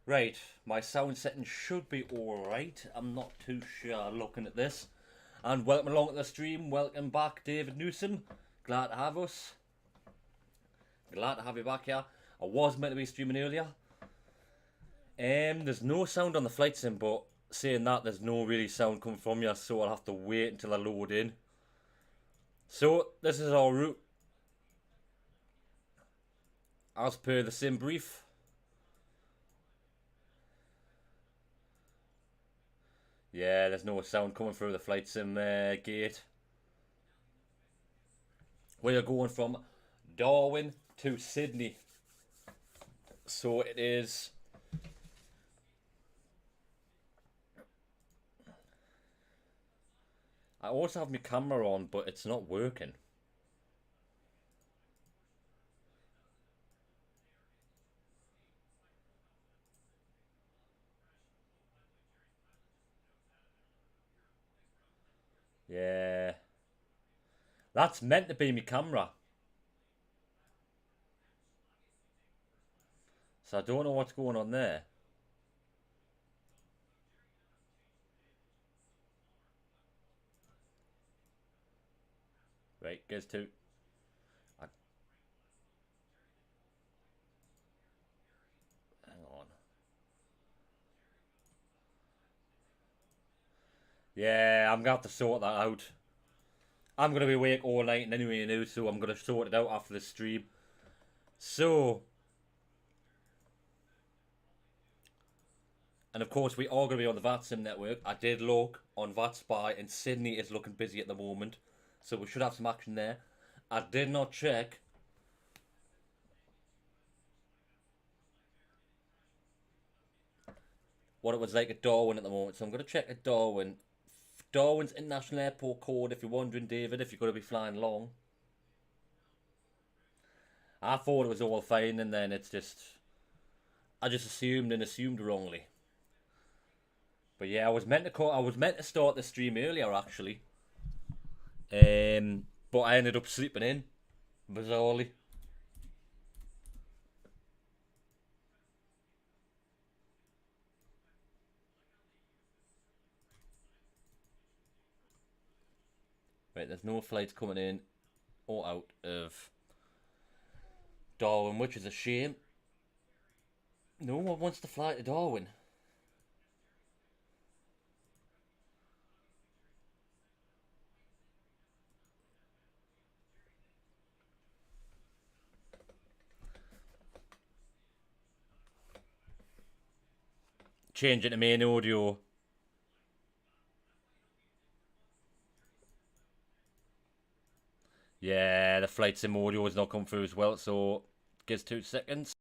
Right, my sound setting should be alright. I'm not too sure looking at this. And welcome along to the stream. Welcome back, David Newsom. Glad to have us. Glad to have you back here. I was meant to be streaming earlier. There's no sound on the flight sim, but saying that, there's no really sound coming from you, so I'll have to wait until I load in. So, this is our route. As per the sim brief. Yeah, there's no sound coming through the flight sim gate. We are going from Darwin to Sydney. So it is... I also have my camera on, but it's not working. Yeah. That's meant to be my camera. So I don't know what's going on there. Right, goes to... Hang on. Yeah, I'm going to have to sort that out. I'm going to be awake all night anyway now, so I'm going to sort it out after the stream. So... And of course, we are going to be on the VATSIM network. I did look on VATSPY, and Sydney is looking busy at the moment. So we should have some action there. I did not check what it was like at Darwin at the moment. So I'm going to check at Darwin. Darwin's International Airport code, if you're wondering, David, if you're going to be flying long. I thought it was all fine, and then it's just... I just assumed wrongly. But yeah, I was meant to start the stream earlier, actually. But I ended up sleeping in, bizarrely. Right, there's no flights coming in or out of Darwin, which is a shame. No one wants to fly to Darwin. Change it to main audio. Yeah, the flight sim audio has not come through as well, so gives 2 seconds.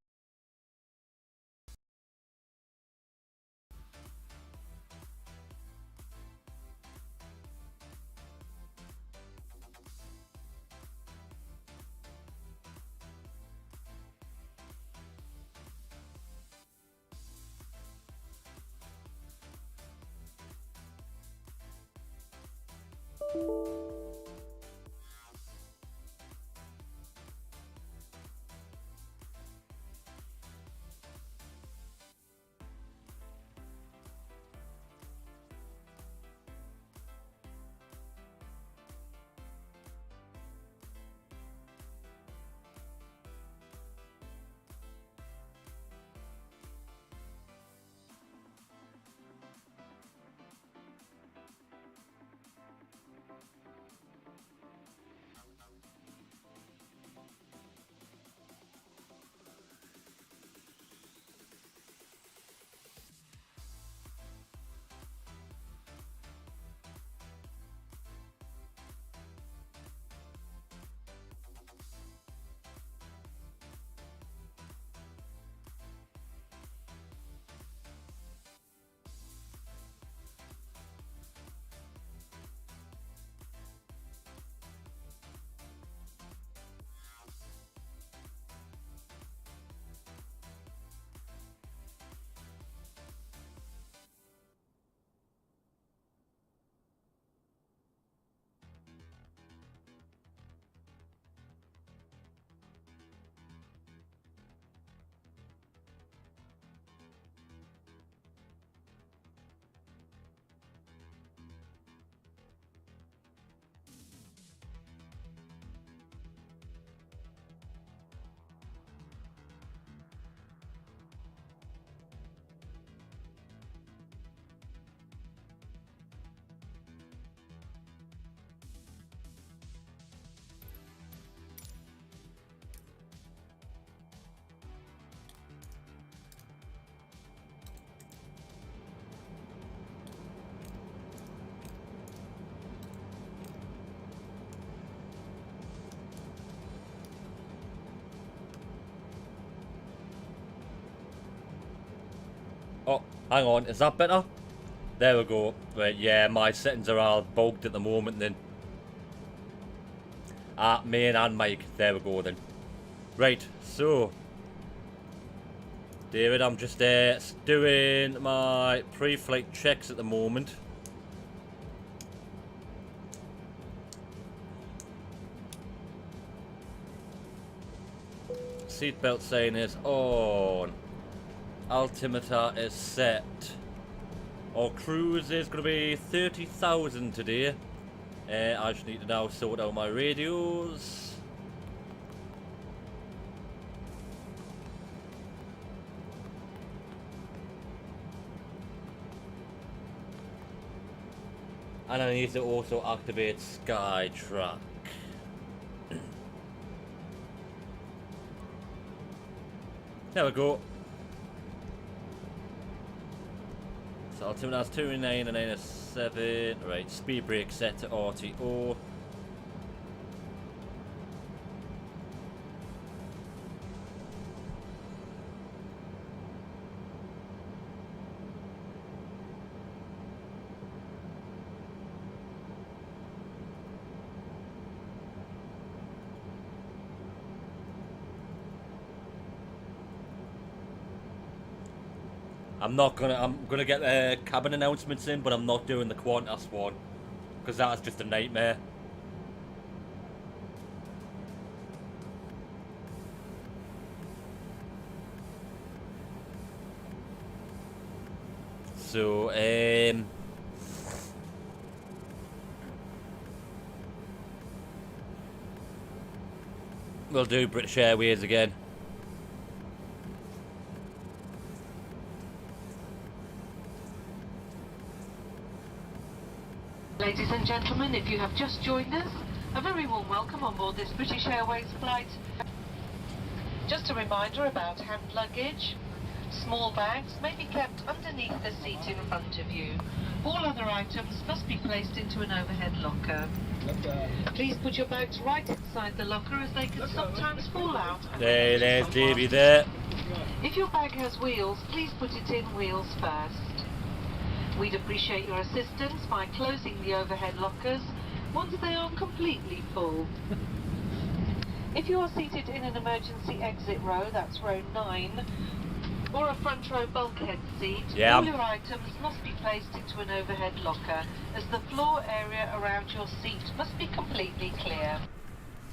Oh, hang on, is that better? There we go. Right, yeah, my settings are all bugged at the moment then. Main and mic. There we go then. Right, so... David, I'm just doing my pre-flight checks at the moment. Seatbelt sign is on. Altimeter is set. Our cruise is going to be 30,000 today. I just need to now sort out my radios. And I need to also activate Skytrack. There we go. So altimeter's 2.9 and 9.7. Right, speed brake set to RTO. I'm gonna get the cabin announcements in, but I'm not doing the Qantas one because that's just a nightmare. So we'll do British Airways again. Ladies and gentlemen, if you have just joined us, a very warm welcome on board this British Airways flight. Just a reminder about hand luggage. Small bags may be kept underneath the seat in front of you. All other items must be placed into an overhead locker. Please put your bags right inside the locker as they can sometimes fall out. Hey, there's Davey there. If your bag has wheels, please put it in wheels first. We'd appreciate your assistance by closing the overhead lockers once they are completely full. If you are seated in an emergency exit row, that's row 9, or a front row bulkhead seat, all your items must be placed into an overhead locker, as the floor area around your seat must be completely clear.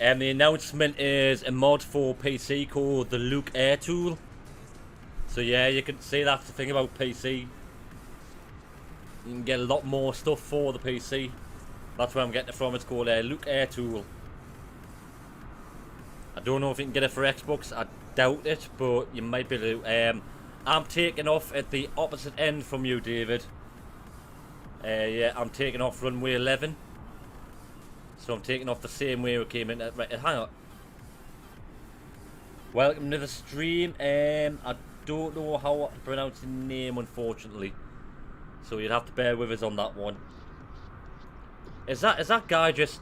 And the announcement is a mod for PC called the Luke Air Tool. So yeah, you can see that's the thing about PC. You can get a lot more stuff for the PC. That's where I'm getting it from. It's called a Luke Air Tool. I don't know if you can get it for Xbox. I doubt it, but you might be able to. I'm taking off at the opposite end from you, David. Yeah, I'm taking off runway 11. So I'm taking off the same way we came in. Right, hang on. Welcome to the stream. I don't know how to pronounce the name, unfortunately. So you'd have to bear with us on that one. Is that guy just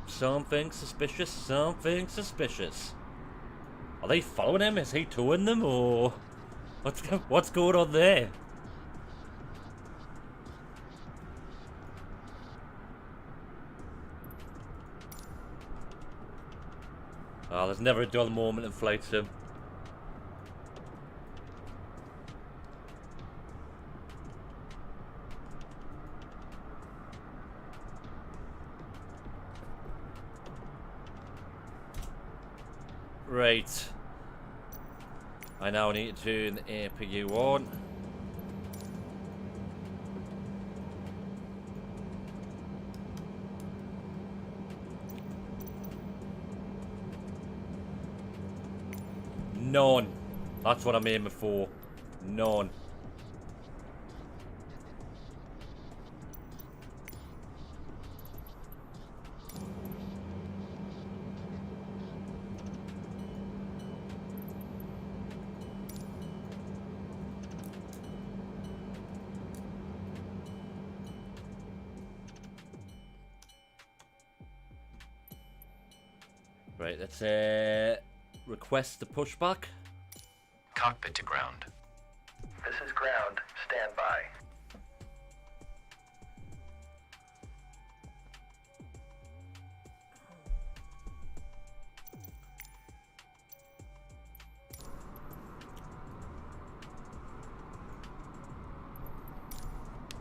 something suspicious? Something suspicious. Are they following him? Is he towing them, or what's going on there? Oh, there's never a dull moment in flight sim. Right. I now need to turn the APU on. None. That's what I'm aiming for. None. Right, let's request the pushback. Cockpit to ground. This is ground. Stand by.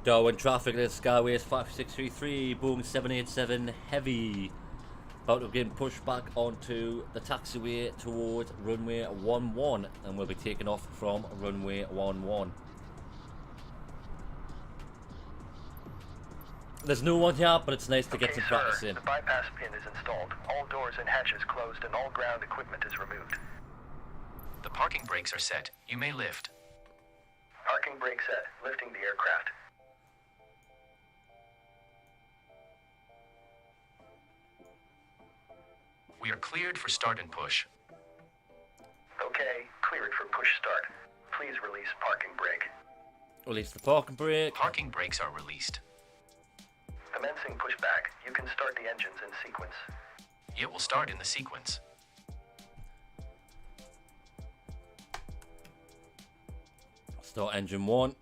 Darwin traffic, this Skyways 5633, Boeing 787 Heavy. About to begin push back onto the taxiway towards runway 11, and we'll be taking off from runway 11. There's no one here, but it's nice to get some practice in. The bypass pin is installed. All doors and hatches closed and all ground equipment is removed. The parking brakes are set. You may lift. Parking brake set. Lifting the aircraft. We are cleared for start and push. Okay, cleared for push start. Please release parking brake. Release the parking brake. Parking brakes are released. Commencing pushback. You can start the engines in sequence. It will start in the sequence. Start engine 1.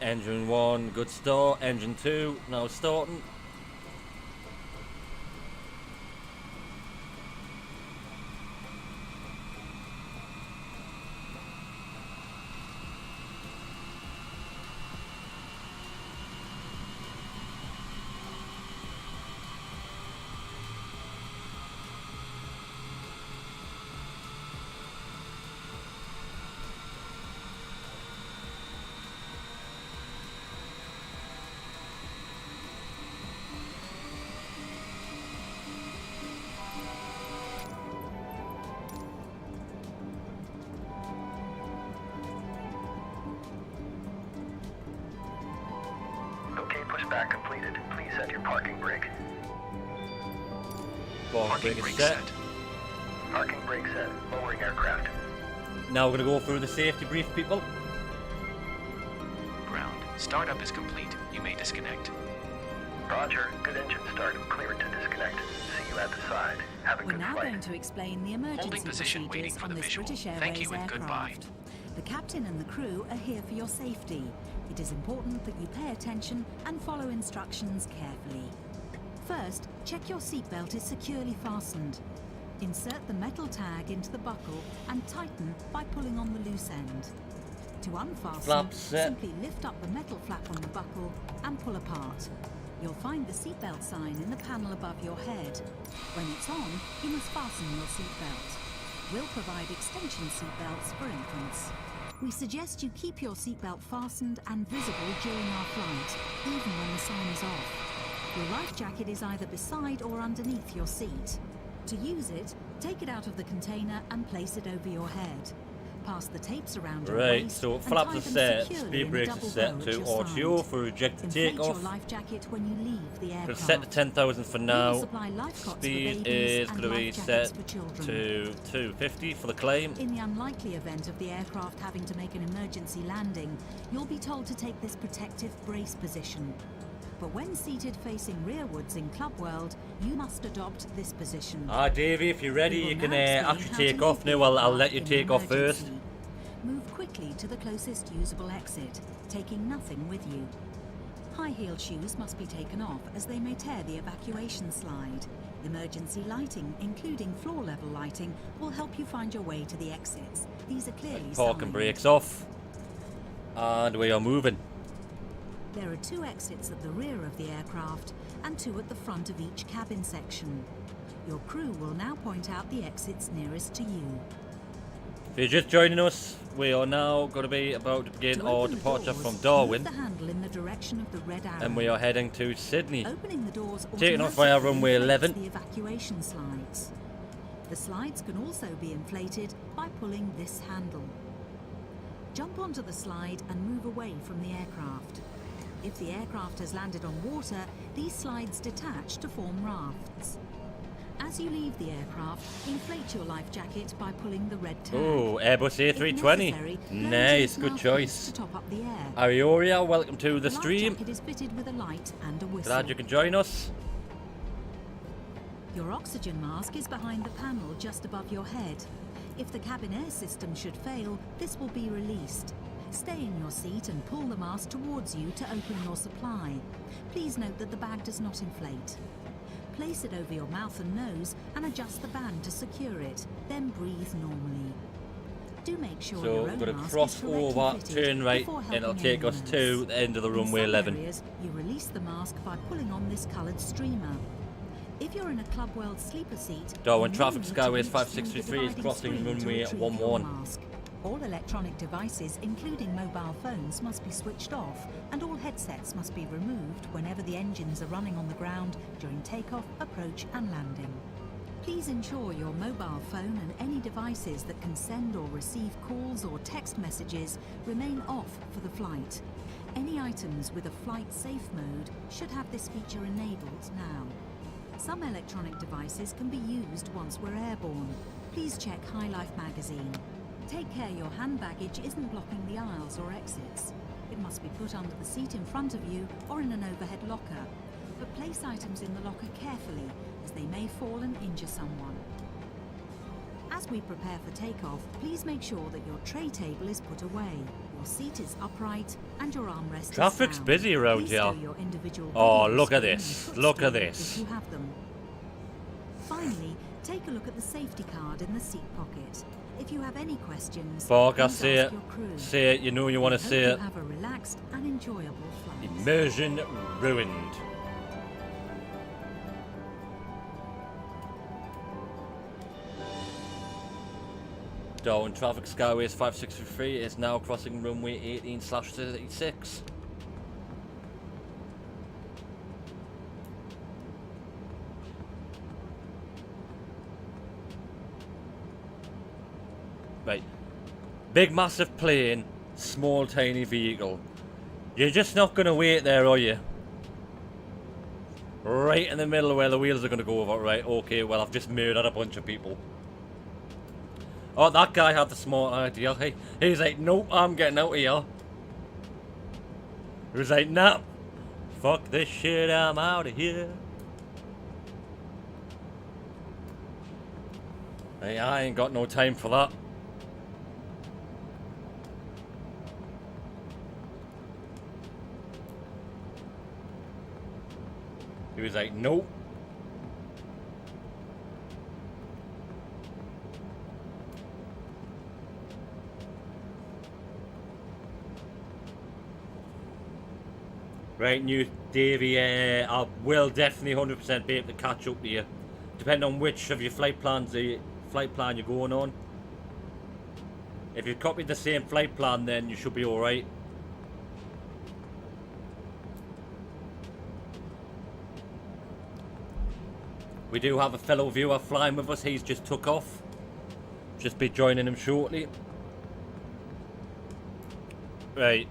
Engine 1, good start. Engine 2, now starting. Okay, pushback completed. Please set your parking brake. Parking brake is set. Parking brake set. Lowering aircraft. Now we're going to go through the safety brief, people. Ground. Startup is complete. You may disconnect. Roger. Good engine start. Cleared to disconnect. See you at the side. Have a We're good now flight. going to explain the emergency Holding position, waiting procedures for on the this visual. British Thank Airways you and goodbye. aircraft. The captain and the crew are here for your safety. It is important that you pay attention and follow instructions carefully. First, check your seatbelt is securely fastened. Insert the metal tag into the buckle and tighten by pulling on the loose end. To unfasten, Flaps set. simply lift up the metal flap on the buckle and pull apart. You'll find the seatbelt sign in the panel above your head. When it's on, you must fasten your seatbelt. We'll provide extension seatbelts for infants. We suggest you keep your seatbelt fastened and visible during our flight, even when the sign is off. Your life jacket is either beside or underneath your seat. To use it, take it out of the container and place it over your head. Pass the tapes around your Right, waist so and flaps tie are them set, securely speed in a brakes are double set bow at to your RTO side. for eject to Inflate take off. your life jacket when you leave the We're aircraft. set to 10,000 for We will now. supply life cots for Speed babies is and going to be life set jackets for children. to 250 for the claim. In the unlikely event of the aircraft having to make an emergency landing, you'll be told to take this protective brace position. But when seated facing rearwards in Club World, you must adopt this position. Ah, Davey, if you're ready, We will you can now explain actually how to take off leave the now. I'll let aircraft you in take an off first. emergency. Move quickly to the closest usable exit, taking nothing with you. High-heeled shoes must be taken off as they may tear the evacuation slide. Emergency lighting, including floor-level lighting, will help you find your way to the exits. These are clearly Parking signed. brakes off. And we are moving. There are 2 exits at the rear of the aircraft and 2 at the front of each cabin section. Your crew will now point out the exits nearest to you. If you're just joining us, we are now going to be about to begin To our open the departure doors, from move Darwin, the handle in the direction of the red arrow. and we are heading to Sydney. Opening the doors Taking off via automatically runway inflates 11. the evacuation slides. The slides can also be inflated by pulling this handle. Jump onto the slide and move away from the aircraft. If the aircraft has landed on water, these slides detach to form rafts. As you leave the aircraft, inflate your life jacket by pulling the red tag. Oh, Airbus If A320. necessary, blow Nice, into good mouthpiece choice. to top up the air. Arioria, welcome to the The life stream. jacket is fitted with a light and a whistle. Glad you can join us. Your oxygen mask is behind the panel just above your head. If the cabin air system should fail, this will be released. Stay in your seat and pull the mask towards you to open your supply. Please note that the bag does not inflate. Place it over your mouth and nose and adjust the band to secure it, then breathe normally. Do make sure So your we're own going to mask cross is correctly over, fitted turn right, before and it'll helping take us anyone to else. the end of the In runway some 11. areas, you release the mask by pulling on this coloured streamer. If you're in a Club World sleeper seat, Darwin you Traffic may need Skyways to reach through the 5633 is dividing crossing screen to runway retrieve your 11. mask. All electronic devices, including mobile phones, must be switched off, and all headsets must be removed whenever the engines are running on the ground during takeoff, approach and landing. Please ensure your mobile phone and any devices that can send or receive calls or text messages remain off for the flight. Any items with a flight safe mode should have this feature enabled now. Some electronic devices can be used once we're airborne. Please check High Life magazine. Take care your hand baggage isn't blocking the aisles or exits. It must be put under the seat in front of you or in an overhead locker. But place items in the locker carefully, as they may fall and injure someone. As we prepare for takeoff, please make sure that your tray table is put away, your seat is upright, and your armrest Traffic's is down. busy around Please here. stow your individual Oh, video look at screen this. and Look at footstool this. if you have them. Finally, take a look at the safety card in the seat pocket. If you have any questions, Fuck, I please see ask it. your crew. See it, you know you want to Hope see you it. have a relaxed and enjoyable flight. Immersion ruined. Darwin Traffic Skyways 5633 is now crossing runway 18/36. Right. Big massive plane, small tiny vehicle. You're just not going to wait there, are you? Right in the middle where the wheels are going to go over. Right, okay, well, I've just murdered a bunch of people. Oh, that guy had the smart idea. He's like, nope, I'm getting out of here. He was like, nah, fuck this shit, I'm out of here. Hey, I ain't got no time for that. He was like, nope. Right, new Davey, I will definitely 100% be able to catch up to you. Depending on which of your flight plan you're going on. If you've copied the same flight plan, then you should be alright. We do have a fellow viewer flying with us. He's just took off. Just be joining him shortly. Right.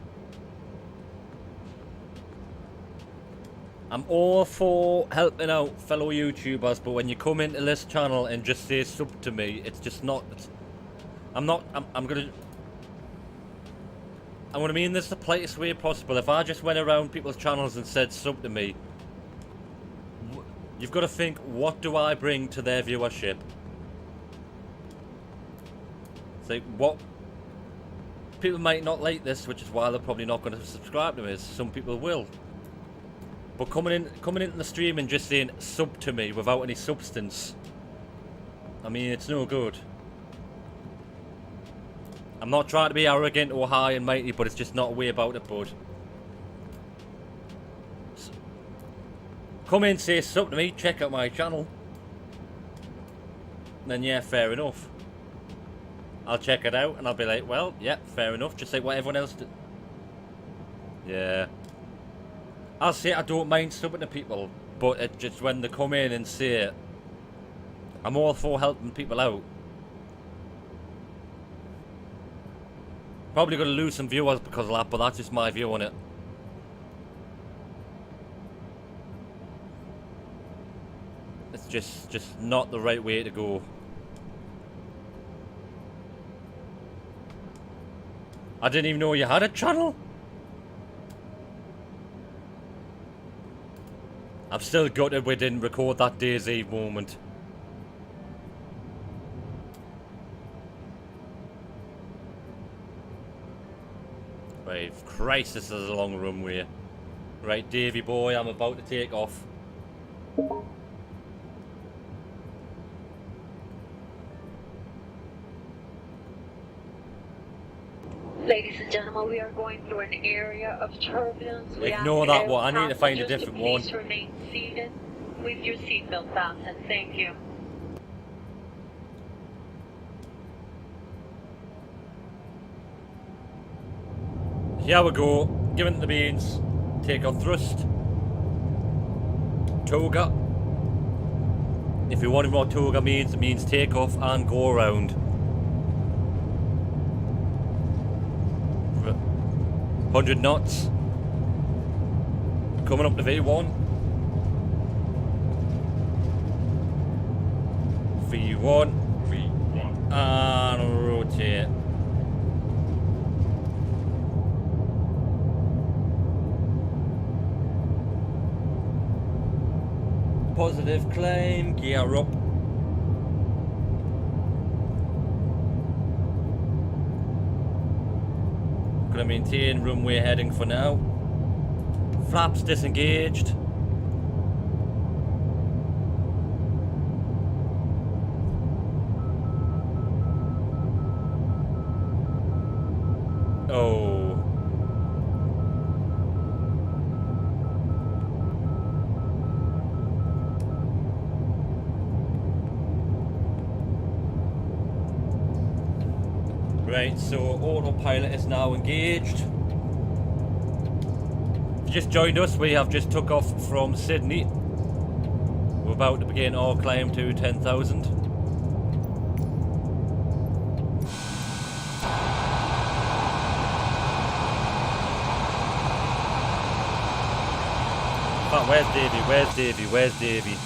I'm all for helping out fellow YouTubers, but when you come into this channel and just say sub to me, it's just not. I'm gonna mean this the politest way possible. If I just went around people's channels and said sub to me, you've got to think, what do I bring to their viewership? It's like, what? People might not like this, which is why they're probably not going to subscribe to me. Some people will. But coming into the stream and just saying sub to me without any substance, I mean, it's no good. I'm not trying to be arrogant or high and mighty, but it's just not a way about it, bud. Come in, say sub to me, check out my channel. Then yeah, fair enough. I'll check it out and I'll be like, well, yeah, fair enough. Just like what everyone else did. Yeah. I'll say I don't mind subbing to people, but it just when they come in and say it, I'm all for helping people out. Probably going to lose some viewers because of that, but that's just my view on it. It's just not the right way to go. I didn't even know you had a channel. I'm still gutted we didn't record that Days Eve moment. Right, Christ, this is a long runway. Right, Davy boy, I'm about to take off. Ladies and gentlemen, we are going through an area of turbulence. We Ignore ask that one. I need to find a passengers different please one. remain seated with your seatbelt fastened. Thank you. Here we go. Give it the beans. Take off thrust. Toga. If you're wondering what toga means, it means take off and go around. 100 knots. Coming up to V1. V1. And rotate. Positive climb, gear up. Gonna maintain runway heading for now. Flaps disengaged. Oh. Right, so autopilot is now engaged. If you just joined us, we have just took off from Sydney. We're about to begin our climb to 10,000. Where's Davy? Where's Davy? Where's Davy?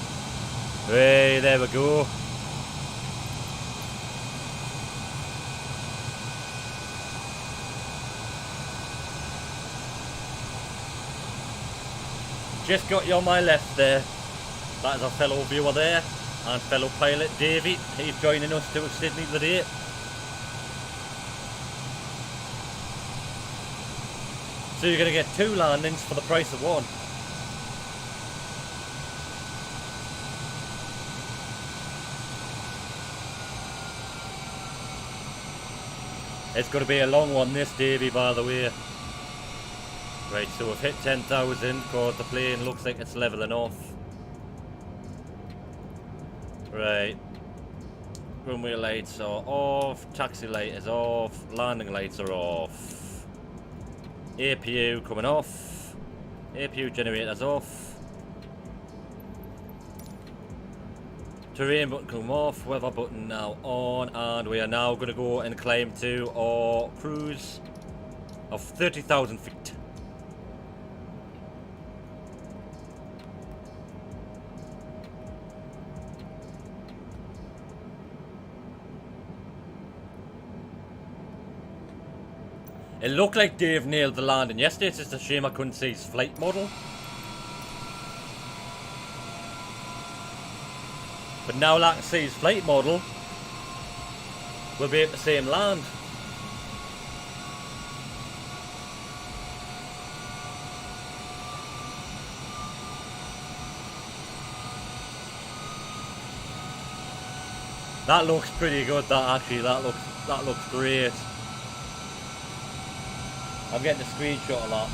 Hey, there we go. Just got you on my left there. That is our fellow viewer there and fellow pilot Davy. He's joining us to Sydney today. So you're going to get 2 landings for the price of 1. It's going to be a long one this, Davy, by the way. Right, so we've hit 10,000 because the plane looks like it's levelling off. Right. Runway lights are off, taxi light is off, landing lights are off. APU coming off. APU generators off. Terrain button come off, weather button now on, and we are now going to go and climb to our cruise of 30,000 feet. It looked like Dave nailed the landing yesterday. It's just a shame I couldn't see his flight model. But now that I can see his flight model, we'll be able to see him land. That looks pretty good, that actually. That looks great. I'm getting a screenshot of that.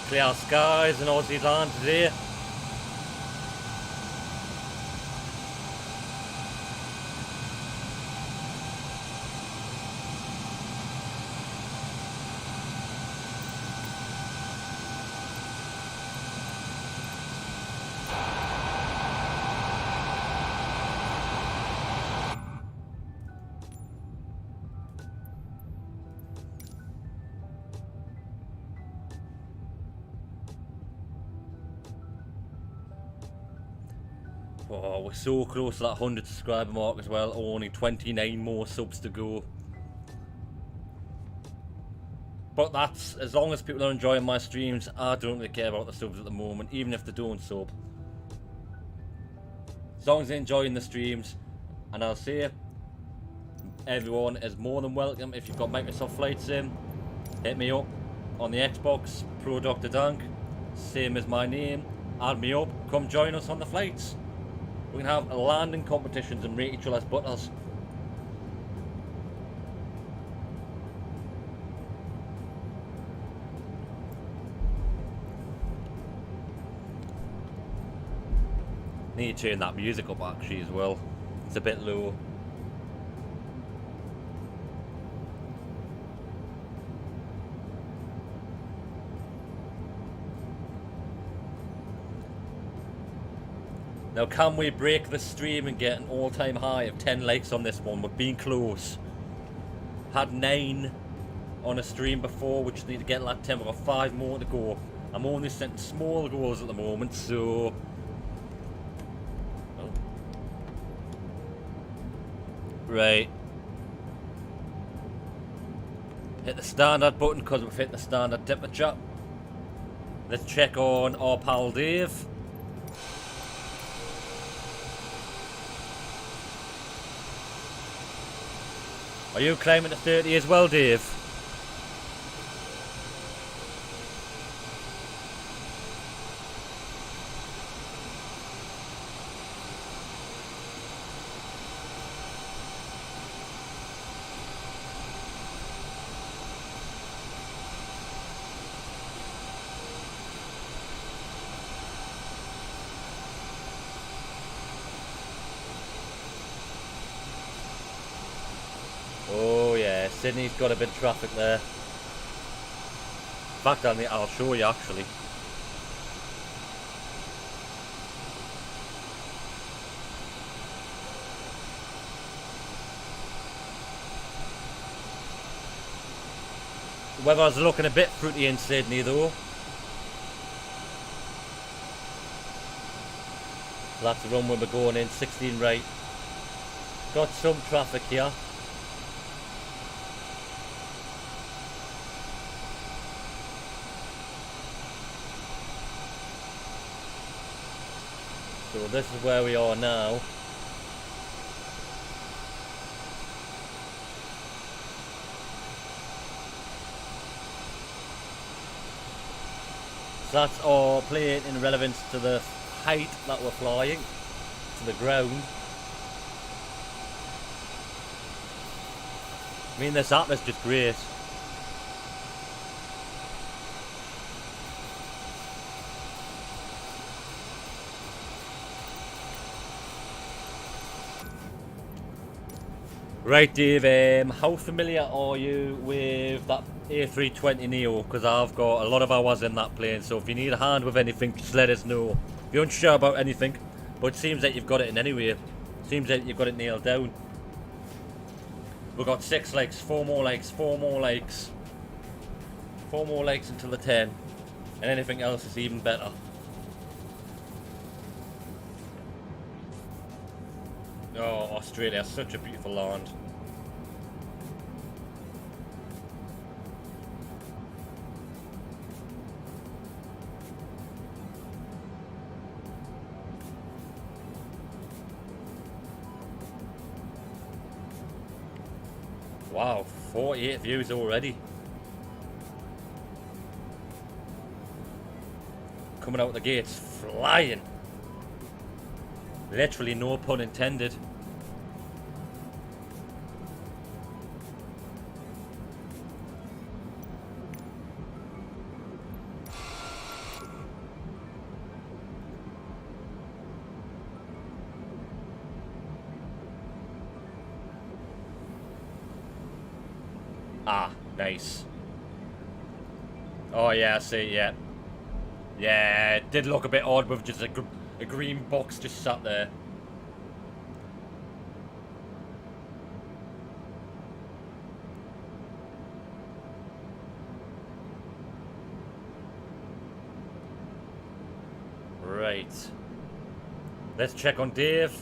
Clear skies and Aussie land today. Oh, we're so close to that 100 subscriber mark as well. Only 29 more subs to go. But that's, as long as people are enjoying my streams, I don't really care about the subs at the moment, even if they don't sub. As long as they're enjoying the streams, and I'll say, everyone is more than welcome. If you've got Microsoft Flight Sim, hit me up on the Xbox, Pro Dr. Dank, same as my name. Add me up, come join us on the flights. We can have landing competitions and rate each other's butters. Need to turn that music up actually as well. It's a bit low. Now, can we break the stream and get an all-time high of 10 likes on this one? We're being close. Had 9 on a stream before, which need to get like 10. We've got 5 more to go. I'm only setting small goals at the moment, so... Oh. Right. Hit the standard button because we've hit the standard temperature. Let's check on our pal Dave. Are you climbing to 30 as well, Dave? Oh yeah, Sydney's got a bit of traffic there. In fact, I'll show you actually. The weather's looking a bit fruity in Sydney though. So that's the run when we're going in, 16 right. Got some traffic here. So this is where we are now. So that's our plane in relevance to the height that we're flying, to the ground. I mean, this app is just great. Right, Dave, how familiar are you with that A320neo? Because I've got a lot of hours in that plane, so if you need a hand with anything, just let us know. If you're unsure about anything, but it seems like you've got it in anyway. Seems like you've got it nailed down. We've got 6 likes, 4 more likes, 4 more likes. 4 more likes until the 10. And anything else is even better. Oh, Australia, such a beautiful land. Wow, 48 views already. Coming out the gates, flying. Literally no pun intended. Ah, nice. Oh yeah, I see, yeah. Yeah, it did look a bit odd with just a green box just sat there. Right. Let's check on Dave.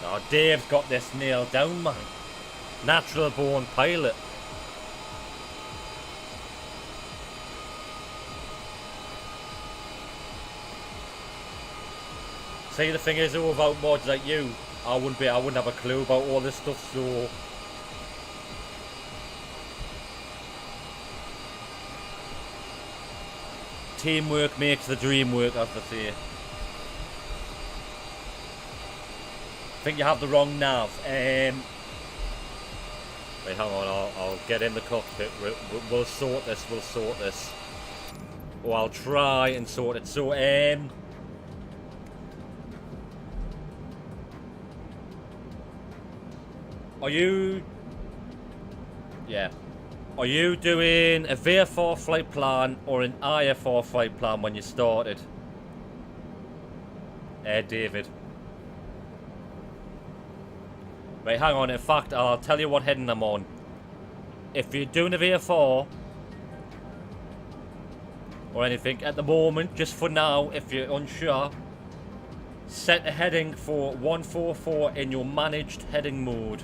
Oh, Dave's got this nailed down, man. Natural born pilot. See, the thing is, though, about mods like you, I wouldn't have a clue about all this stuff, so teamwork makes the dream work, as they say. I think you have the wrong nav. Wait, hang on, I'll get in the cockpit. We'll sort this, Or I'll try and sort it. So, are you... Yeah. Are you doing a VFR flight plan or an IFR flight plan when you started? David. Right, hang on. In fact, I'll tell you what heading I'm on. If you're doing a VFR or anything at the moment, just for now, if you're unsure, set a heading for 144 in your managed heading mode.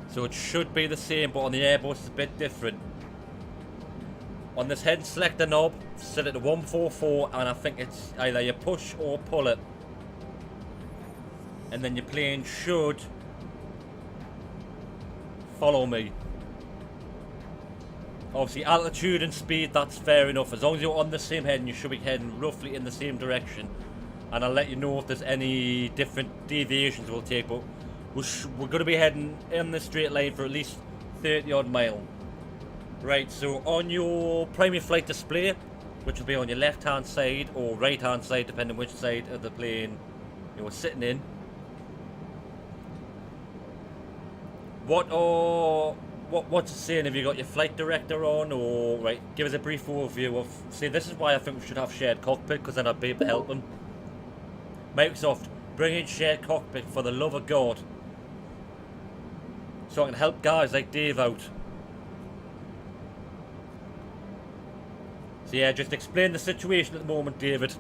So it should be the same, but on the Airbus it's a bit different. On this head selector knob, set it to 144, and I think it's either you push or pull it. And then your plane should follow me. Obviously altitude and speed, that's fair enough. As long as you're on the same heading, you should be heading roughly in the same direction. And I'll let you know if there's any different deviations we'll take, but we're going to be heading in the straight line for at least 30 odd mile. Right, so on your primary flight display, which will be on your left hand side or right hand side, depending which side of the plane you're sitting in. What's it saying? Have you got your flight director on? Or, right, give us a brief overview of... See, this is why I think we should have shared cockpit, because then I'd be able to help them. Microsoft, bring in shared cockpit for the love of God. So I can help guys like Dave out. So yeah, just explain the situation at the moment, David.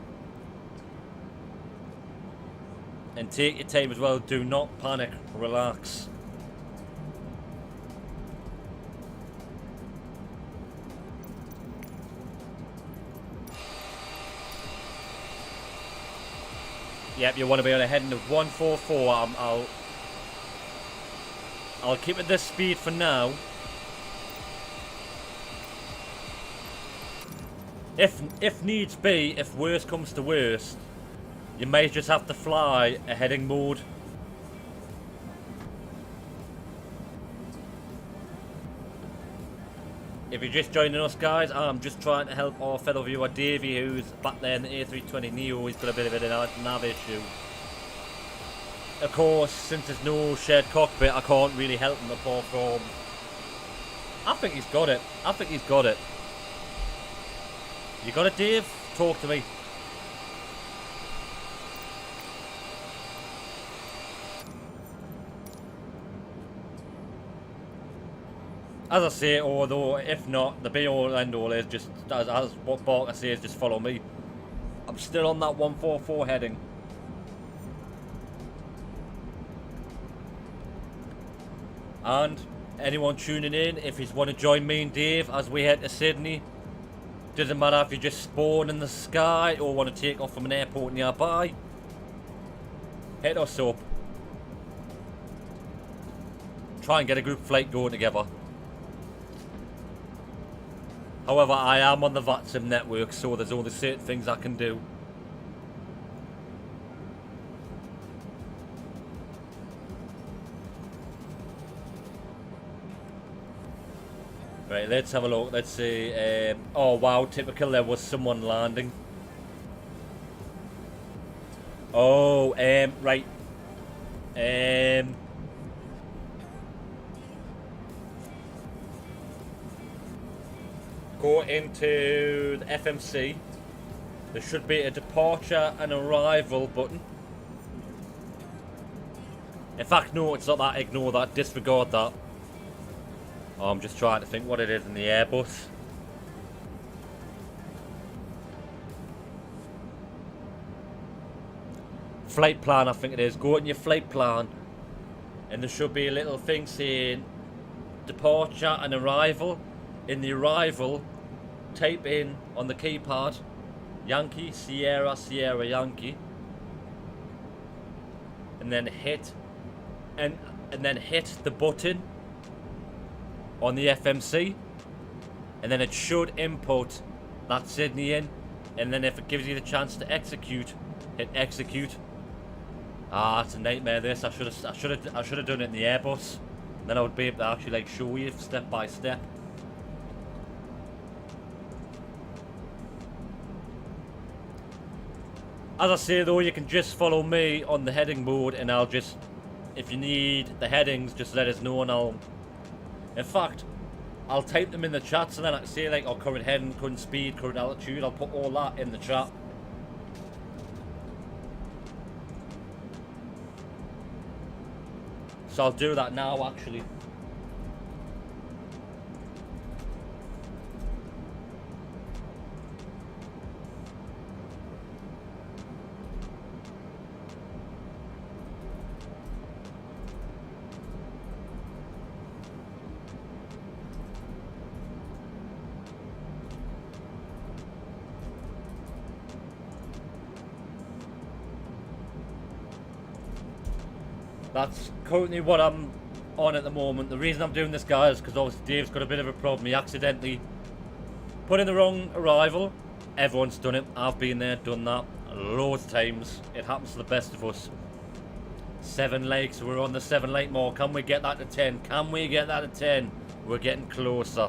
And take your time as well. Do not panic. Relax. Yep, you want to be on a heading of 144. I'll keep it this speed for now. If needs be, if worst comes to worst, you may just have to fly a heading mode. If you're just joining us, guys, I'm just trying to help our fellow viewer Davey, who's back there in the A320neo. He's got a bit of a nav issue. Of course, since there's no shared cockpit, I can't really help him apart from... I think he's got it. I think he's got it. You got it, Dave? Talk to me. As I say, although if not, the be all and end all is just, as what Barker says, just follow me. I'm still on that 144 heading. And anyone tuning in, if you want to join me and Dave as we head to Sydney, doesn't matter if you just spawn in the sky or want to take off from an airport nearby, hit us up. Try and get a group flight going together. However, I am on the VATSIM network, so there's only certain things I can do. Right, let's have a look. Let's see. Oh wow, typical. There was someone landing. Oh, right. Go into the FMC. There should be a departure and arrival button. In fact, no, it's not that. Ignore that. Disregard that. I'm just trying to think what it is in the Airbus. flight plan, I think it is. Go in your flight plan, and there should be a little thing saying departure and arrival. In the arrival, type in on the keypad Yankee Sierra Sierra Yankee, and then hit and then hit the button on the FMC, and then it should input that Sydney in, and then if it gives you the chance to execute, hit execute. Ah, it's a nightmare this. I should have done it in the Airbus. Then I would be able to actually like show you step by step. As I say though, you can just follow me on the heading mode, and I'll just, if you need the headings, just let us know, and in fact, I'll type them in the chat, so then I can say like our current heading, current speed, current altitude. I'll put all that in the chat. So I'll do that now actually. That's currently what I'm on at the moment. The reason I'm doing this, guys, is because obviously Dave's got a bit of a problem. He accidentally put in the wrong arrival. Everyone's done it. I've been there, done that loads of times. It happens to the best of us. 7 legs. We're on the 7 leg mark. Can we get that to 10? Can we get that to 10? We're getting closer.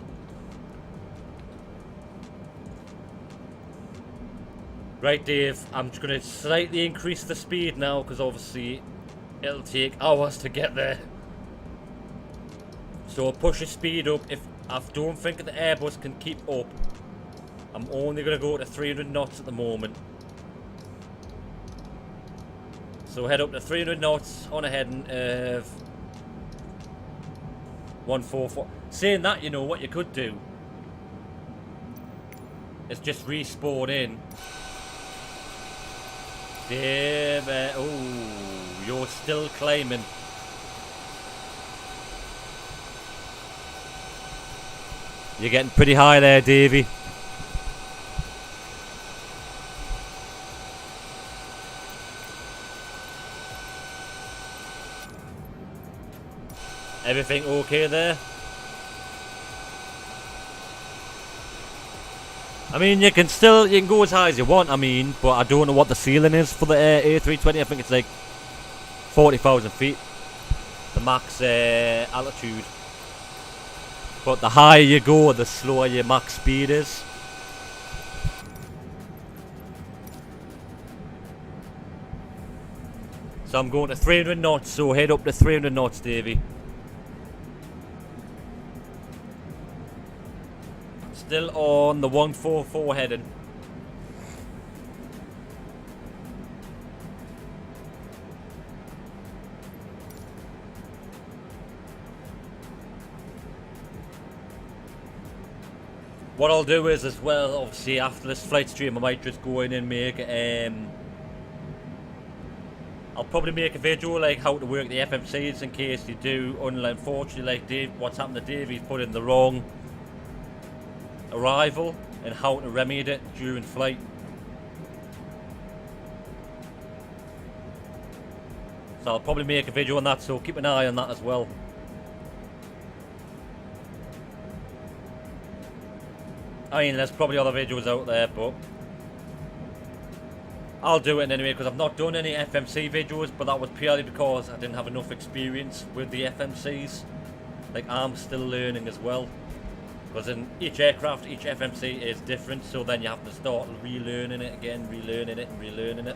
Right, Dave. I'm just going to slightly increase the speed now, because obviously it'll take hours to get there. So I'll push the speed up. If I don't think the Airbus can keep up, I'm only going to go to 300 knots at the moment. So head up to 300 knots on a heading of 144. Saying that, you know what you could do is just respawn in. Dave, oh, you're still climbing. You're getting pretty high there, Davey. Everything okay there? I mean, you can go as high as you want, I mean, but I don't know what the ceiling is for the A320. I think it's like 40,000 feet, the max altitude. But the higher you go, the slower your max speed is. So I'm going to 300 knots, so head up to 300 knots, Davey. Still on the 144 heading. What I'll do is, as well, obviously after this flight stream, I might just go in and make I'll probably make a video like how to work the FMCs in case you do. Unfortunately, like Dave, what's happened to Dave, he's put in the wrong arrival and how to remedy it during flight. So I'll probably make a video on that, so keep an eye on that as well. I mean, there's probably other videos out there, but I'll do it anyway, because I've not done any FMC videos, but that was purely because I didn't have enough experience with the FMCs. Like, I'm still learning as well. Because in each aircraft, each FMC is different, so then you have to start relearning it again, relearning it and relearning it.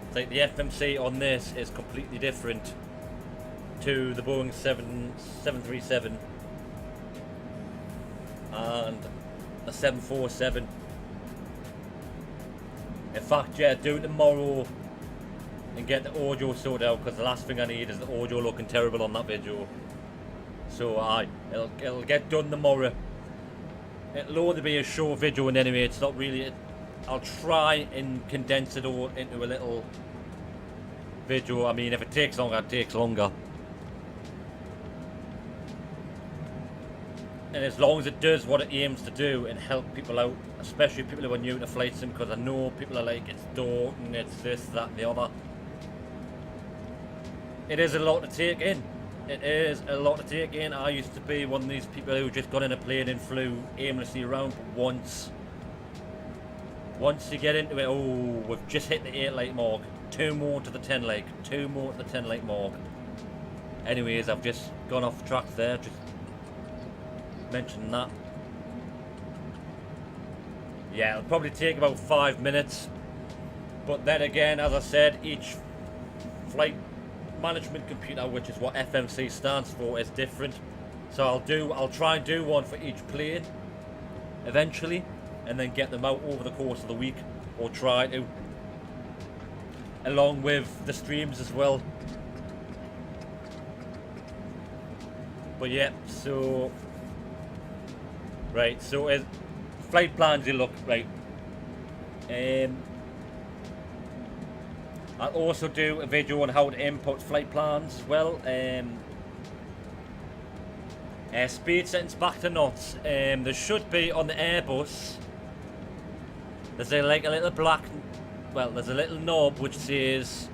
It's like the FMC on this is completely different to the Boeing 737 and the 747. In fact, yeah, do it tomorrow and get the audio sorted out, because the last thing I need is the audio looking terrible on that video. So it'll get done tomorrow. It'll only be a short video, and anyway, it's not really. I'll try and condense it all into a little video. I mean, if it takes longer, it takes longer. And as long as it does what it aims to do and help people out, especially people who are new to flight sim, because I know people are like, it's daunting, it's this, that and the other. It is a lot to take in. It is a lot to take in. I used to be one of these people who just got in a plane and flew aimlessly around, but once you get into it, oh, we've just hit the 8 light mark. 2 more to the 10 light. 2 more to the 10 light mark. Anyways, I've just gone off track there. Just mention that. Yeah, it'll probably take about 5 minutes. But then again, as I said, each flight management computer, which is what FMC stands for, is different. So I'll try and do one for each plane eventually, and then get them out over the course of the week, or try to, along with the streams as well. But yeah, so right, so as flight plans, you look right. I'll also do a video on how to input flight plans as well. Speed settings back to knots. There should be on the Airbus. There's like a little black. Well, there's a little knob which says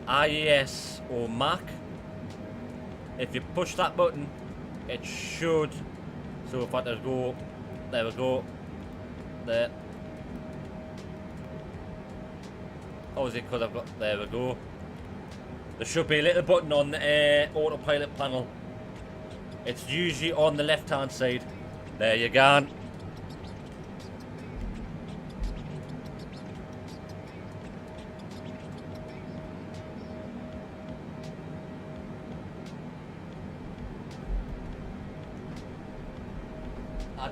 IES or Mac. If you push that button, it should. So if I just go, there we go. There. Oh, is it because I've got, there we go. There should be a little button on the autopilot panel. It's usually on the left hand side. There you go. I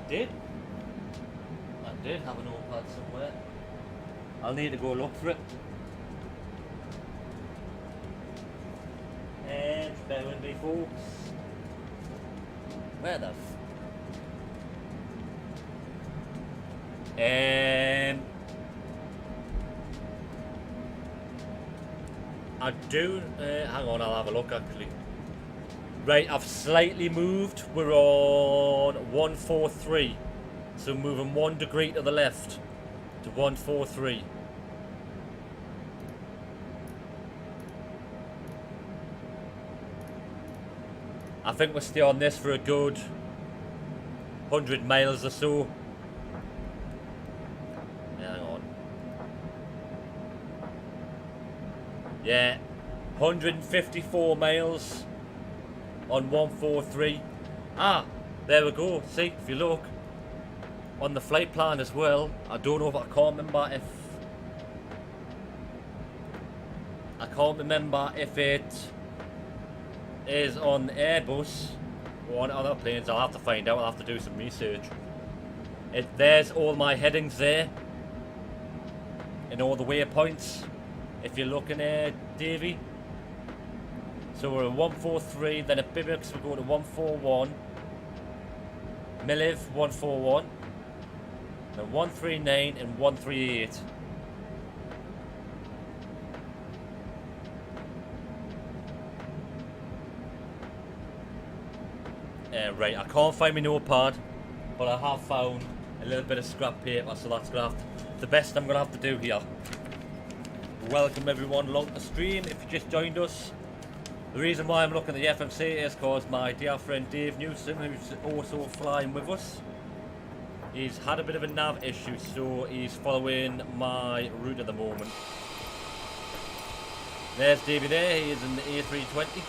did have an autopilot somewhere. I'll need to go look for it. And bear with me, folks. Where the I do, hang on, I'll have a look actually. Right, I've slightly moved. We're on 143. So moving 1 degree to the left to 143. I think we'll stay on this for a good 100 miles or so. Yeah, hang on. Yeah, 154 miles on 143. Ah, there we go. See, if you look on the flight plan as well, I don't know if I can't remember if it is on Airbus or on other planes. I'll have to find out. I'll have to do some research. There's all my headings there and all the waypoints. If you're looking at Davy. So we're at 143, then at Bibbix we go to 141, Miliv 141, then 139 and 138. Right, I can't find my notepad, but I have found a little bit of scrap paper, so that's gonna the best I'm gonna have to do here. Welcome everyone along the stream. If you just joined us, the reason why I'm looking at the FMC is because my dear friend Dave Newsom, who's also flying with us, he's had a bit of a nav issue, so he's following my route at the moment. There's Davey there, he is in the A320.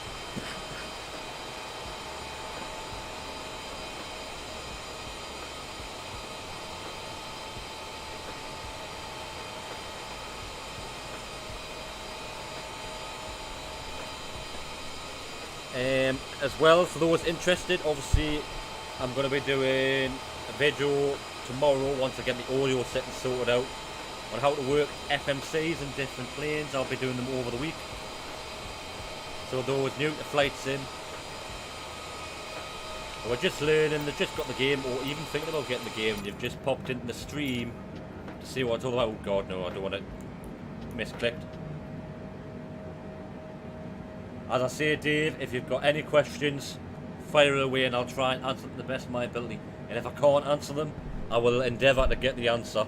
As well, for those interested, obviously I'm going to be doing a video tomorrow once I get the audio settings sorted out on how to work FMCs in different planes. I'll be doing them over the week. So those new to flight sim, or just learning, they've just got the game, or even thinking about getting the game, and you've just popped into the stream to see what it's all about. Oh god, no, I don't want it misclicked. As I say, Dave, if you've got any questions, fire away and I'll try and answer them to the best of my ability. And if I can't answer them, I will endeavour to get the answer.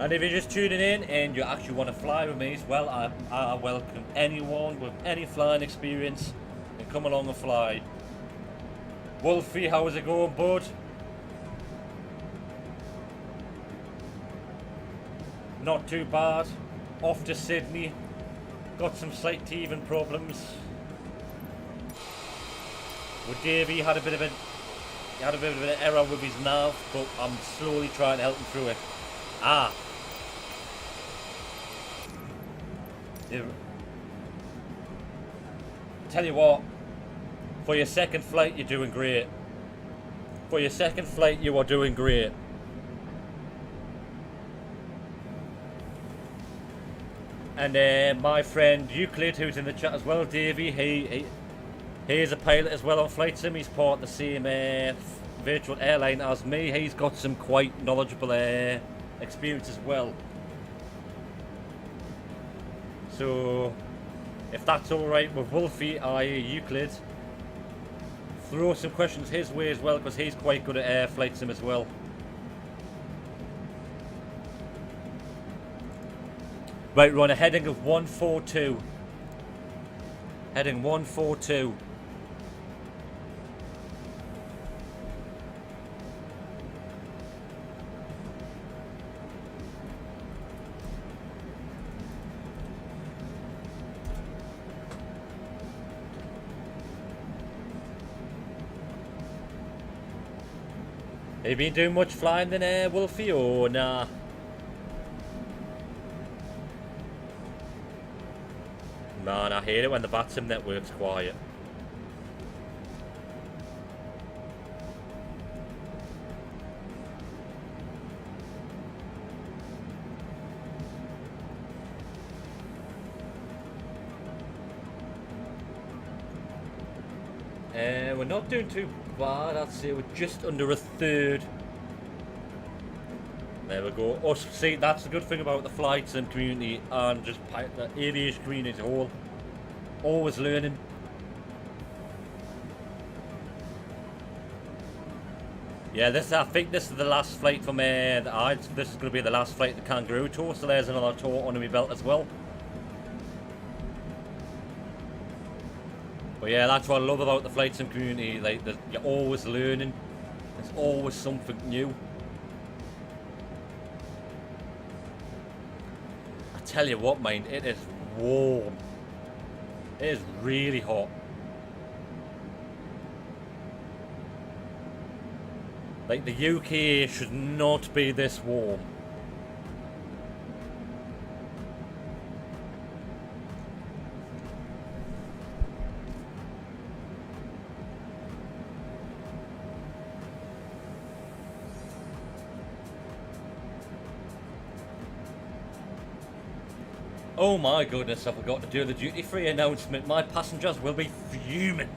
And if you're just tuning in and you actually want to fly with me as well, I welcome anyone with any flying experience and come along and fly. Wolfie, how's it going, bud? Not too bad. Off to Sydney. Got some slight teething problems. Well, Davey had a bit of an error with his nav, but I'm slowly trying to help him through it. Ah. Tell you what, for your second flight you're doing great. For your second flight you are doing great. And my friend Euclid, who's in the chat as well, Davey, he is a pilot as well on Flight Sim. He's part of the same virtual airline as me. He's got some quite knowledgeable experience as well. So, if that's alright with Wolfie, i.e. Euclid, throw some questions his way as well, because he's quite good at Flight Sim as well. Right, we're on a heading of 142. Heading 142. Have you been doing much flying then, Wolfie, or nah? Man, I hate it when the BATSIM network's quiet. We're not doing too bad, I'd say we're just under a third. There we go. Oh, see, that's the good thing about the flight sim community and just the aviation community as a whole. Always learning. Yeah, I think this is the last flight from this is going to be the last flight the Kangaroo tour, so there's another tour under my belt as well. But yeah, that's what I love about the flight sim community. Like, you're always learning. There's always something new. I tell you what, mind, it is warm. It is really hot. Like, the UK should not be this warm. Oh my goodness, I forgot to do the duty-free announcement. My passengers will be fuming.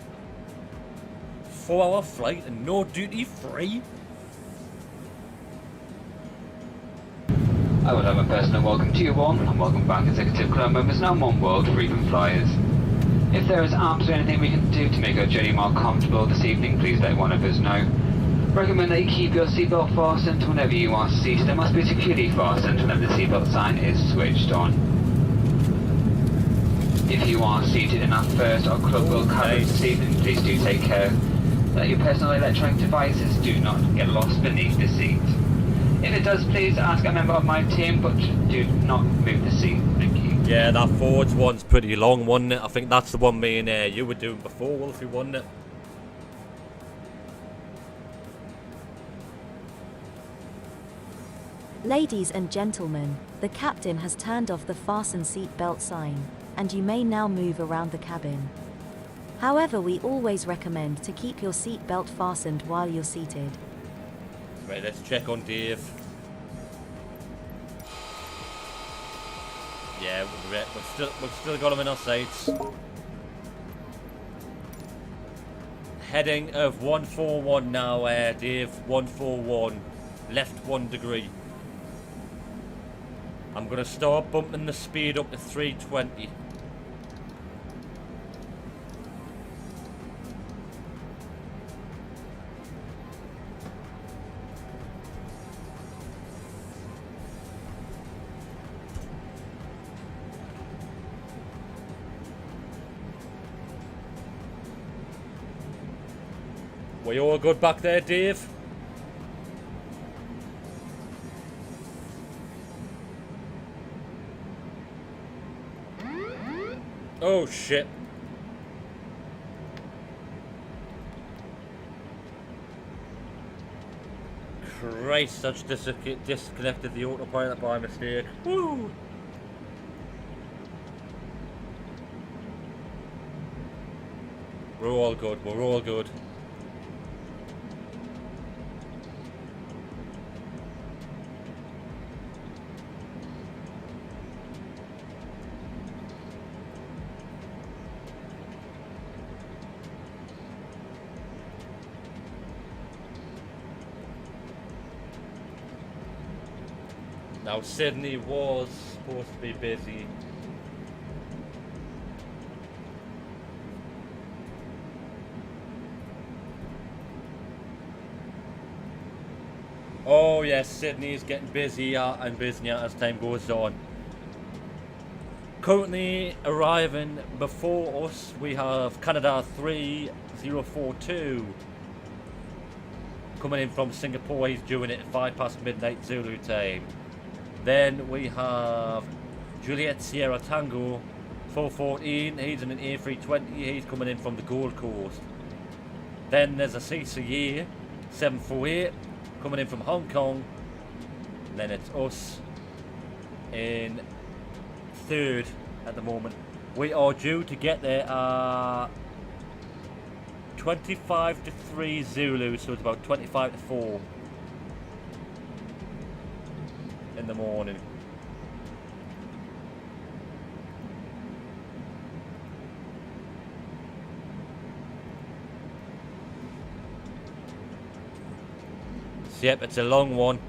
4-hour flight and no duty-free? I would have a personal welcome to you all, and welcome back executive club members and One World frequent flyers. If there is absolutely anything we can do to make our journey more comfortable this evening, please let one of us know. Recommend that you keep your seatbelt fastened whenever you are seated. It must be securely fastened whenever the seatbelt sign is switched on. If you are seated in our first or club world cabin this evening, please do take care that your personal electronic devices do not get lost beneath the seat. If it does, please ask a member of my team, but do not move the seat. Thank you. Yeah, that forwards one's pretty long, wasn't it? I think that's the one me and you were doing before, Wolfie, wasn't it? Ladies and gentlemen, The captain has turned off the fasten seatbelt sign, and you may now move around the cabin. However, we always recommend to keep your seatbelt fastened while you're seated. Right, let's check on Dave. Yeah, we've still got him in our sights. Heading of 141 now, Dave. 141. Left 1 degree. I'm going to start bumping the speed up to 320. We all good back there, Dave? Oh shit. Christ, I just disconnected the autopilot by mistake. Woo! We're all good, we're all good. Now, Sydney was supposed to be busy. Oh yes, Sydney is getting busier and busier as time goes on. Currently arriving before us, we have Canada 3042. Coming in from Singapore, he's doing it at 5 past midnight Zulu time. Then we have Juliet Sierra Tango 414, he's in an A320, he's coming in from the Gold Coast. Then there's a CCA 748 coming in from Hong Kong. And then it's us in third at the moment. We are due to get there 25 to 3 Zulu, so it's about 25 to 4 in the morning. So, yep, it's a long one.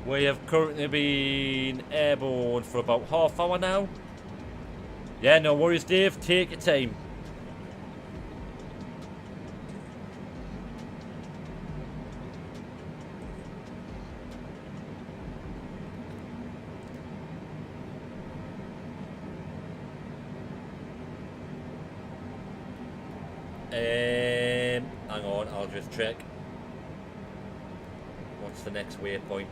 We have currently been airborne for about half hour now. Yeah, no worries, Dave. Take your time. Hang on, I'll just check. What's the next waypoint?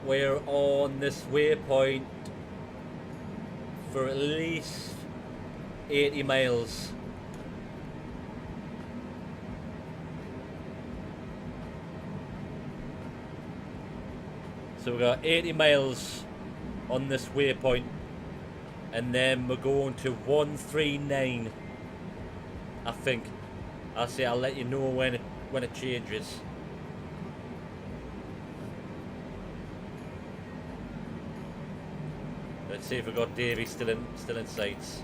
We're on this waypoint for at least 80 miles. So we've got 80 miles on this waypoint, and then we're going to 139, I think. I'll let you know when it changes. Let's see if we've got Davey still in sights.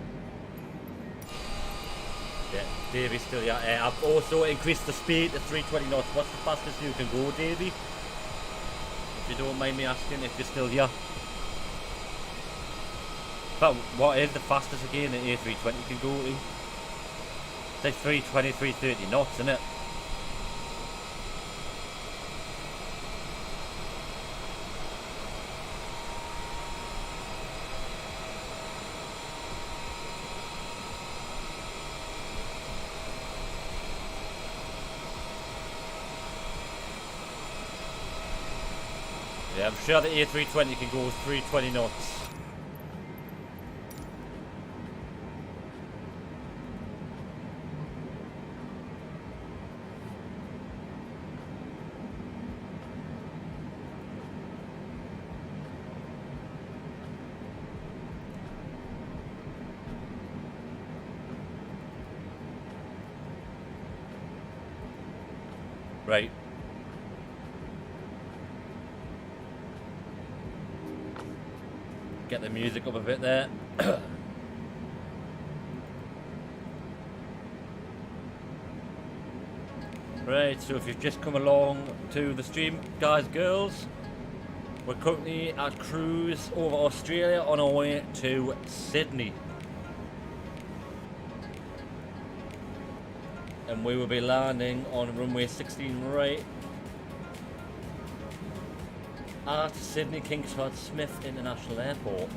Yeah, Davey's still here. I've also increased the speed to 320 knots. What's the fastest you can go, Davey? If you don't mind me asking, if you're still here. But what is the fastest again that A320 can go to? It's like 320, 330 knots, isn't it? Yeah, I'm sure the A320 can go 320 knots. Right. Get the music up a bit there. Right, so if you've just come along to the stream, guys, girls, we're currently at cruise over Australia on our way to Sydney. And we will be landing on runway 16 right at Sydney Kingsford Smith International Airport.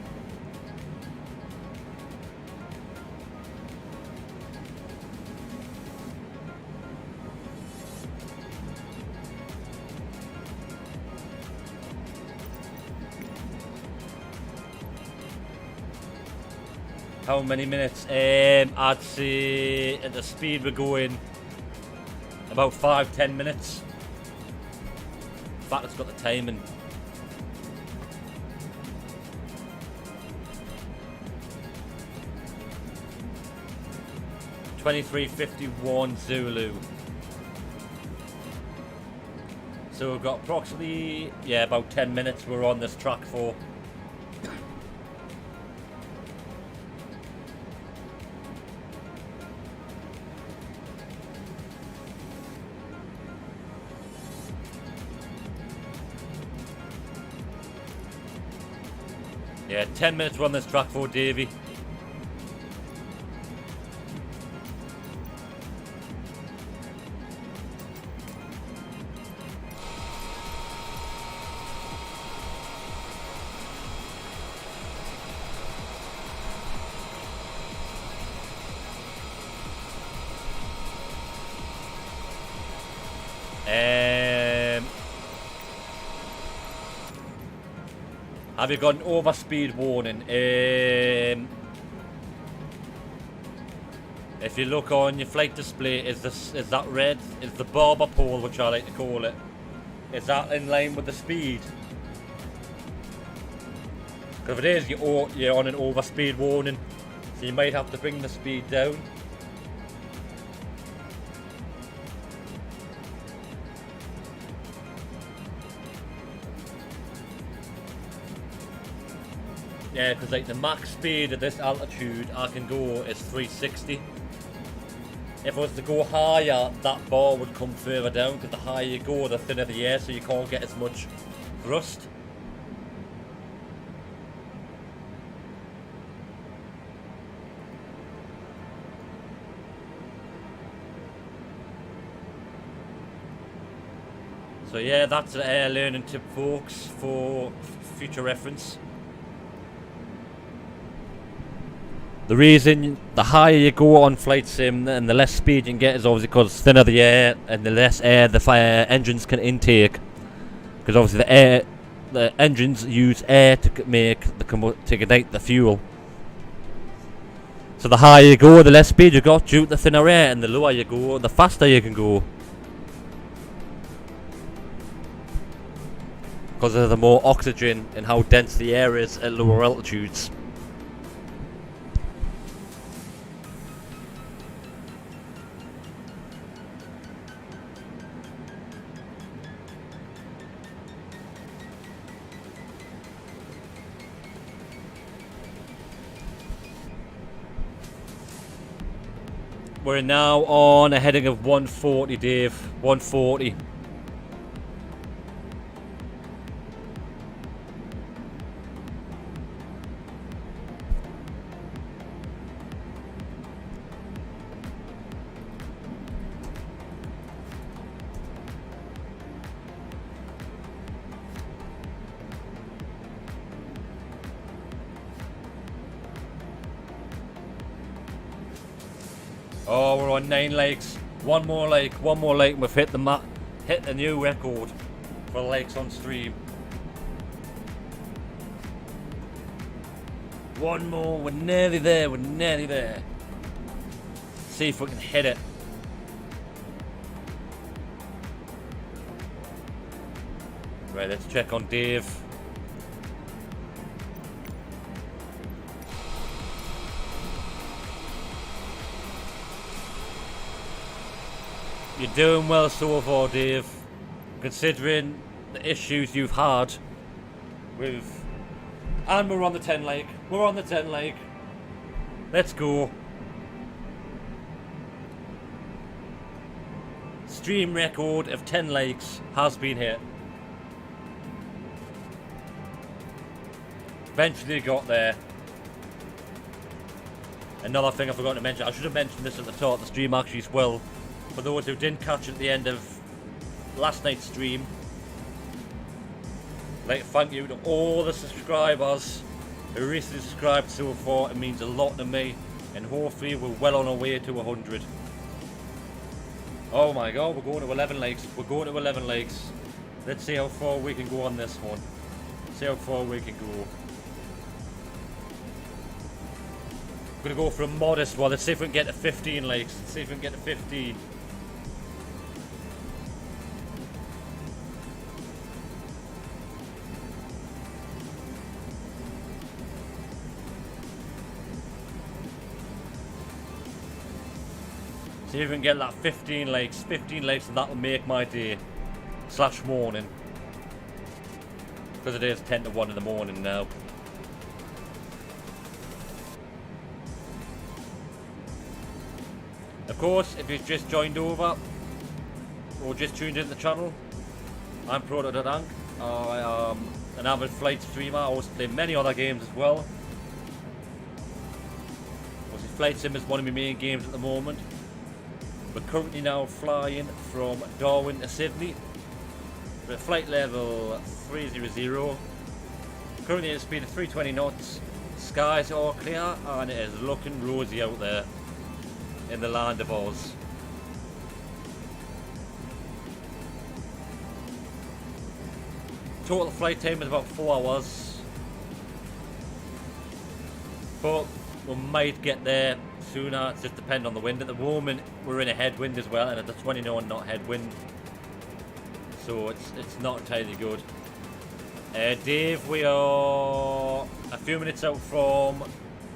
How many minutes? I'd say at the speed we're going, about 5-10 minutes. In fact, it's got the timing. (23:51) Zulu. So we've got approximately, yeah, about 10 minutes we're on this track for. Yeah, 10 minutes we're on this track for, Davey. Have you got an overspeed warning? If you look on your flight display, is that red? Is the barber pole, which I like to call it, is that in line with the speed? Because if it is, you're on an overspeed warning, so you might have to bring the speed down. Yeah, because like the max speed at this altitude I can go is 360. If I was to go higher, that bar would come further down, because the higher you go, the thinner the air, so you can't get as much thrust. So yeah, that's an air learning tip, folks, for future reference. The reason the higher you go on flight sim and the less speed you can get is obviously because thinner the air and the less air the engines can intake. Because obviously the engines use air to ignite the fuel. So the higher you go, the less speed you got due to the thinner air, and the lower you go, the faster you can go. Because of the more oxygen and how dense the air is at lower altitudes. We're now on a heading of 140, Dave. 140. Oh, we're on 9 lakes. One more lake, and we've hit the new record for lakes on stream. One more, we're nearly there, See if we can hit it. Right, let's check on Dave. You're doing well so far, Dave. Considering the issues you've had with... And we're on the 10 leg. We're on the 10 leg. Let's go. Stream record of 10 likes has been hit. Eventually got there. Another thing I forgot to mention, I should have mentioned this at the start of the stream actually as well. For those who didn't catch it at the end of last night's stream, I'd like to thank you to all the subscribers who recently subscribed so far. It means a lot to me, and hopefully we're well on our way to 100. Oh my god, we're going to 11 likes. We're going to 11 likes. Let's see how far we can go on this one. See how far we can go. We're going to go for a modest one. Let's see if we can get to 15 likes. Let's see if we can get to 15. See if we can get that 15 likes. 15 likes, and that'll make my day. Slash morning. Because it is 10 to 1 in the morning now. Of course, if you've just joined over or just tuned into the channel, I'm Proto.Dank. I am an avid flight streamer. I also play many other games as well. Obviously, Flight Sim is one of my main games at the moment. We're currently now flying from Darwin to Sydney. We're at flight level 300. Currently at a speed of 320 knots. Skies are clear and it is looking rosy out there in the land of Oz. Total flight time is about 4 hours. But we might get there sooner. It just depends on the wind. At the moment we're in a headwind as well, and it's a 29 knot headwind, so it's not entirely good. Dave, we are a few minutes out from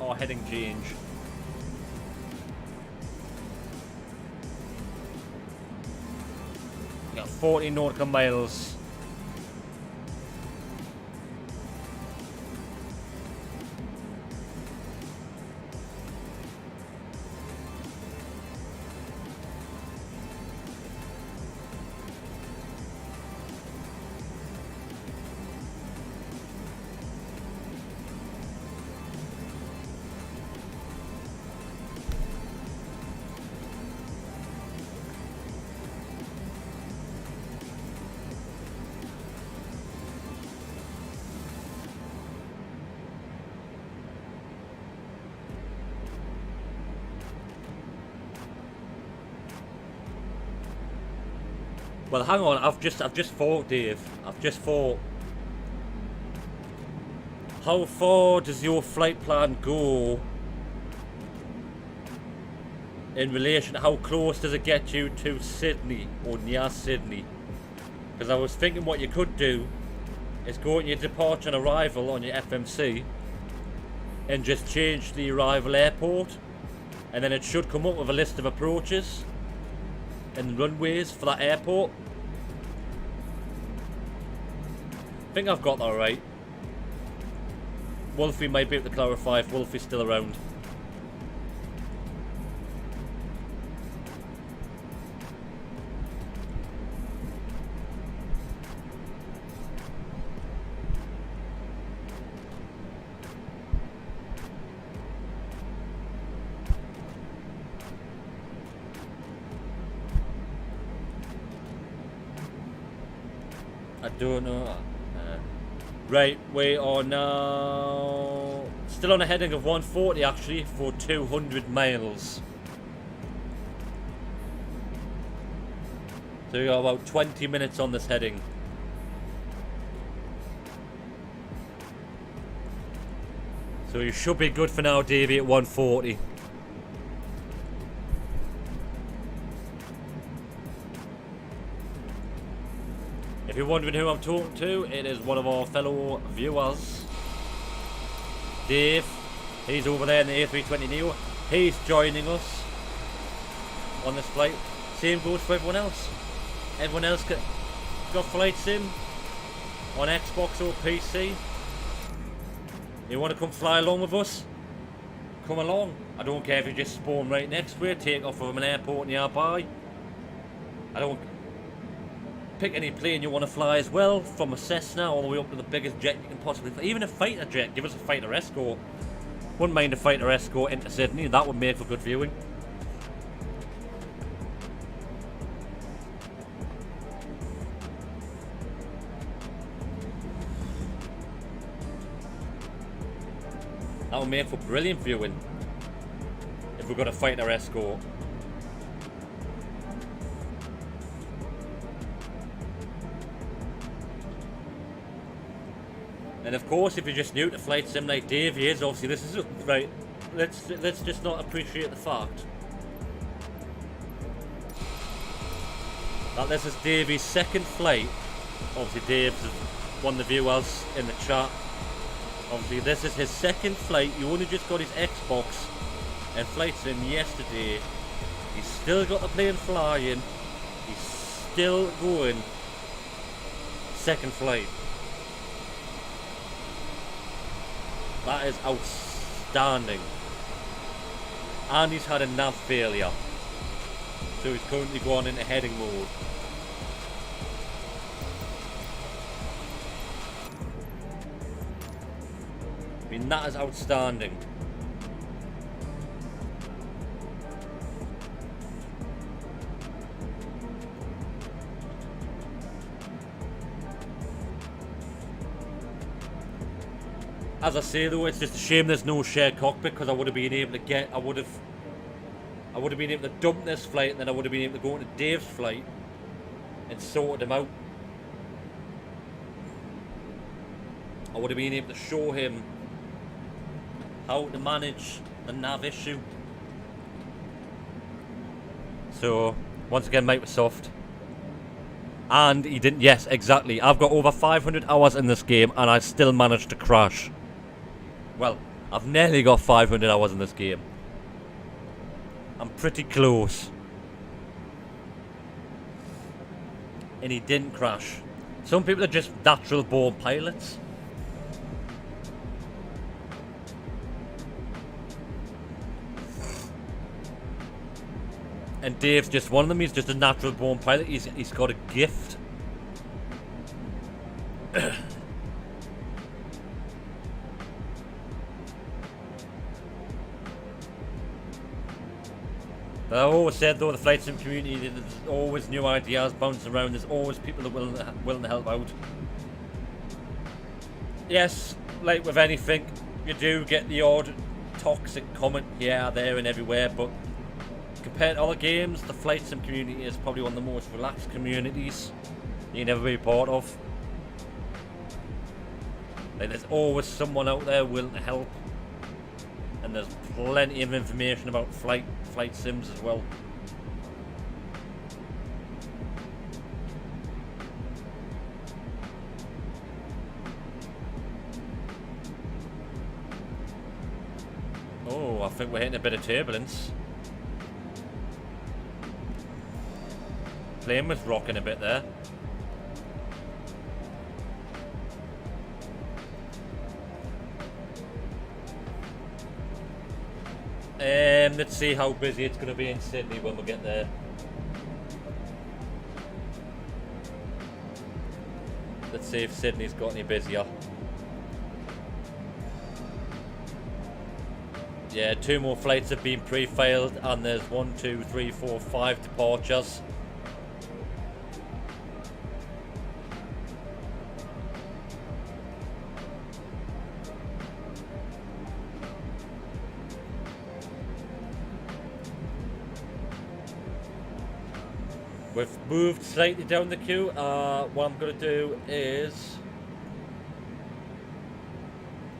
our heading change. We got 14 nautical miles. Well, hang on. I've just thought, Dave. I've just thought. How far does your flight plan go in relation to how close does it get you to Sydney or near Sydney? Because I was thinking what you could do is go on your departure and arrival on your FMC and just change the arrival airport, and then it should come up with a list of approaches and runways for that airport. I think I've got that right. Wolfie might be able to clarify if Wolfie's still around. I don't know. Right, we are now still on a heading of 140 actually for 200 miles. So we got about 20 minutes on this heading. So you should be good for now, Davey, at 140. If you're wondering who I'm talking to, it is one of our fellow viewers, Dave. He's over there in the A320neo. He's joining us on this flight. Same goes for everyone else. Everyone else got Flight Sim on Xbox or PC. You want to come fly along with us? Come along. I don't care if you just spawn right next to it, take off from an airport nearby. I don't... Pick any plane you want to fly as well, from a Cessna all the way up to the biggest jet you can possibly fly. Even a fighter jet, give us a fighter escort. Wouldn't mind a fighter escort into Sydney, that would make for good viewing. That would make for brilliant viewing if we got a fighter escort. And of course, if you're just new to Flight Sim like Dave is, obviously this is right. Let's just not appreciate the fact that this is Davey's second flight. Obviously, Dave's one of the viewers in the chat. Obviously, this is his second flight. He only just got his Xbox and Flight Sim yesterday. He's still got the plane flying. He's still going. Second flight. That is outstanding. And he's had a nav failure. So he's currently going into heading mode. I mean, that is outstanding. As I say though, it's just a shame there's no shared cockpit, because I would have been able to get, I would have been able to dump this flight, and then I would have been able to go into Dave's flight and sort him out. I would have been able to show him how to manage the nav issue. So, once again, Microsoft. And he didn't, yes, exactly. I've got over 500 hours in this game, and I still managed to crash. Well, I've nearly got 500 hours in this game. I'm pretty close. And he didn't crash. Some people are just natural born pilots. And Dave's just one of them. He's just a natural born pilot. He's got a gift. But I always said though, the flight sim community, there's always new ideas bouncing around. There's always people that are willing to help out. Yes, like with anything, you do get the odd toxic comment here, there, and everywhere. But compared to other games, the flight sim community is probably one of the most relaxed communities you can ever be part of. Like, there's always someone out there willing to help, and there's plenty of information about flight sims as well. Oh, I think we're hitting a bit of turbulence. Plane was rocking a bit there. Let's see how busy it's going to be in Sydney when we get there. Let's see if Sydney's got any busier. Yeah, 2 more flights have been pre-filed, and there's 1, 2, 3, 4, 5 departures. We've moved slightly down the queue. What I'm going to do is...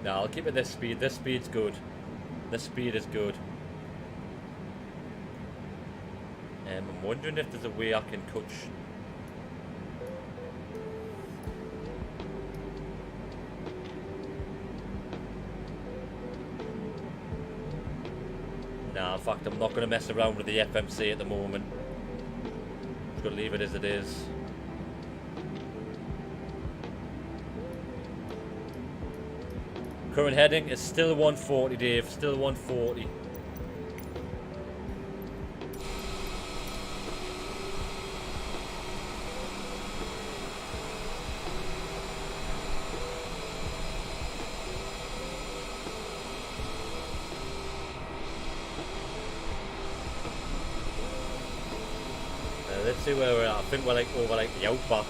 No, I'll keep it this speed. This speed's good. This speed is good. I'm wondering if there's a way I can coach. Nah, in fact, I'm not going to mess around with the FMC at the moment. Just gotta leave it as it is. Current heading is still 140, Dave. Still 140. Let's see where we're at. I think we're like over like the outback.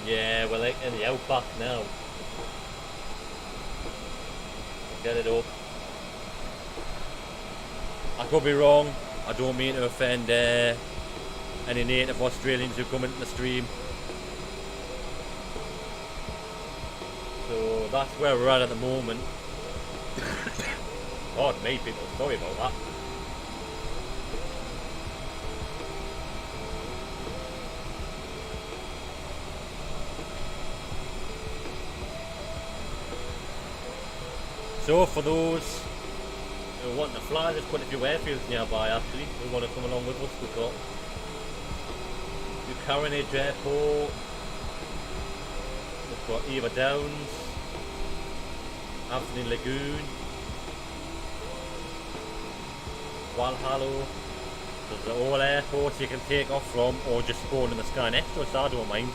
Yeah, we're like in the outback now. Get it up. I could be wrong. I don't mean to offend any native Australians who come into the stream. So that's where we're at the moment. God, me people, sorry about that. So for those who want to fly, there's quite a few airfields nearby actually. Who want to come along with us? We've got Carronage Airport, we've got Eva Downs, Anthony Lagoon, Walhallow. There's all airports you can take off from or just spawn in the sky next to us, I don't mind.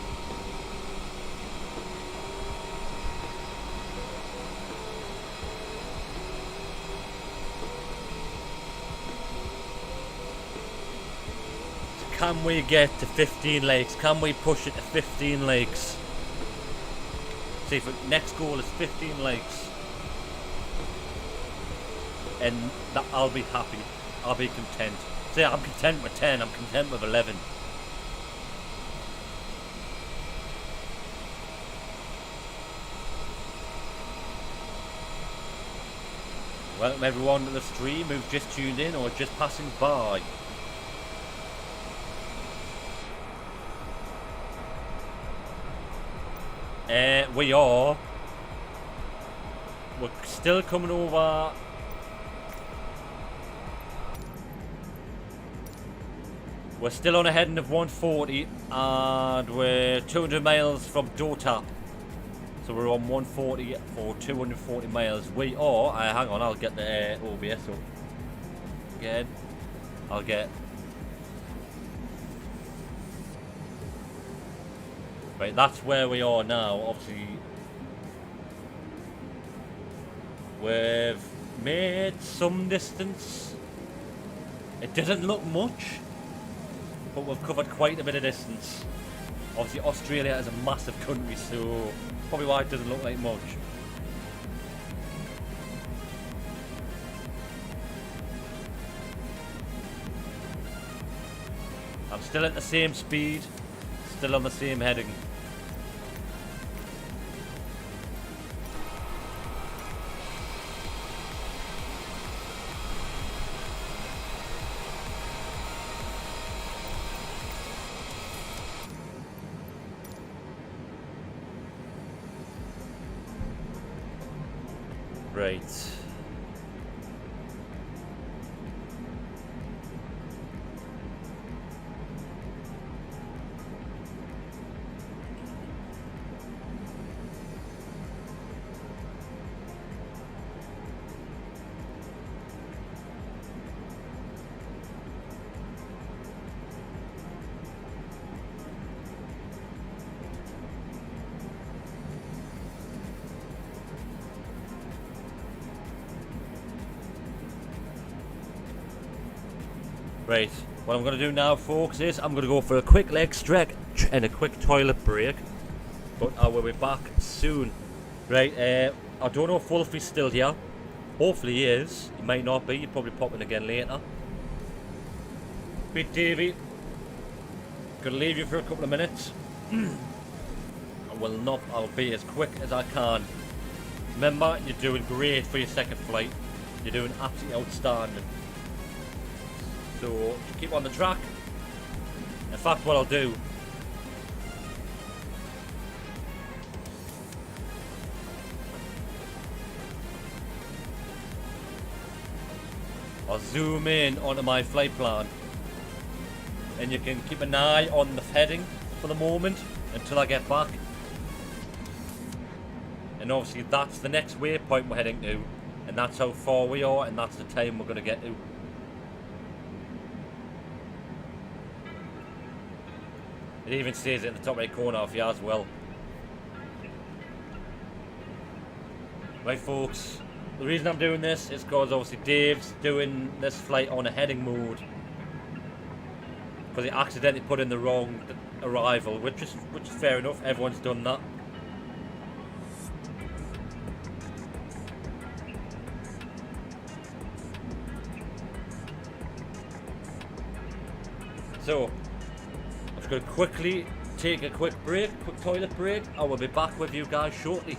Can we get to 15 lakes? Can we push it to 15 lakes? See, if next goal is 15 lakes, and that I'll be happy. I'll be content. See, I'm content with 10. I'm content with 11. Welcome everyone to the stream who's just tuned in or just passing by. We're still coming over. We're still on a heading of 140 and we're 200 miles from Dotap. So we're on 140 for 240 miles. We are, hang on, I'll get the OBS up again. I'll get. Right, that's where we are now. Obviously, we've made some distance. It doesn't look much, but we've covered quite a bit of distance. Obviously, Australia is a massive country, so probably why it doesn't look like much. I'm still at the same speed, still on the same heading. Right. Right, what I'm going to do now, folks, is I'm going to go for a quick leg stretch and a quick toilet break. But I will be back soon. Right, I don't know if Wolfie's still here. Hopefully he is. He might not be. He'll probably pop in again later. Big Davey. Gonna leave you for a couple of minutes. I'll be as quick as I can. Remember, you're doing great for your second flight. You're doing absolutely outstanding. So, keep on the track. In fact, what I'll do, I'll zoom in onto my flight plan, and you can keep an eye on the heading for the moment until I get back. And obviously that's the next waypoint we're heading to, and that's how far we are, and that's the time we're going to get to. It even says it in the top right corner of you as well. Right folks, the reason I'm doing this is because obviously Dave's doing this flight on a heading mode, because he accidentally put in the wrong arrival, which is fair enough, everyone's done that. So, I'm just going to quickly take a quick break, quick toilet break. I will be back with you guys shortly.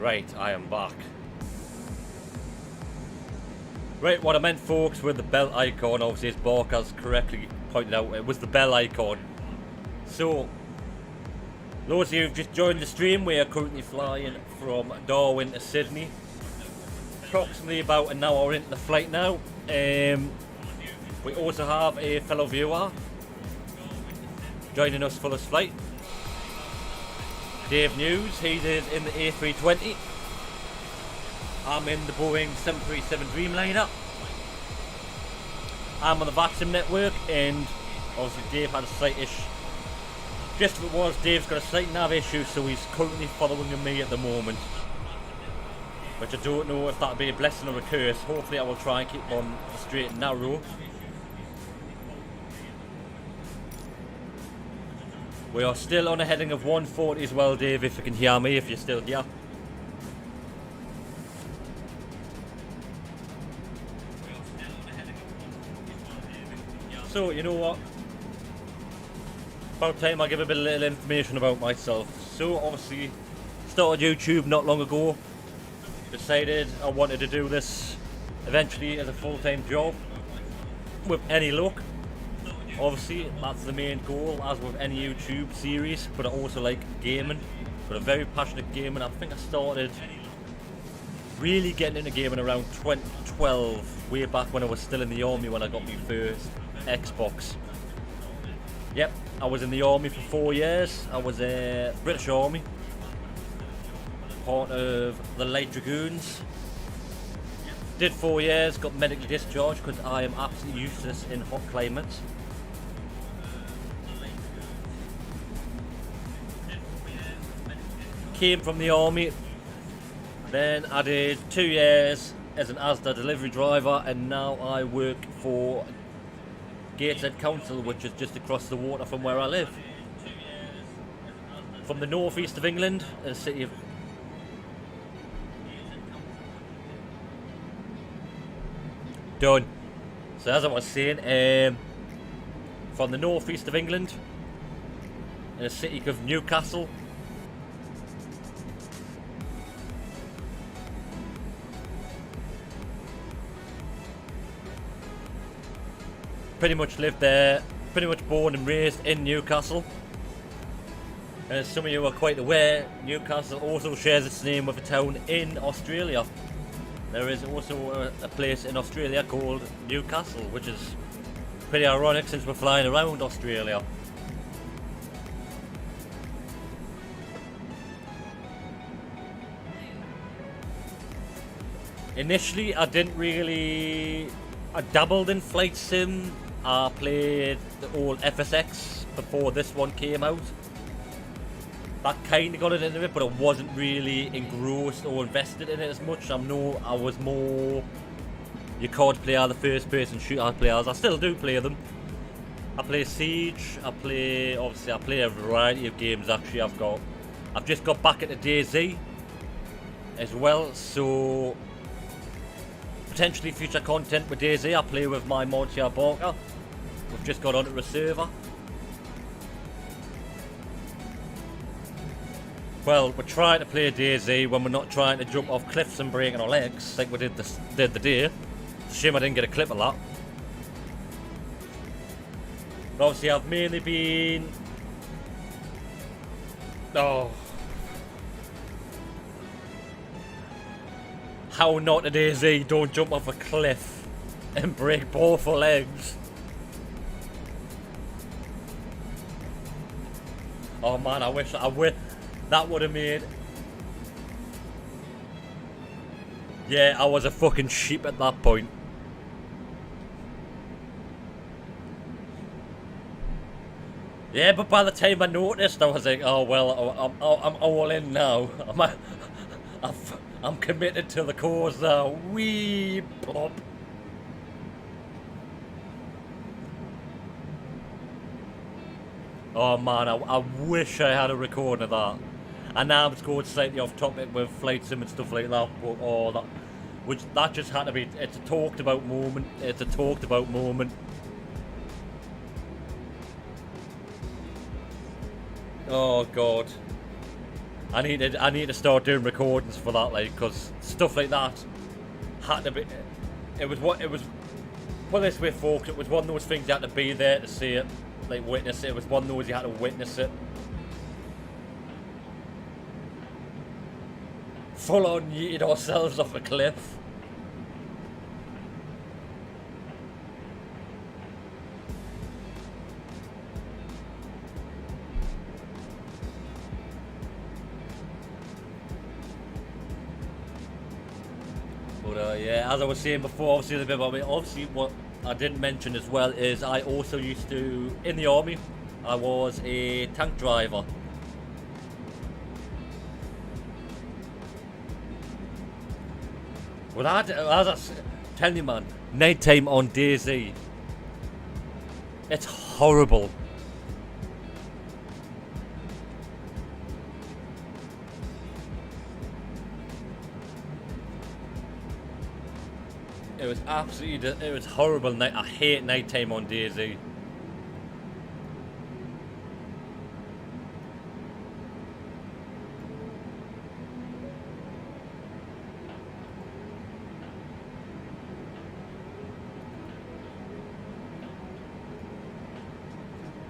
Right, I am back. Right, what I meant, folks, with the bell icon, obviously, as Barker's correctly pointed out, it was the bell icon. So, those of you who've just joined the stream, we are currently flying from Darwin to Sydney. Approximately about an hour into the flight now. We also have a fellow viewer joining us for this flight. Dave News, he's in the A320. I'm in the Boeing 737 Dreamliner. I'm on the VATSIM network, and obviously Dave had a slight issue. Just as it was, Dave's got a slight nav issue, so he's currently following me at the moment. Which I don't know if that'll be a blessing or a curse. Hopefully I will try and keep on the straight and narrow. We are still on a heading of 140 as well, Dave, if you can hear me, if you're still here. So, you know what? About time I give a bit of little information about myself. So, obviously, started YouTube not long ago. Decided I wanted to do this eventually as a full-time job. With any luck. Obviously, that's the main goal, as with any YouTube series, but I also like gaming. But a very passionate gamer. I think I started really getting into gaming around 2012, way back when I was still in the army when I got my first Xbox. Yep, I was in the army for 4 years. I was a British Army, part of the Light Dragoons. Did 4 years, got medically discharged because I am absolutely useless in hot climates. Came from the army, then I did 2 years as an Asda delivery driver, and now I work for Gateshead Council, which is just across the water from where I live. From the northeast of England, a city of... Done. So as I was saying, from the northeast of England, in a city of Newcastle. Pretty much lived there, pretty much born and raised in Newcastle. And as some of you are quite aware, Newcastle also shares its name with a town in Australia. There is also a place in Australia called Newcastle, which is pretty ironic since we're flying around Australia. Initially, I dabbled in flight sim. I played the old FSX before this one came out. That kind of got it into it, but I wasn't really engrossed or invested in it as much. I was more your COD player, the first person shooter players. I still do play them. I play Siege, I play a variety of games actually. I've just got back into DayZ as well, so potentially future content with DayZ. I play with my mod here, Barker. We've just got onto a server. Well, we're trying to play DayZ when we're not trying to jump off cliffs and breaking our legs like we did the day. It's a shame I didn't get a clip of that. But obviously I've mainly been... How not to DayZ, don't jump off a cliff and break both our legs. Oh man, I wish that would have made... Yeah, I was a fucking sheep at that point. Yeah, but by the time I noticed, I was like, oh well, I'm all in now. I'm committed to the cause now. Wee plop. Oh man, I wish I had a recording of that. And now I'm just going slightly off topic with flight sim and stuff like that, but that just had to be. It's a talked about moment. It's a talked about moment. Oh god. I need to start doing recordings for that, like, because stuff like that had to be. It was what it was. Put this way, folks. It was one of those things you had to be there to see it, like witness it. It was one of those you had to witness it. Full on yeeted ourselves off a cliff. But yeah, as I was saying before, obviously the bit about me. Obviously, what I didn't mention as well is I also used to, in the army, I was a tank driver. Well, as I tell you, man, nighttime on DayZ, it's horrible. It was absolutely, it was horrible. I hate nighttime on DayZ.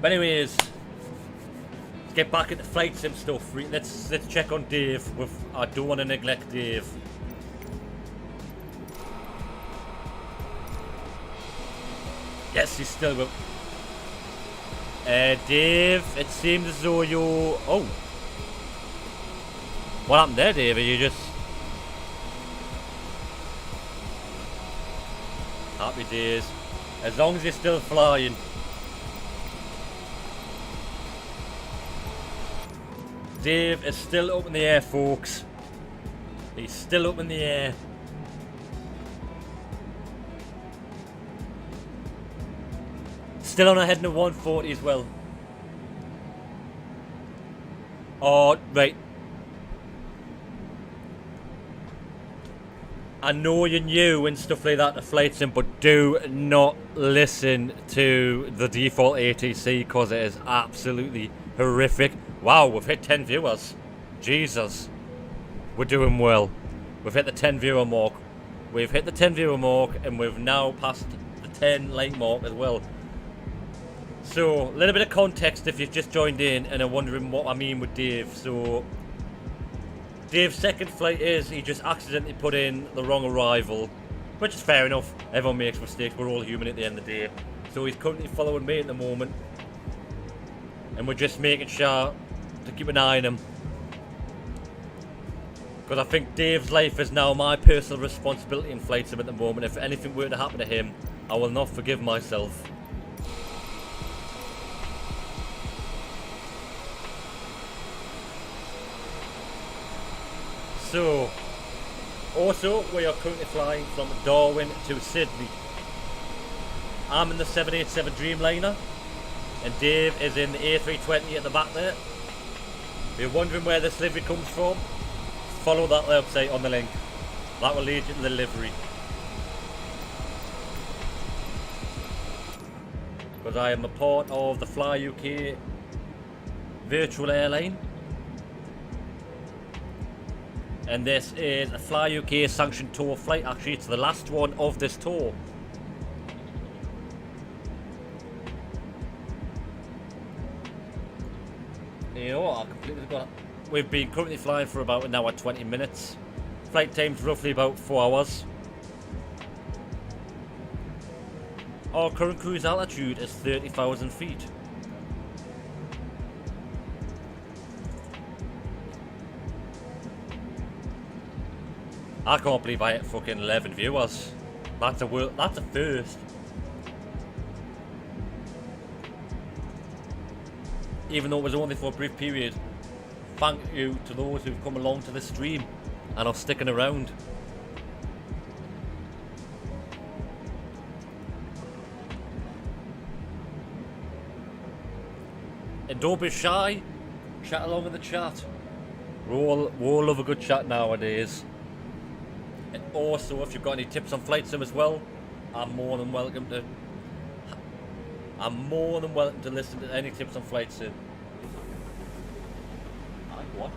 But anyways, let's get back into flight sim stuff. Let's check on Dave. I don't want to neglect Dave. Yes, he's still with. Dave, it seems as though you. Oh, what happened there, Dave? Are you just happy days? As long as you're still flying. Dave is still up in the air, folks. He's still up in the air. Still on a heading of 140 as well. Oh, right. I know you're new and stuff like that to flight sim, but do not listen to the default ATC because it is absolutely horrific. Wow, we've hit 10 viewers. Jesus. We're doing well. We've hit the 10 viewer mark. We've hit the 10 viewer mark and we've now passed the 10 like mark as well. So, a little bit of context if you've just joined in and are wondering what I mean with Dave. So, Dave's second flight is he just accidentally put in the wrong arrival, which is fair enough. Everyone makes mistakes. We're all human at the end of the day. So, he's currently following me at the moment. And we're just making sure to keep an eye on him. Because I think Dave's life is now my personal responsibility in flight sim at the moment. If anything were to happen to him, I will not forgive myself. So, also, we are currently flying from Darwin to Sydney. I'm in the 787 Dreamliner, and Dave is in the A320 at the back there. If you're wondering where this livery comes from, follow that website on the link. That will lead you to the livery. Because I am a part of the Fly UK virtual airline. And this is a Fly UK sanctioned tour flight. Actually, it's the last one of this tour. You know what? I completely forgot. We've been currently flying for about an hour 20 minutes. Flight time's roughly about 4 hours. Our current cruise altitude is 30,000 feet. I can't believe I hit fucking 11 viewers. That's a first. Even though it was only for a brief period. Thank you to those who've come along to the stream and are sticking around. And don't be shy. Chat along in the chat. We all love a good chat nowadays. And also, if you've got any tips on flight sim as well, I'm more than welcome to listen to any tips on flight sim. What?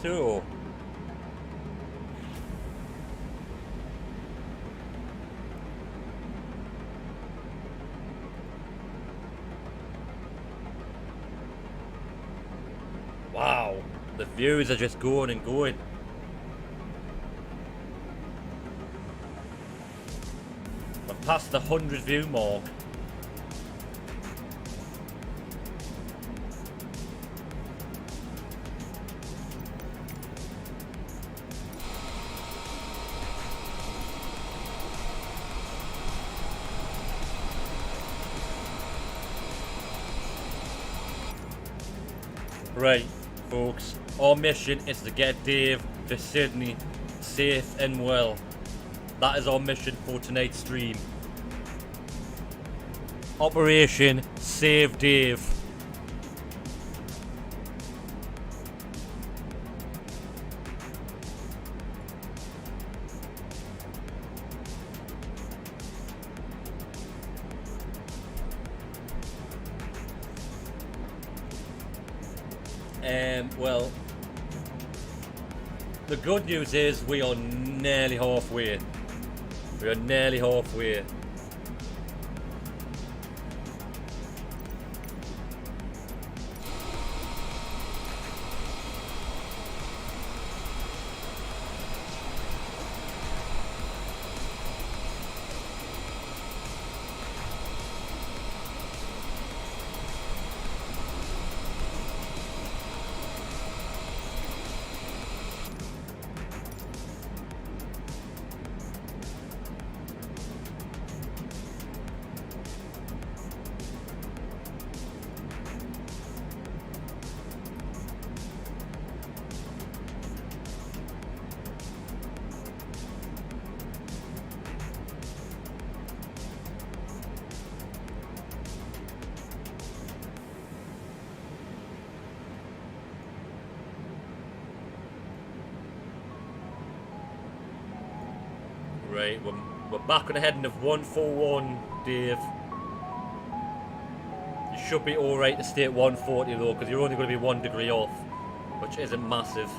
so. Wow, the views are just going and going. We're past the 100 view mark. Right, folks, our mission is to get Dave to Sydney safe and well. That is our mission for tonight's stream. Operation Save Dave. Well, the good news is we are nearly halfway. We are nearly halfway. Right, we're back on the heading of 141, Dave. You should be alright to stay at 140 though, because you're only going to be 1 degree off, which isn't massive.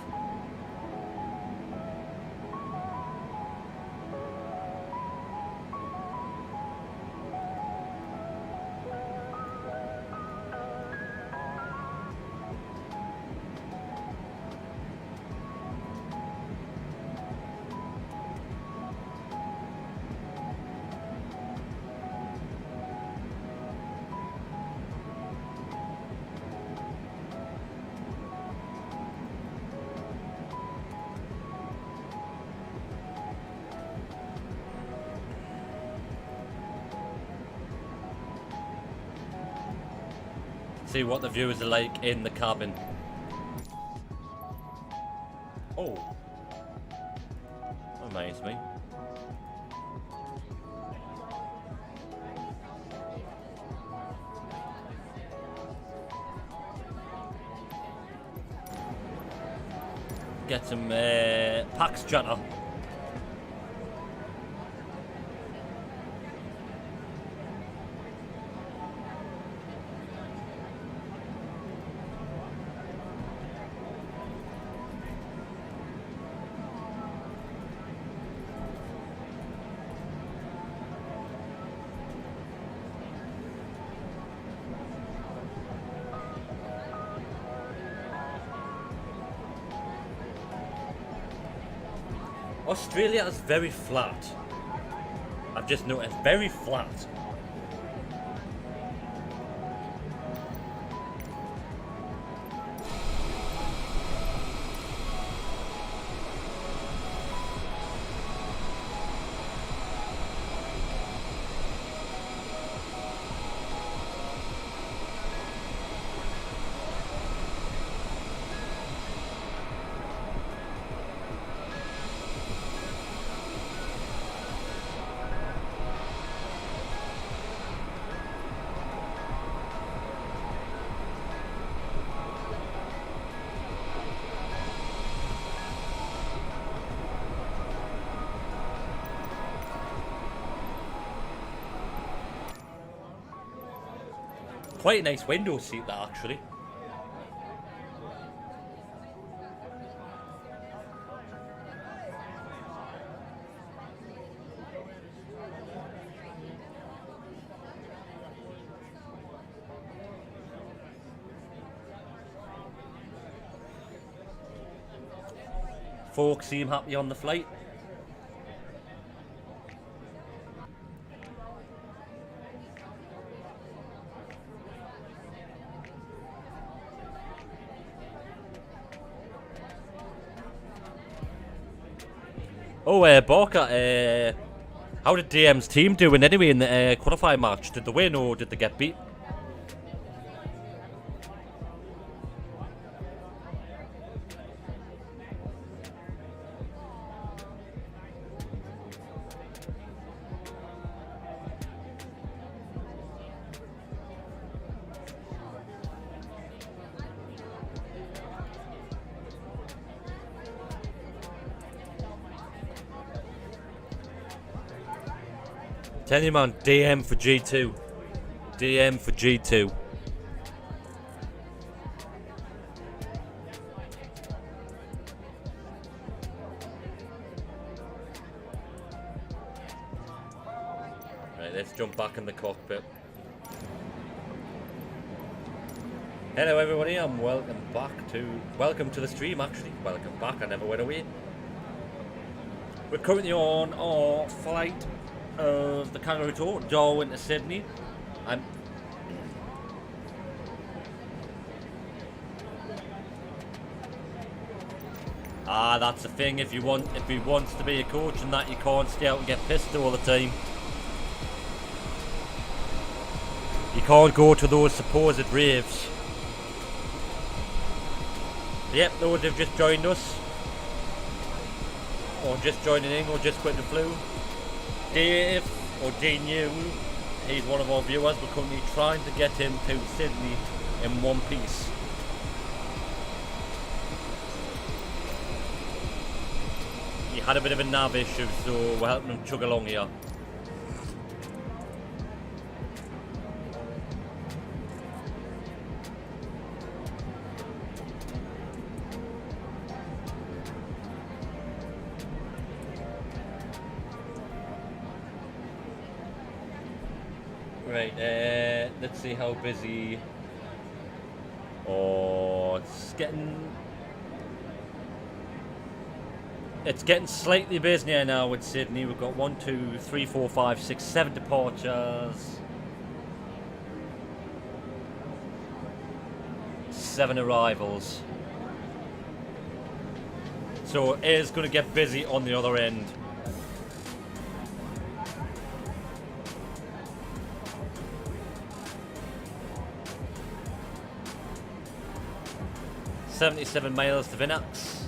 See what the viewers are like in the cabin. Oh, reminds me. Get some Pax Chatter. Australia is very flat. I've just noticed, very flat. Quite a nice window seat that actually. folks seem happy on the flight. Oh, Barker, how did DM's team doing anyway in the qualifying match? Did they win or did they get beat? Tell you, man, DM for G2. DM for G2. Right, let's jump back in the cockpit. Hello everybody, and welcome to the stream actually. Welcome back, I never went away. We're currently on our flight of the Kangaroo Tour, Darwin to Sydney. That's the thing. If he wants to be a coach and that, you can't stay out and get pissed all the time. You can't go to those supposed raves. Yep, those have just joined us, or just joining in, or just quit the flu. Dave, or Daniel, he's one of our viewers. We're currently trying to get him to Sydney in one piece. He had a bit of a nav issue, so we're helping him chug along here. Right, let's see how busy. Oh, it's getting slightly busier now with Sydney. We've got 1, 2, 3, 4, 5, 6, 7 departures, 7 arrivals. So it is going to get busy on the other end. $77 miles to Vinax.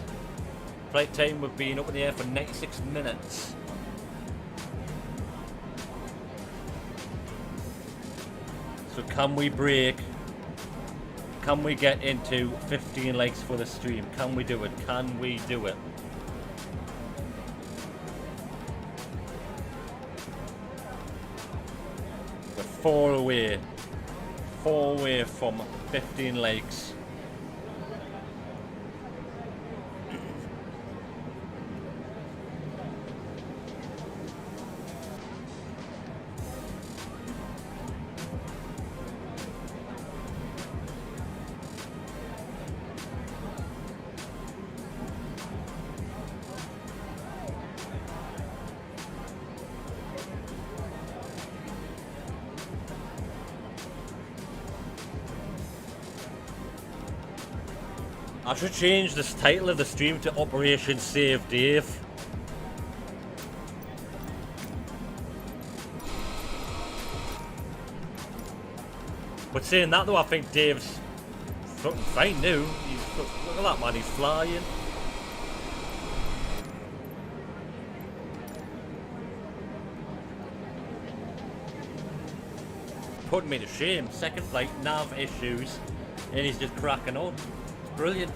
Flight time, we've been up in the air for 96 minutes. So can we break? Can we get into 15 likes for the stream? Can we do it? Can we do it? We're 4 away. 4 away from 15 likes. I should change this title of the stream to Operation Save Dave. But saying that though, I think Dave's fucking fine now. Look at that man, he's flying. Putting me to shame. Second flight, nav issues, and he's just cracking on. Brilliant.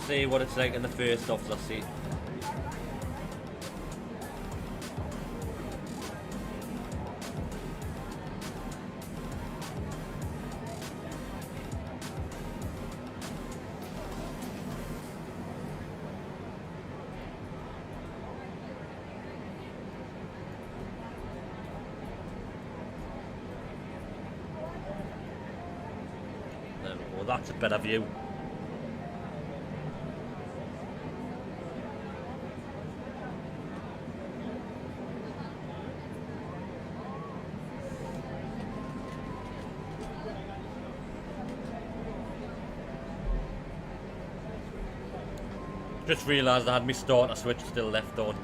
See what it's like in the first officer seat. Well, that's a better view. Just realised I had my starter switch still left on.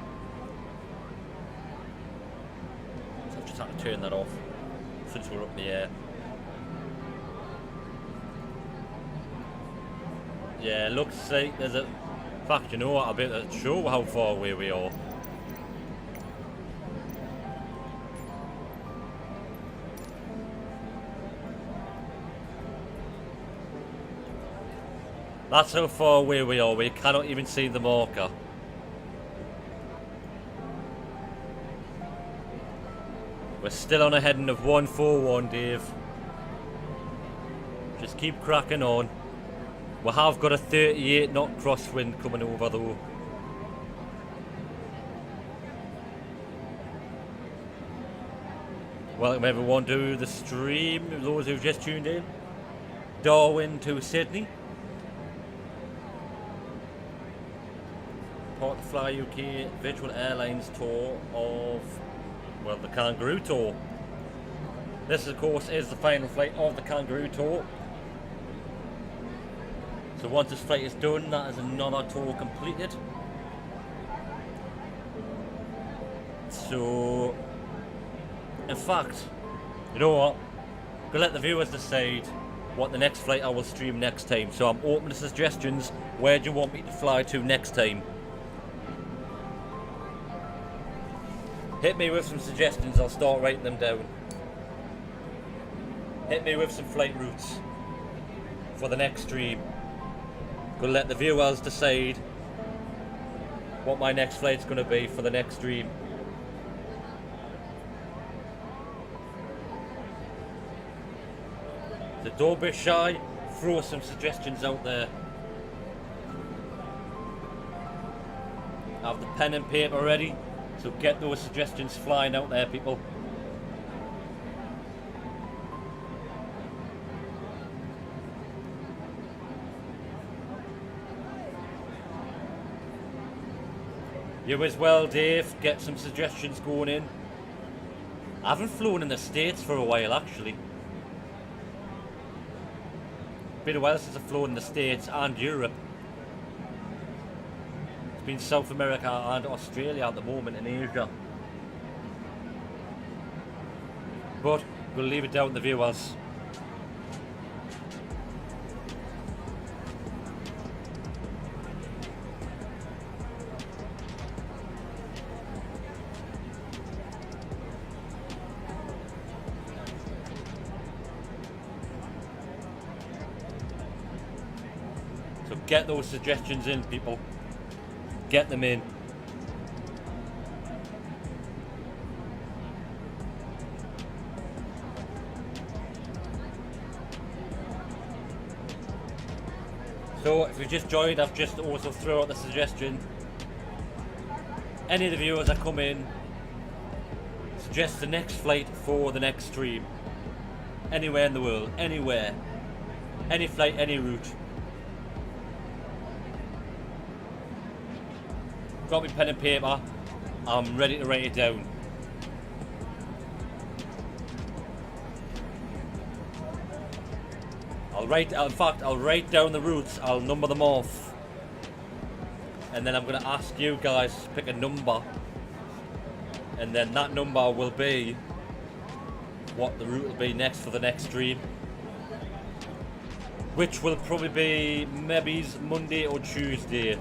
So I've just had to turn that off since we're up in the air. Yeah, looks like there's a... In fact, you know what, I'll be able to show how far away we are. That's how far away we are. We cannot even see the marker. We're still on a heading of 141, Dave. Just keep cracking on. We have got a 38 knot crosswind coming over though. Welcome everyone to the stream, those who've just tuned in. Darwin to Sydney. Part of the Fly UK Virtual Airlines tour of, well, the Kangaroo tour. This of course is the final flight of the Kangaroo tour. So once this flight is done, that is another tour completed. So, in fact, you know what? I'm gonna let the viewers decide what the next flight I will stream next time. So I'm open to suggestions. Where do you want me to fly to next time? Hit me with some suggestions, I'll start writing them down. Hit me with some flight routes for the next stream. Gonna let the viewers decide what my next flight's gonna be for the next stream. So don't be shy, throw some suggestions out there. Have the pen and paper ready. So get those suggestions flying out there, people. You as well, Dave, get some suggestions going in. I haven't flown in the States for a while, actually. Been a while since I've flown in the States and Europe. It's been South America and Australia at the moment, in Asia. But we'll leave it down to the viewers. So get those suggestions in, people. Get them in. So if you just joined, I've just also thrown out the suggestion. Any of the viewers that come in, suggest the next flight for the next stream. Anywhere in the world, anywhere. Any flight, any route. Got me pen and paper. I'm ready to write it down. I'll write down the routes. I'll number them off, and then I'm going to ask you guys to pick a number, and then that number will be what the route will be next for the next stream, which will probably be maybe Monday or Tuesday.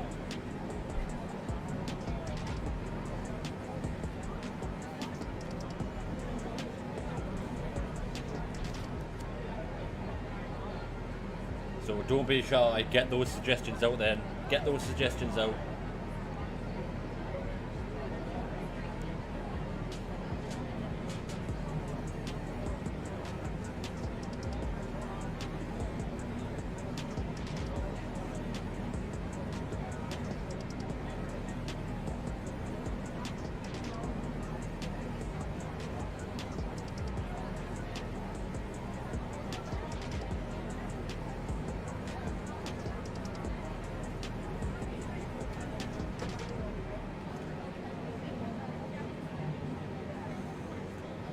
So don't be shy, get those suggestions out then. Get those suggestions out.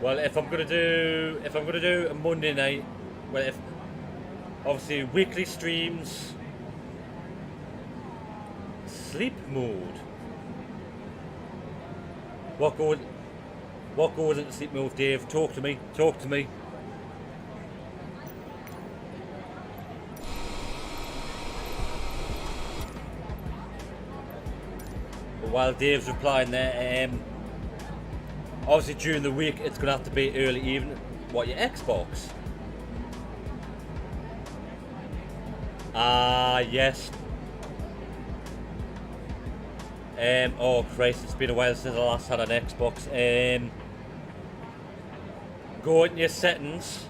Well, if I'm gonna do a Monday night, well, if obviously weekly streams, sleep mode. What goes into sleep mode, Dave? Talk to me. Talk to me. But while Dave's replying there, obviously during the week it's gonna have to be early evening. What, your Xbox? Ah, yes. Oh Christ, it's been a while since I last had an Xbox. Go into your settings,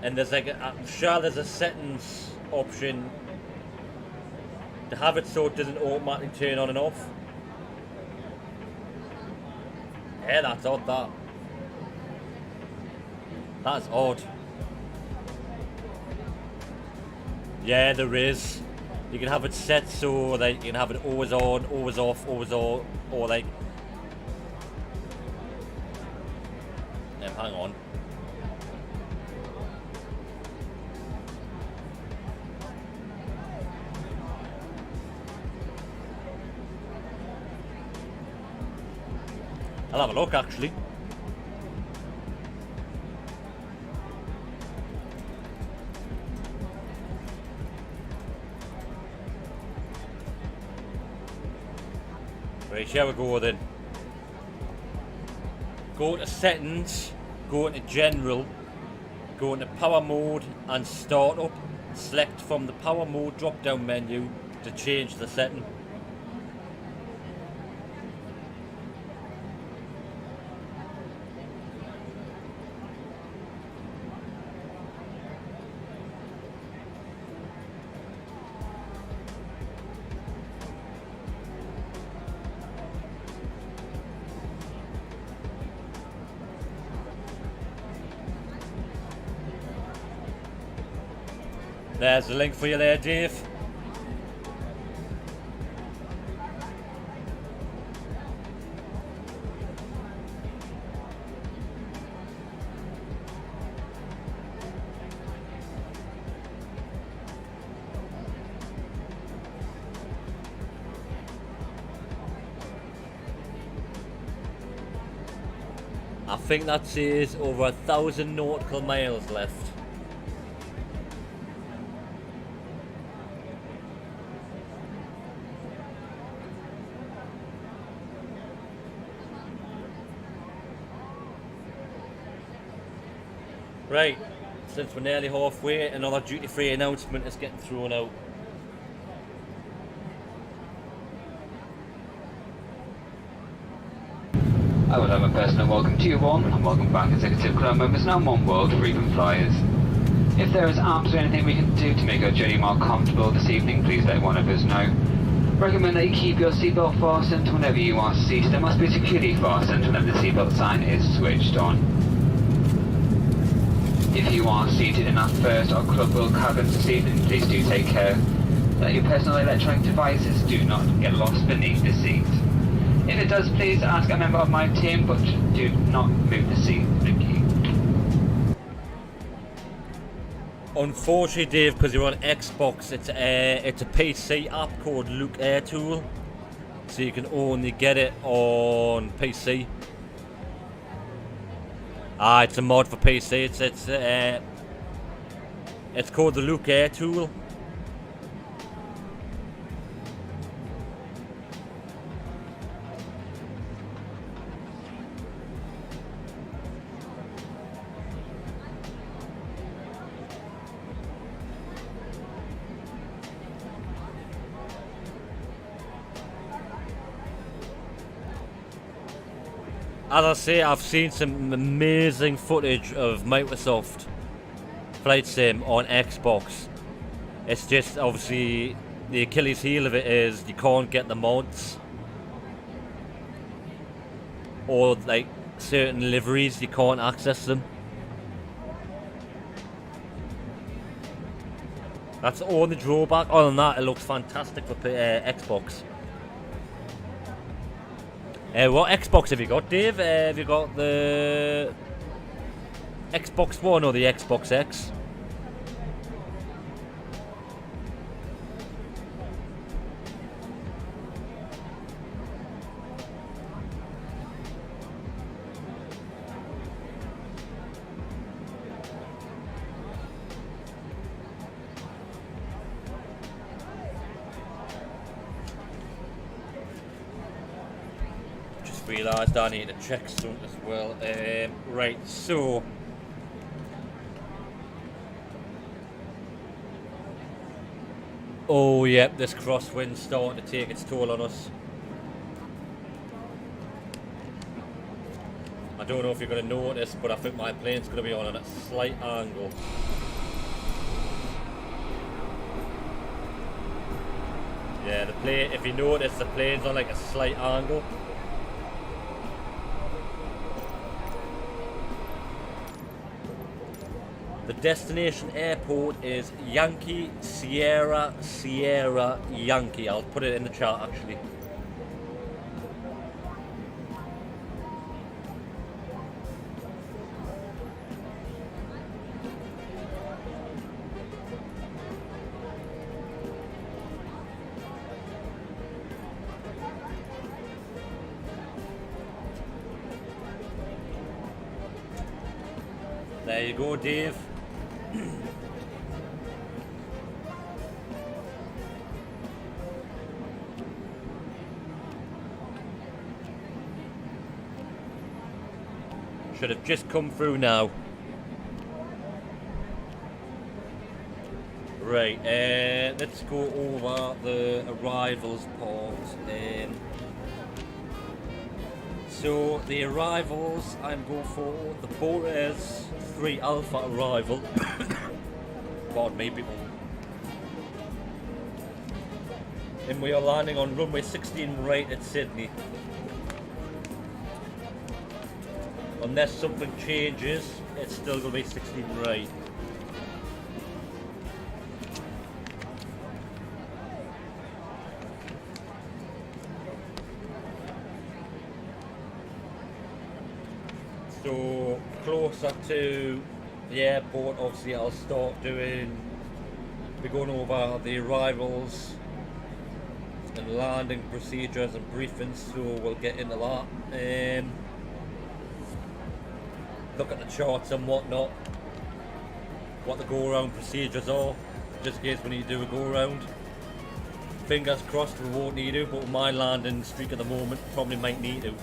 and there's like I'm sure there's a settings option to have it so it doesn't automatically turn on and off. Yeah, that's odd. That's odd. Yeah, there is. You can have it set so that you can have it always on, always off, always on, or like. Hang on. I'll have a look actually. Right, here we go then. Go to settings, go into general, go into power mode and startup. Select from the power mode drop down menu to change the setting. There's the link for you there, Dave. I think that says over 1,000 nautical miles left. Right, since we're nearly halfway, another duty-free announcement is getting thrown out. I would have a personal welcome to you all, and welcome back Executive Club members now One World Freedom Flyers. If there is absolutely anything we can do to make our journey more comfortable this evening, please let one of us know. Recommend that you keep your seatbelt fastened whenever you are seated. It must be securely fastened whenever the seatbelt sign is switched on. If you are seated in our first or Club World cabins this evening, please do take care that your personal electronic devices do not get lost beneath the seat. If it does, please ask a member of my team, but do not move the seat. Thank you. Unfortunately, Dave, because you're on Xbox, it's a PC app called Luke Air Tool, so you can only get it on PC. It's a mod for PC. It's called the Luke Air Tool. As I say, I've seen some amazing footage of Microsoft Flight Sim on Xbox. It's just obviously the Achilles heel of it is you can't get the mods, or like certain liveries you can't access them. That's the only drawback. Other than that, it looks fantastic for Xbox. What Xbox have you got, Dave? Have you got the Xbox One or the Xbox X? Realised I need to check something as well. Right, so oh yep, this crosswind's starting to take its toll on us. I don't know if you're going to notice, but I think my plane's going to be on a slight angle. Yeah, the plane, if you notice, the plane's on like a slight angle. The destination airport is Yankee Sierra Sierra Yankee. I'll put it in the chat actually. There you go, Dave. Should have just come through now. Right, let's go over the arrivals part. So the arrivals, I'm going for the Bores 3 Alpha arrival. Pardon me, people. And we are landing on runway 16 right at Sydney. Unless something changes, it's still going to be 16 right. So closer to the airport, obviously I'll start doing, we're going over the arrivals and landing procedures and briefings, so we'll get into that. Look at the charts and whatnot, what the go-around procedures are, just in case we need to do a go-around. Fingers crossed we won't need to, but with my landing streak at the moment, probably might need to.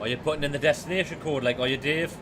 Are you putting in the destination code like, are you, Dave?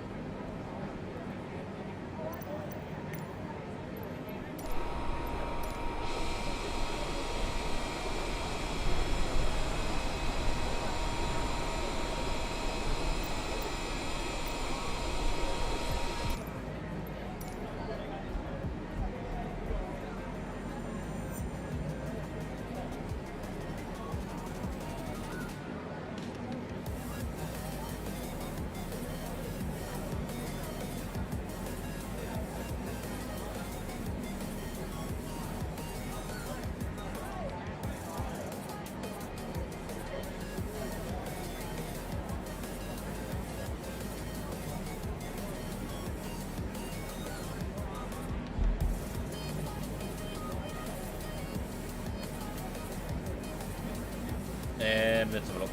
Let's have a look.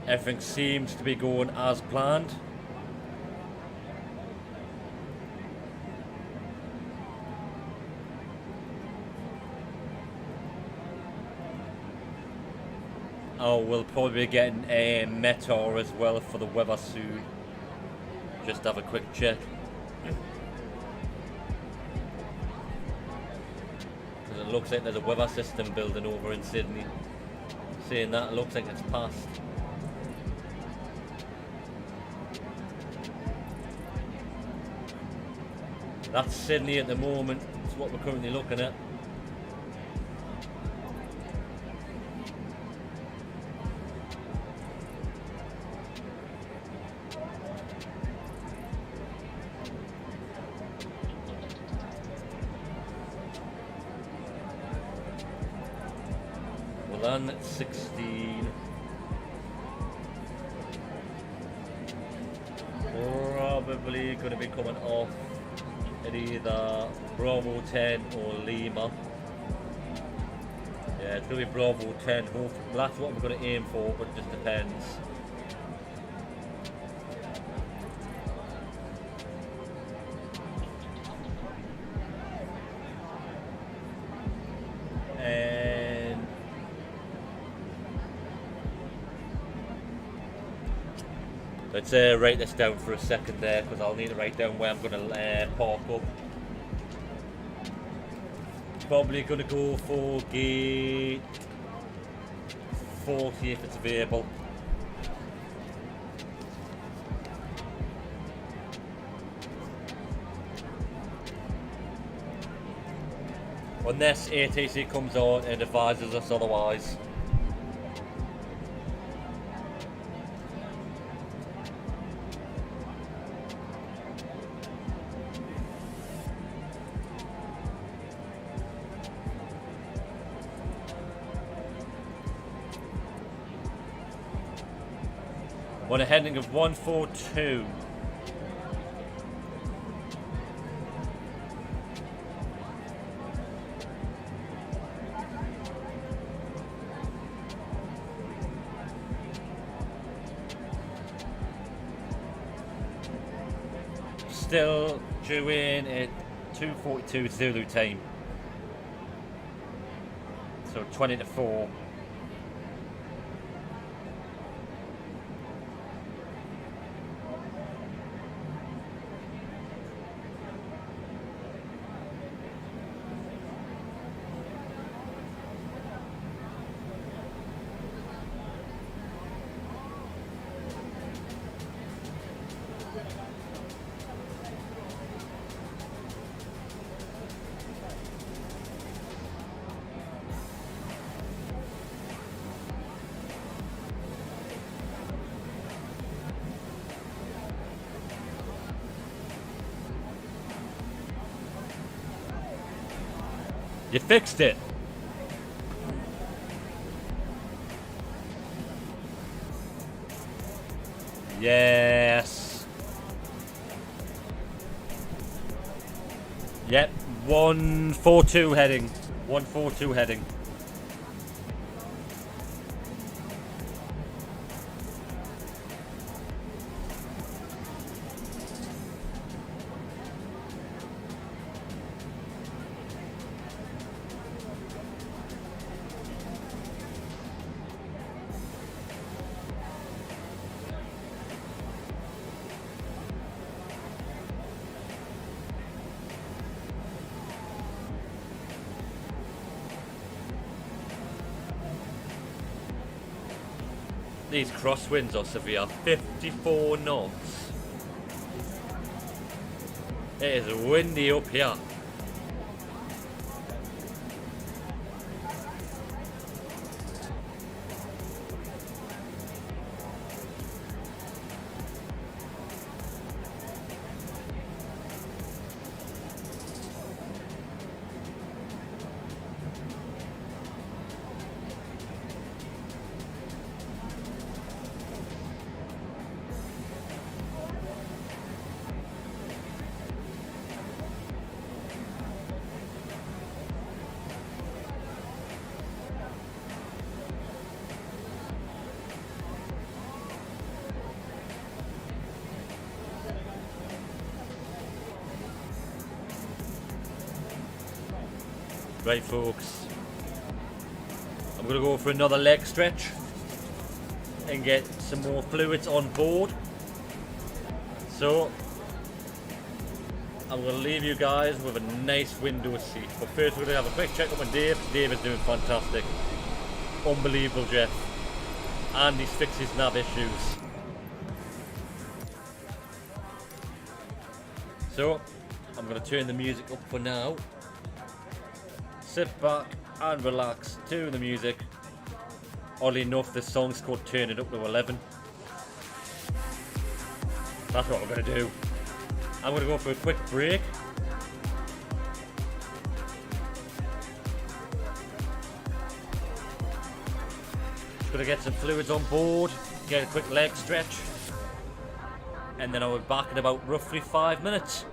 Everything seems to be going as planned. Oh, we'll probably be getting a meteor as well for the weather soon. Just have a quick check. It looks like there's a weather system building over in Sydney. Saying that, it looks like it's passed. That's Sydney at the moment. It's what we're currently looking at. Well, then it's 16. Probably going to be coming off at either Bravo 10 or Lima. Yeah, it's going to be Bravo 10. Hopefully, that's what we're going to aim for, but it just depends. And let's write this down for a second there, because I'll need to write down where I'm going to park up. Probably going to go for gate 40 if it's available. Unless ATC comes on and advises us otherwise. On a heading of 142. Still due in at 2:42 Zulu time. So 20 to 4. You fixed it. Yes. Yep. 142 heading. 142 heading. These crosswinds are severe. 54 knots. It is windy up here. Right, folks. I'm going to go for another leg stretch and get some more fluids on board. So, I'm going to leave you guys with a nice window seat. But first we're going to have a quick check up on Dave. Dave is doing fantastic. Unbelievable, Jeff. And he's fixed his nav issues. So, I'm going to turn the music up for now. Sit back and relax to the music. Oddly enough, this song's called Turn It Up to 11. That's what we're going to do. I'm going to go for a quick break. Just going to get some fluids on board, get a quick leg stretch, and then I'll be back in about roughly 5 minutes.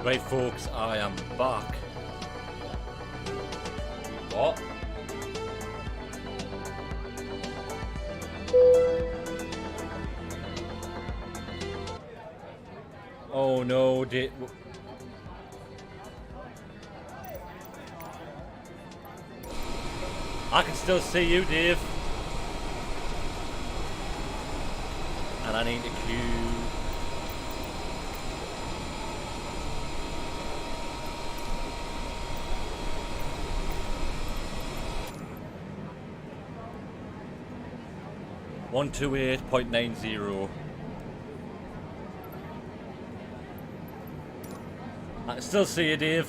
Right, folks, I am back. What? Oh no, I can still see you, Dave. And I need to queue. One 128.90. I can still see you, Dave.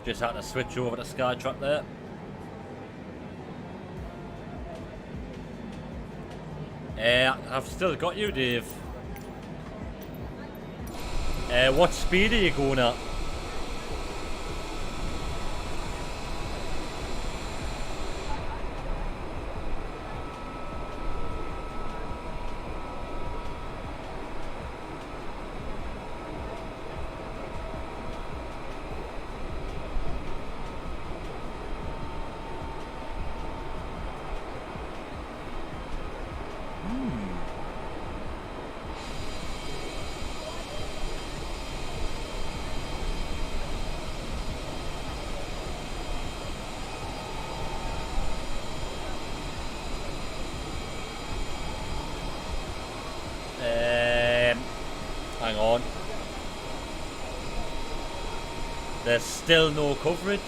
Just had to switch over to Skytrack there. I've still got you, Dave. What speed are you going at? Hang on. There's still no coverage,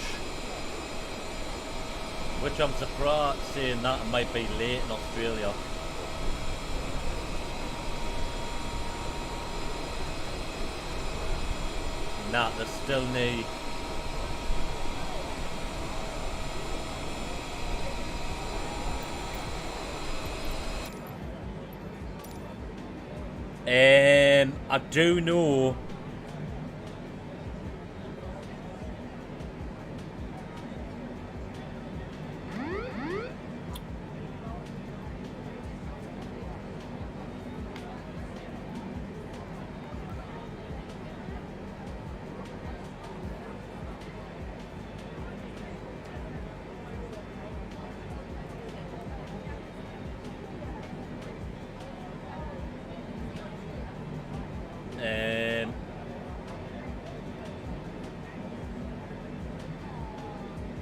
which I'm surprised saying that it might be late in Australia. Nah, there's still no. I do know.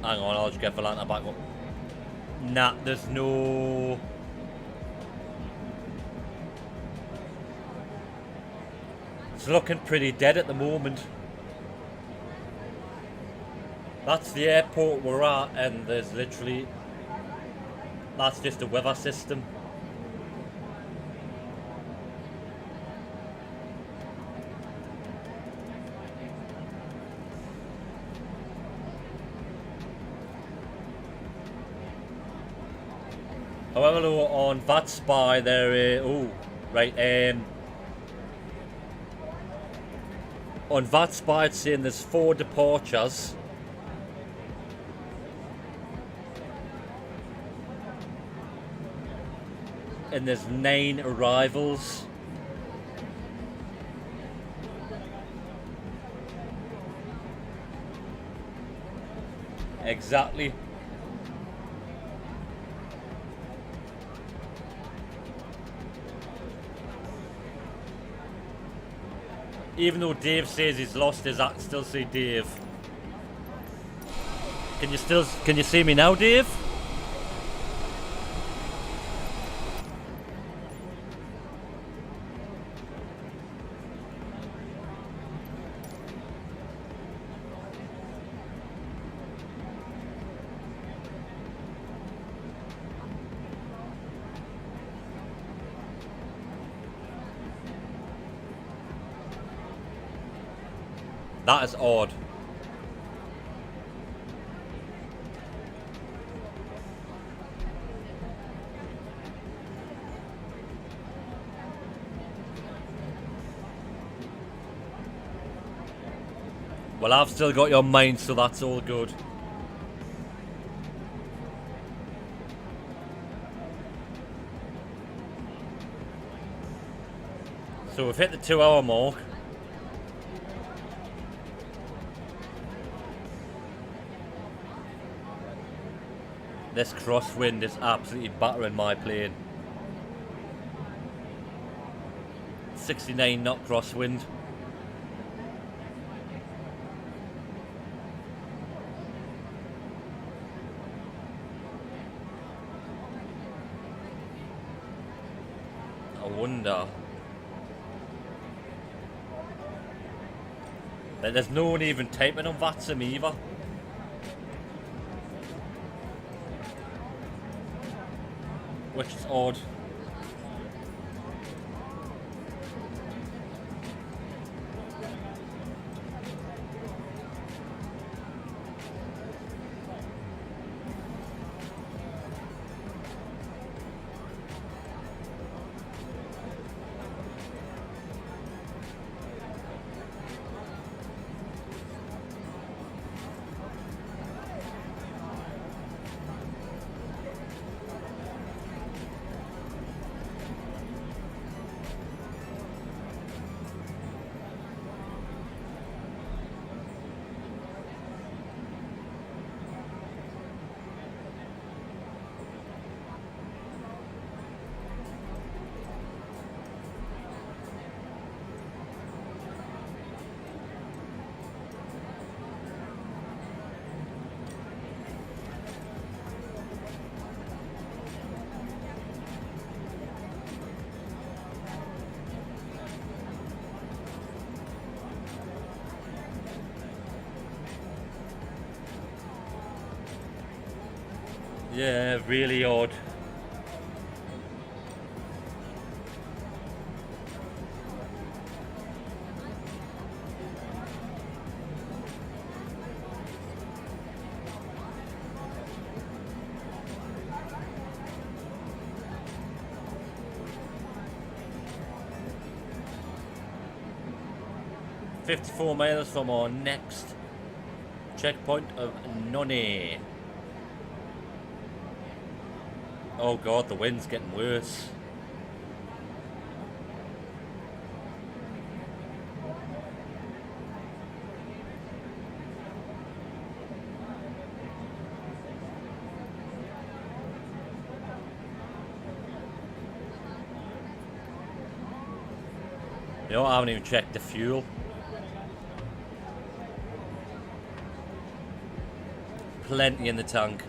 Hang on, I'll just get Valanta back up. Nah, there's no. It's looking pretty dead at the moment. That's the airport we're at, and there's literally. That's just a weather system. However, on that spy there, oh, right, on that spy it's saying there's 4 departures. And there's 9 arrivals. Exactly. Even though Dave says he's lost his, I can still see Dave. Can you see me now, Dave? That is odd. Well, I've still got your mind, so that's all good. So we've hit the 2-hour mark. This crosswind is absolutely battering my plane. 69 knot crosswind. I wonder. There's no one even typing on VATSIM either. Which is odd. Yeah, really odd. "54 miles from our next checkpoint of Nonny." Oh god, the wind's getting worse. You know, I haven't even checked the fuel. Plenty in the tank.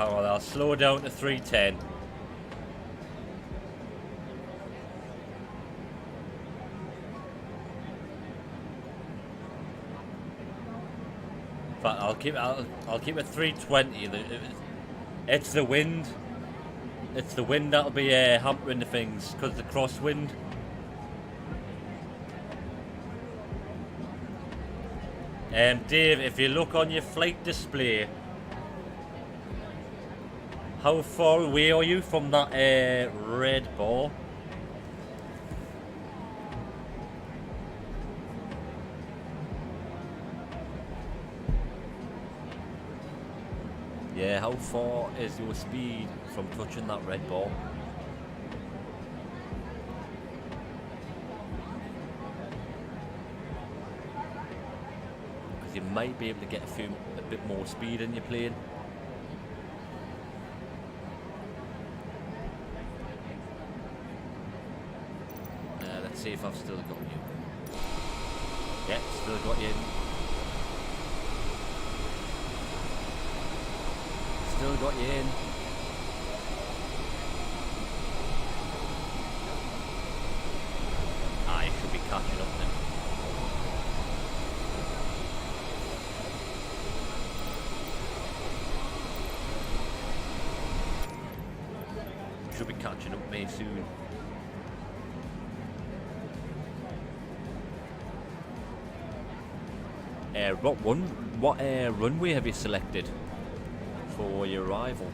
Alright, I'll slow down to 310. But I'll keep it 320. It's the wind. It's the wind that'll be hampering the things, because the crosswind. Dave, if you look on your flight display, how far away are you from that red ball? Yeah, how far is your speed from touching that red ball? Because you might be able to get a bit more speed in your plane. Let's see if I've still got you. Yeah, still got you in. Still got you in. Ah, you should be catching up then. should be catching up with me soon. What runway have you selected for your arrival?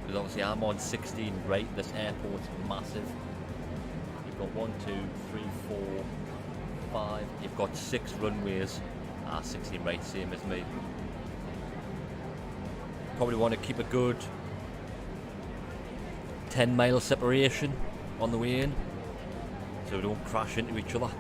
Because obviously I'm on 16 right, this airport's massive. You've got 1, 2, 3, 4, 5, you've got 6 runways. 16 right, same as me. Probably want to keep a good 10-mile separation on the way in, so we don't crash into each other.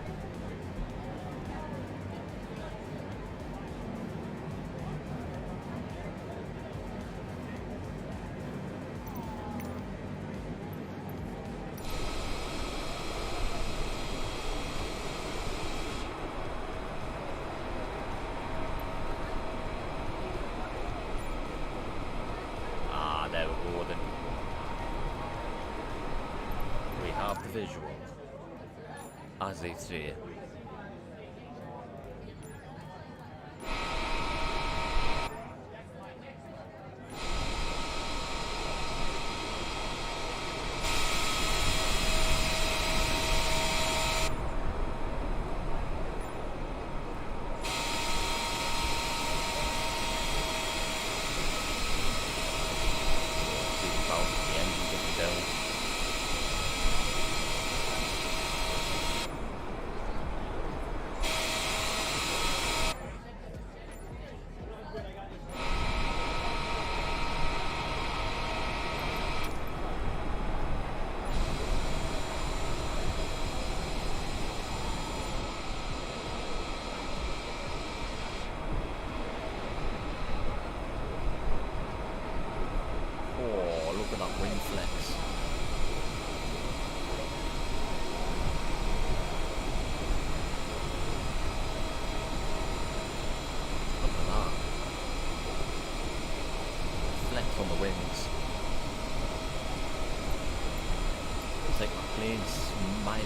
There we go then. We have the visual, as they say. On the wings. It's like my plane's smiling.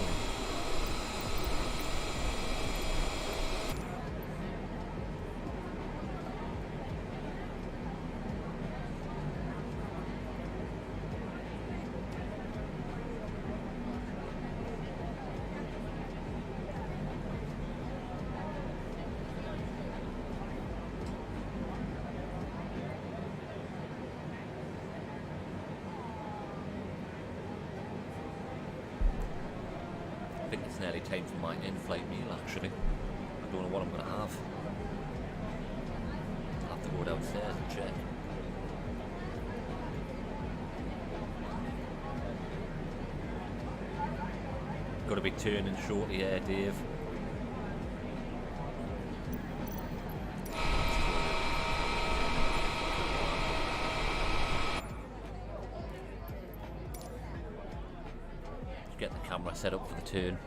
I think it's nearly time for my in-flight meal actually. I don't know what I'm going to have. I'll have to go downstairs and check. Got to be turning shortly here, Dave. Get the camera set up for the turn.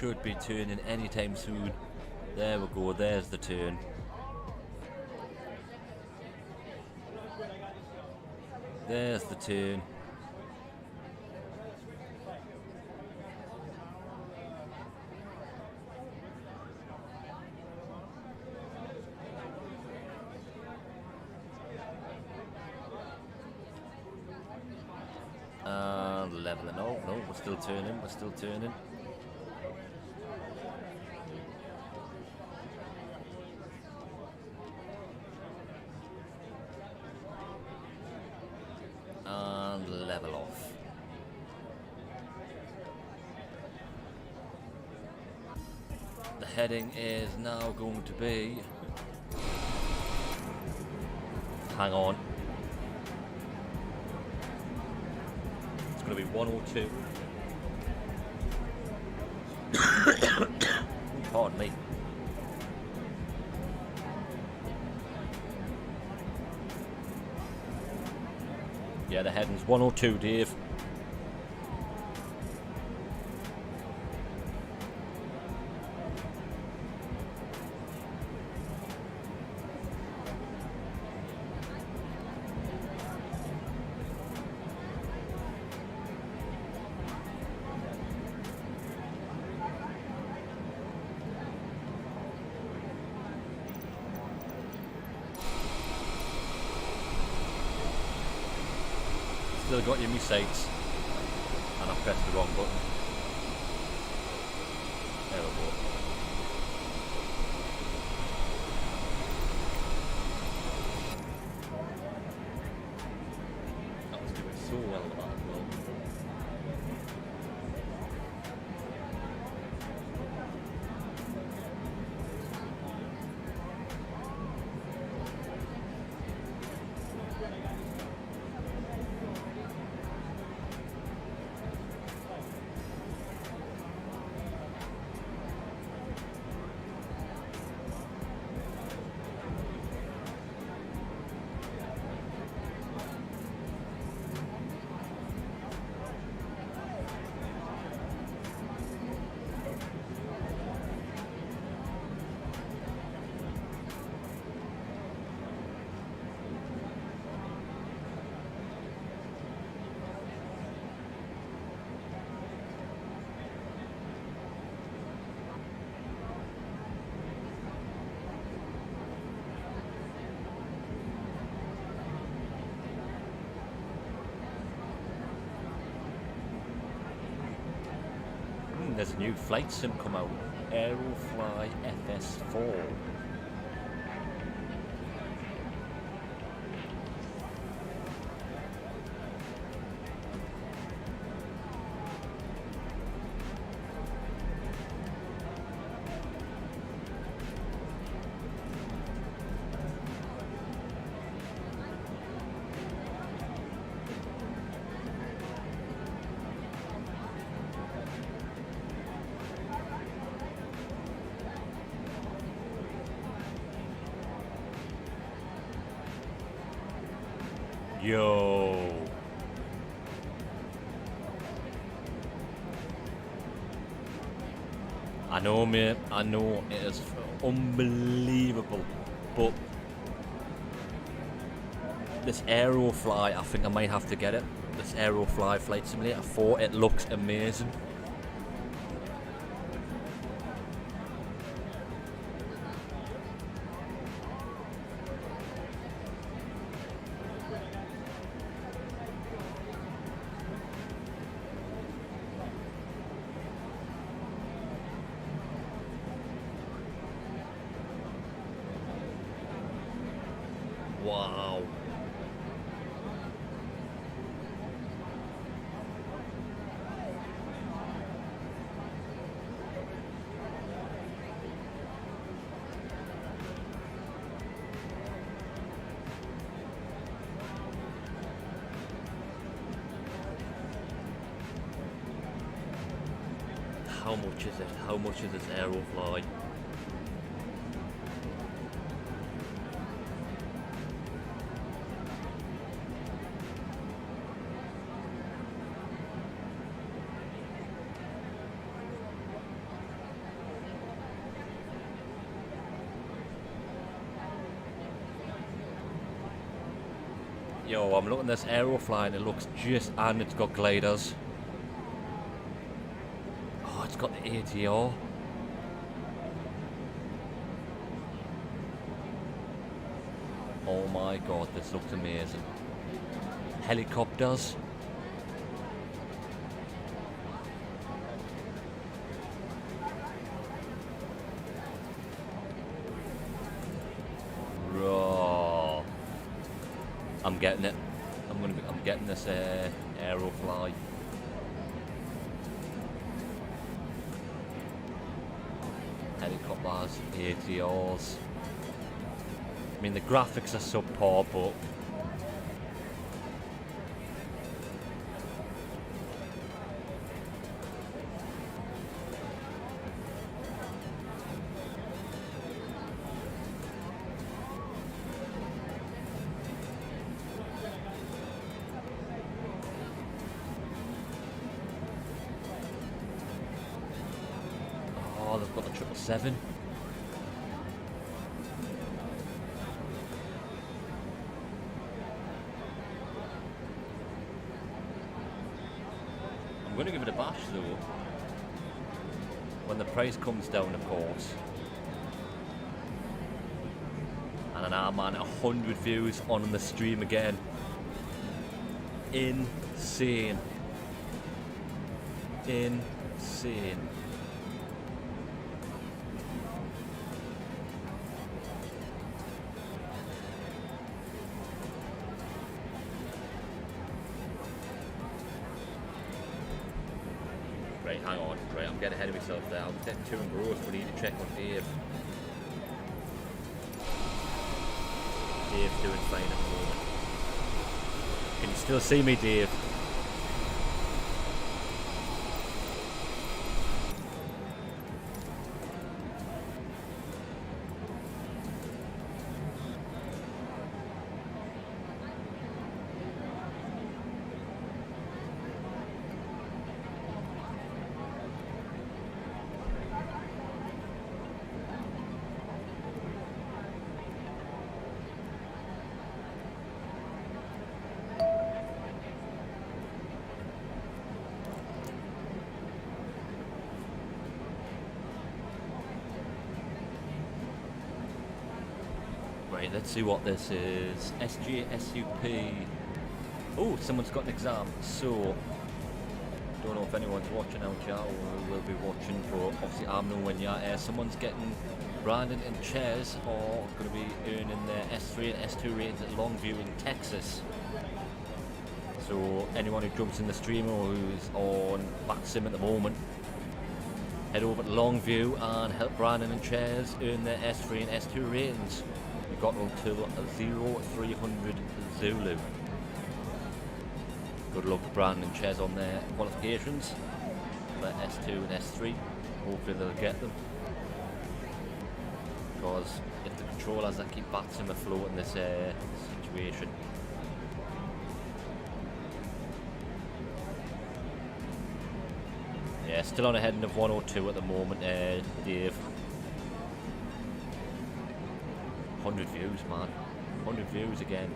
Should be turning anytime soon. There we go, there's the turn. There's the turn. Leveling. Oh no, we're still turning, we're still turning. And level off. The heading is now going to be... Hang on. It's going to be 102. Pardon me. Yeah, the heading's 102, Dave. Still got you in my sights, and I pressed the wrong button. There we go. That was doing so well with that as well. There's a new flight sim come out, Aerofly FS4. Yo. I know, mate. I know it is unbelievable, but this Aerofly, I think I might have to get it. This Aerofly Flight Simulator 4. It looks amazing. Wow. How much is it? How much is this Aerofly? Yo, I'm looking at this Aerofly and it looks just, and it's got gliders. Oh, it's got the ATR. Oh my god, this looks amazing. Helicopters. Raw. I'm getting it. I'm getting this Aerofly. Helicopters, ATRs. I mean, the graphics are subpar, but 7. I'm going to give it a bash though. When the price comes down, of course. And now man, 100 views on the stream again. Insane. Insane. Right, hang on. Right, I'm getting ahead of myself there. I'm getting 2 KANGAROOs, but we need to check on Dave. Dave's doing fine at the moment. Can you still see me, Dave? Right, let's see what this is. SJSUP. Oh, someone's got an exam. So, don't know if anyone's watching out here or will be watching, but obviously I'm nowhere near. Someone's getting Brandon and Chairs are going to be earning their S3 and S2 ratings at Longview in Texas. So anyone who jumps in the stream or who's on back sim at the moment, head over to Longview and help Brandon and Chairs earn their S3 and S2 ratings. We've got until 0300 Zulu. Good luck to Brandon and Chairs on their qualifications for S2 and S3. Hopefully they'll get them. Because if the controllers that keep Batsim afloat in this situation. Yeah, still on a heading of 102 at the moment, Dave. 100 views, man. 100 views again.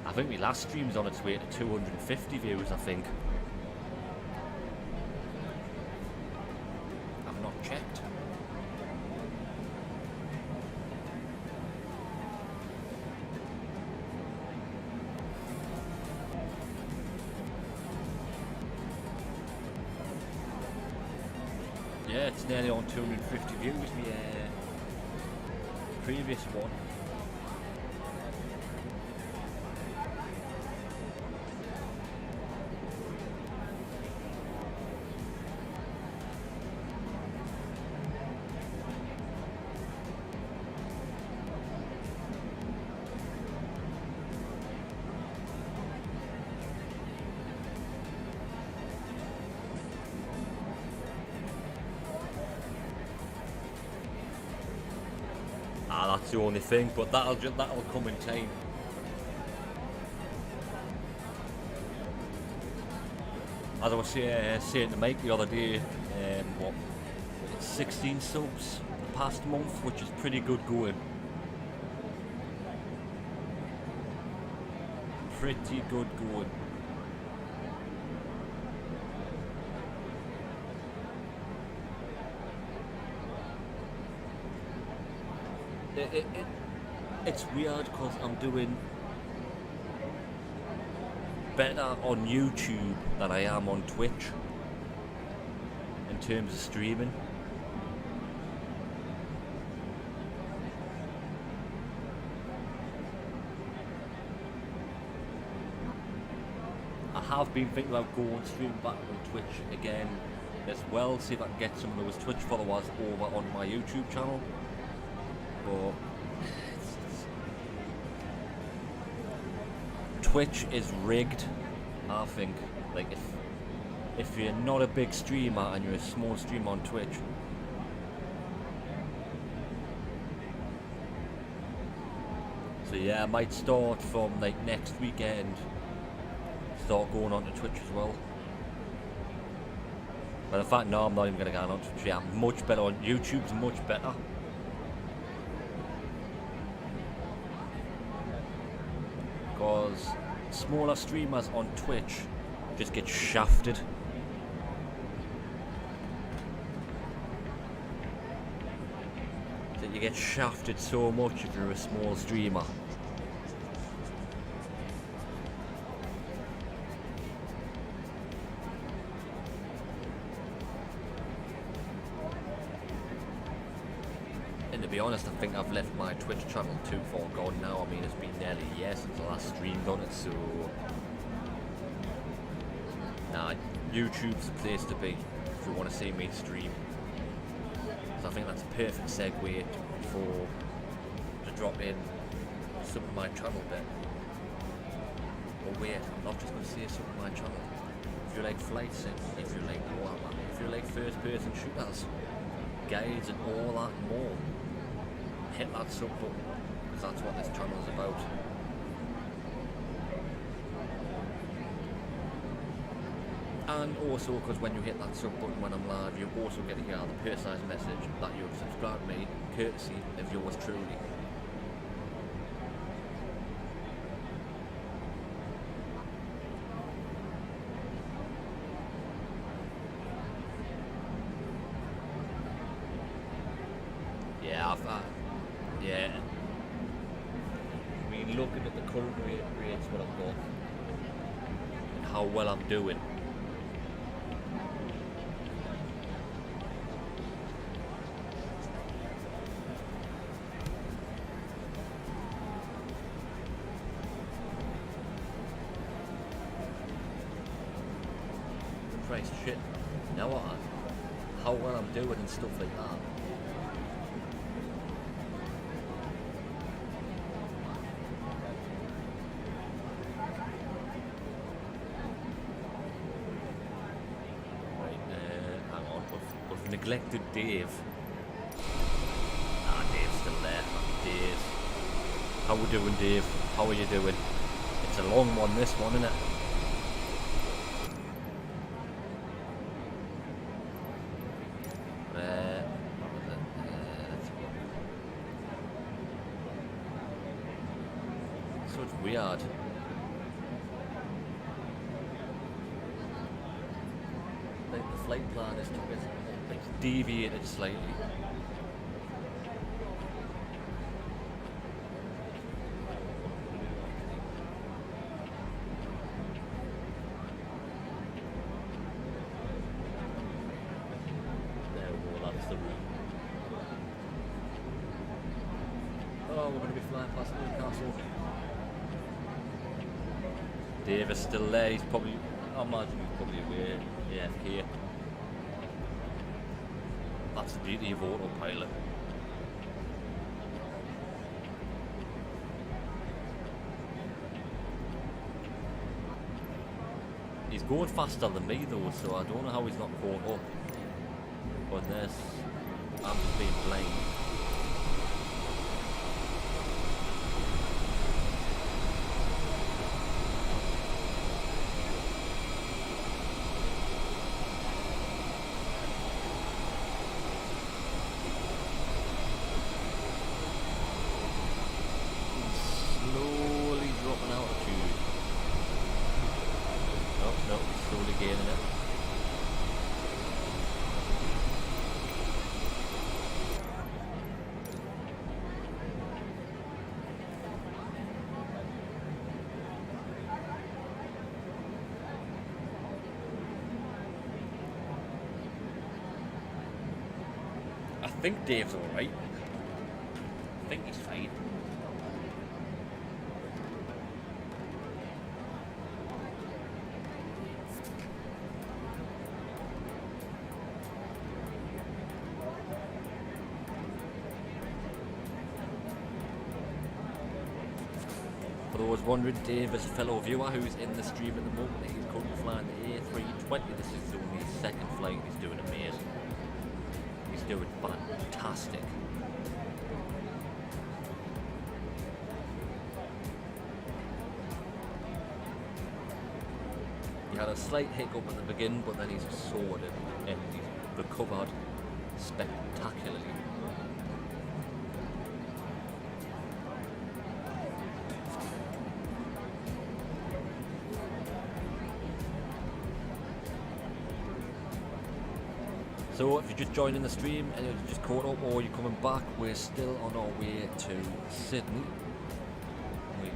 I think my last stream's on its way to 250 views, I think. I've not checked. Yeah, it's nearly on 250 views, the previous one. That's the only thing, but that'll come in time. As I was saying to Mike the other day, 16 subs the past month, which is pretty good going. Pretty good going. It's weird because I'm doing better on YouTube than I am on Twitch in terms of streaming. I have been thinking about going stream back on Twitch again as well, see if I can get some of those Twitch followers over on my YouTube channel. But Twitch is rigged, I think. Like if you're not a big streamer and you're a small streamer on Twitch, so yeah, I might start from like next weekend start going on to Twitch as well. But in fact, no, I'm not even going to go on Twitch. Yeah, I'm much better on YouTube's much better. Because smaller streamers on Twitch just get shafted. That you get shafted so much if you're a small streamer. And to be honest, I think I've left my Twitch channel too far gone now. I mean, it's been nearly a year since I last streamed on it, so... Nah, YouTube's the place to be if you want to see me stream. So I think that's a perfect segue to drop in some of my channel bit. Oh wait, I'm not just going to say some of my channel. If you like flight sim, if you like Warhammer, if you like first person shooters, guides and all that and more, hit that sub button, because that's what this channel is about. And also, because when you hit that sub button when I'm live, you also get to hear the personalised message that you have subscribed to me, courtesy of yours truly. Yeah, yeah. I mean, looking at the current rates, what I've got, and how well I'm doing. Christ, shit. Now what? How well I'm doing and stuff like that. Neglected Dave. Ah, Dave's still there. Dave. How we doing, Dave? How are you doing? It's a long one, this one, isn't it? What was it? Let's go. So it's weird. Like the flight plan is to get deviated slightly. There we go, that's the route. Oh, we're going to be flying past Newcastle. Dave is still there, he's probably, I imagine he's probably away, AFK. That's the beauty of autopilot. He's going faster than me though, so I don't know how he's not caught up on this. I'm just being blind. I think Dave's alright. I think he's fine. For those wondering, Dave is a fellow viewer who's in the stream at the moment. He's currently flying the A320. This is only his second flight. He's doing amazing. He's doing fantastic. had a slight hiccup at the beginning, but then he's sorted and he's recovered spectacularly. So if you're just joining the stream and you're just caught up or you're coming back, we're still on our way to Sydney. We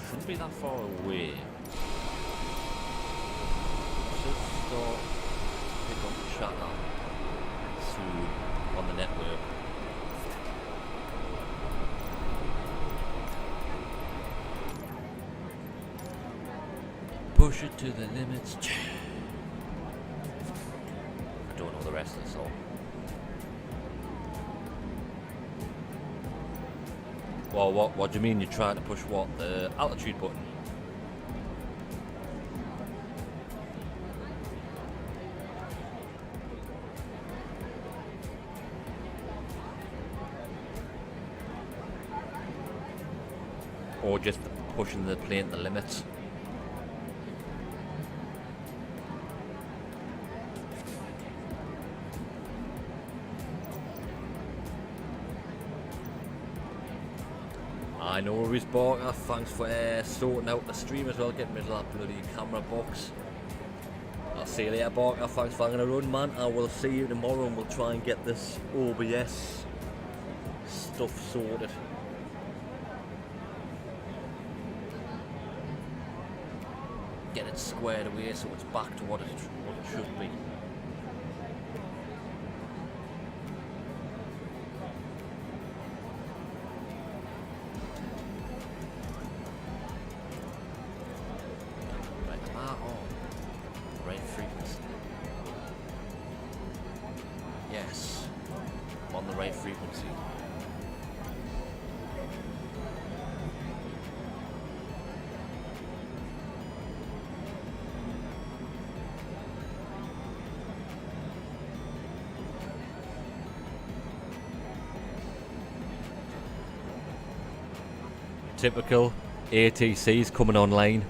shouldn't be that far away. Should start to pick up chatter soon on the network. Push it to the limits. I don't know the rest of the song. Well, what do you mean you're trying to push what? The altitude button? Or just pushing the plane to the limits? I know worries, Barker. Thanks for sorting out the stream as well, getting rid of that bloody camera box. I'll see you later, Barker. Thanks for having a run, man. I will see you tomorrow and we'll try and get this OBS stuff sorted. Get it squared away so it's back to what it should be. Typical ATCs coming online.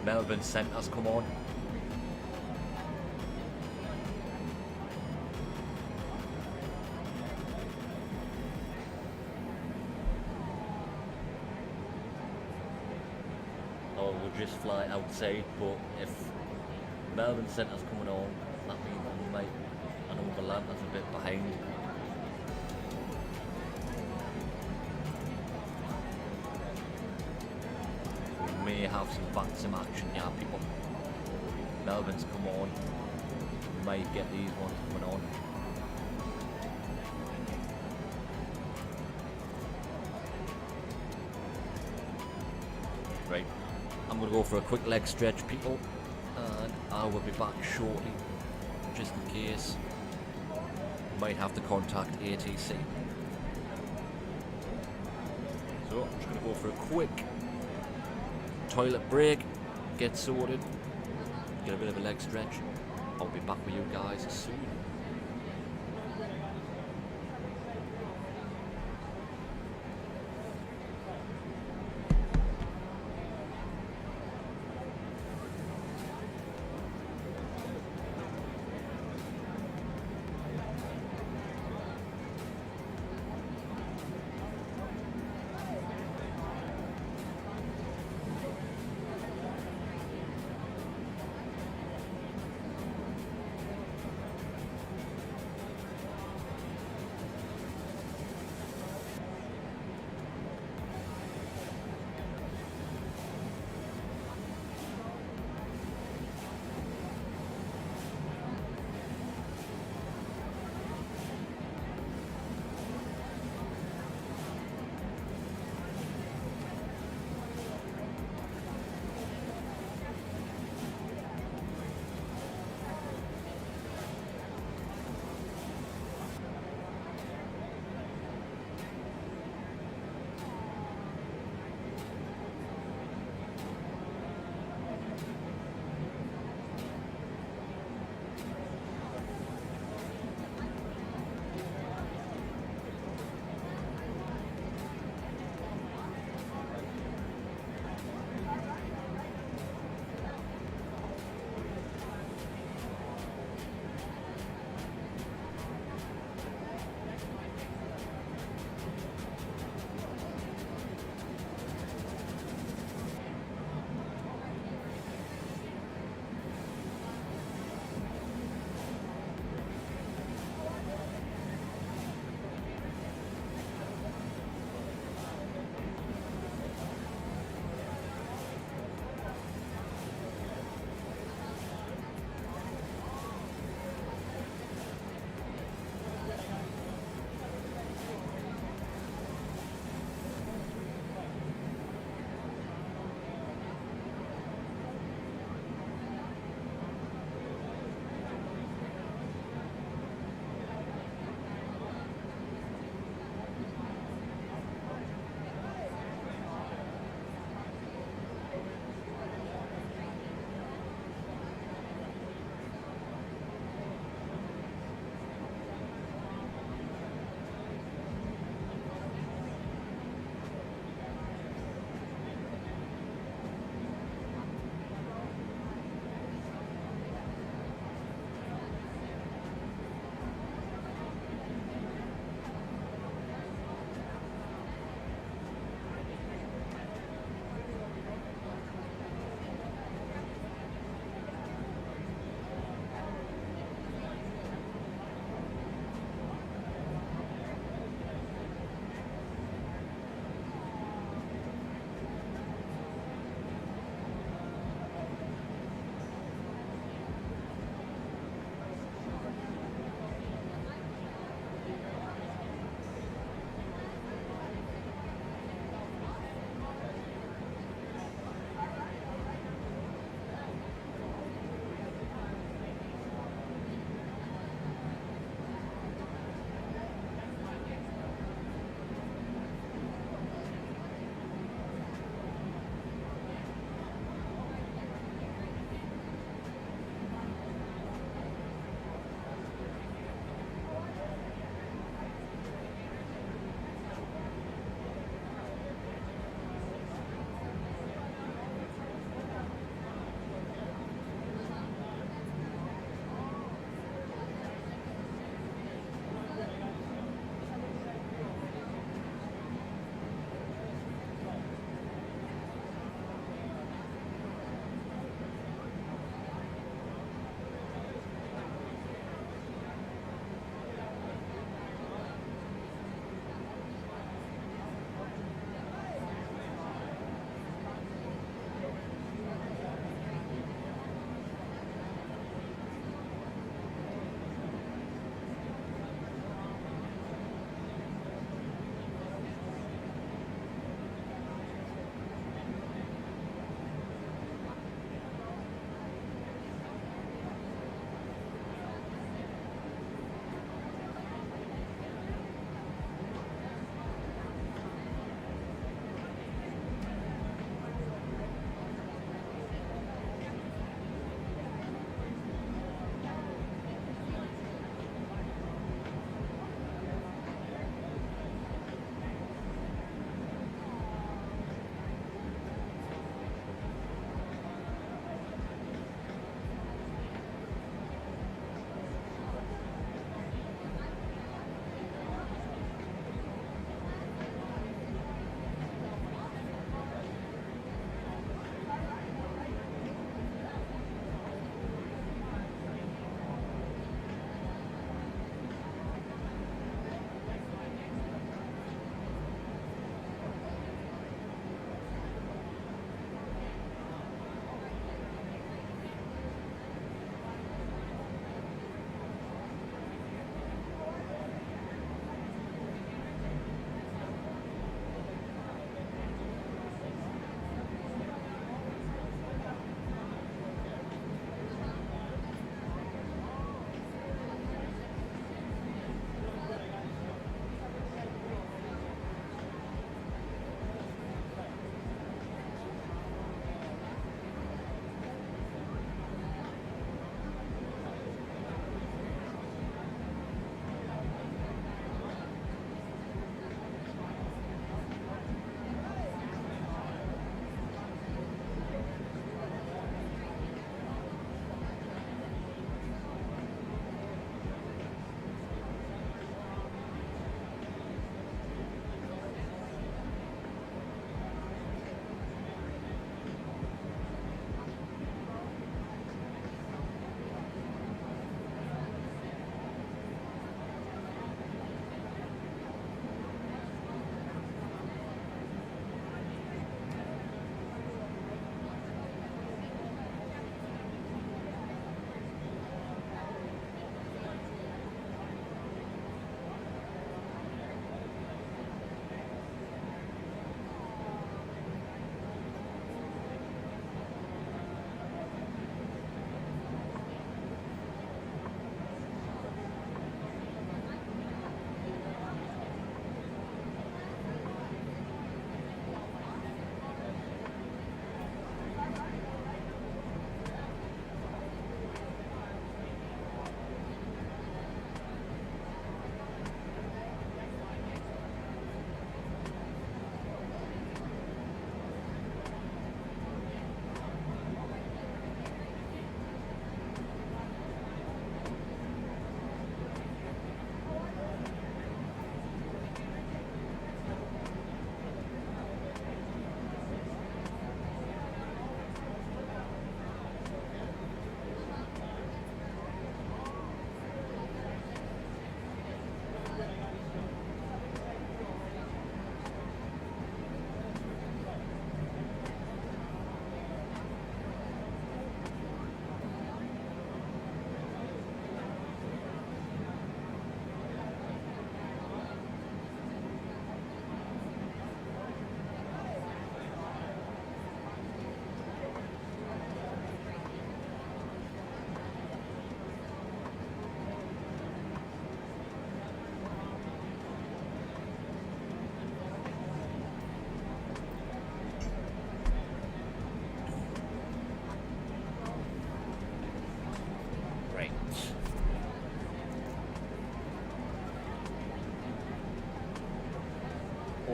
Melbourne Centre's come on. Just fly outside, but if Melbourne Centre's coming on, that means I know the land that's a bit behind. We may have some action, yeah, people. Melbourne's come on. We might get these ones coming on. Right. I'm going to go for a quick leg stretch, people, and I will be back shortly, just in case. Might have to contact ATC. So I'm just going to go for a quick toilet break, get sorted, get a bit of a leg stretch. I'll be back with you guys soon.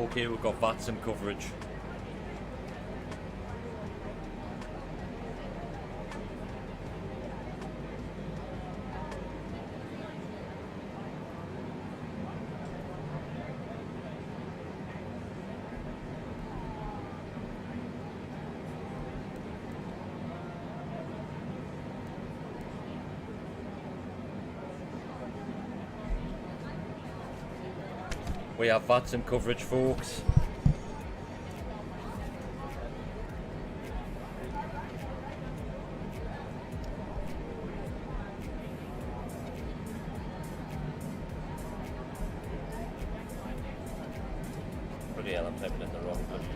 Okay, we've got VATSIM coverage. We have VATSIM coverage, folks. Bloody hell, I'm typing in the wrong button.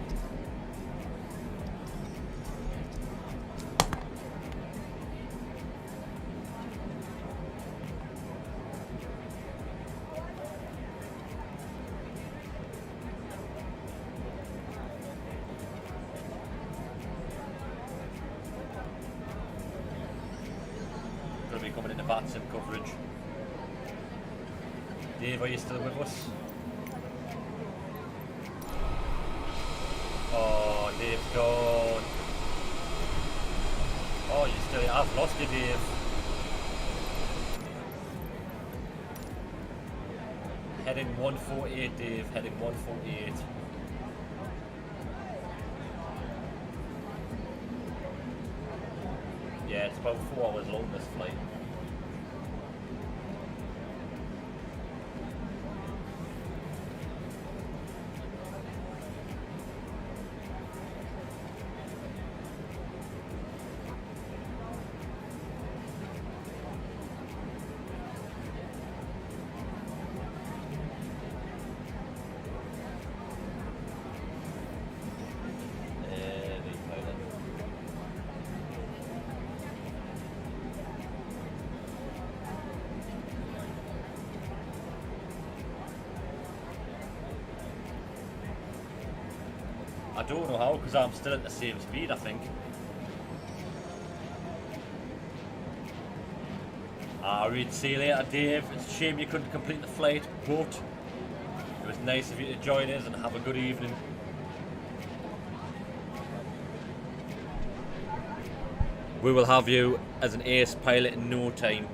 Going to be coming into VATSIM coverage. Dave, are you still with us? Oh, Dave's gone. Oh, you still... I've lost you, Dave. Heading 148, Dave. Heading 148. Yeah, it's about 4 hours long, this flight. I don't know how, because I'm still at the same speed, I think. Read, see you later, Dave. It's a shame you couldn't complete the flight, but it was nice of you to join us and have a good evening. We will have you as an ace pilot in no time.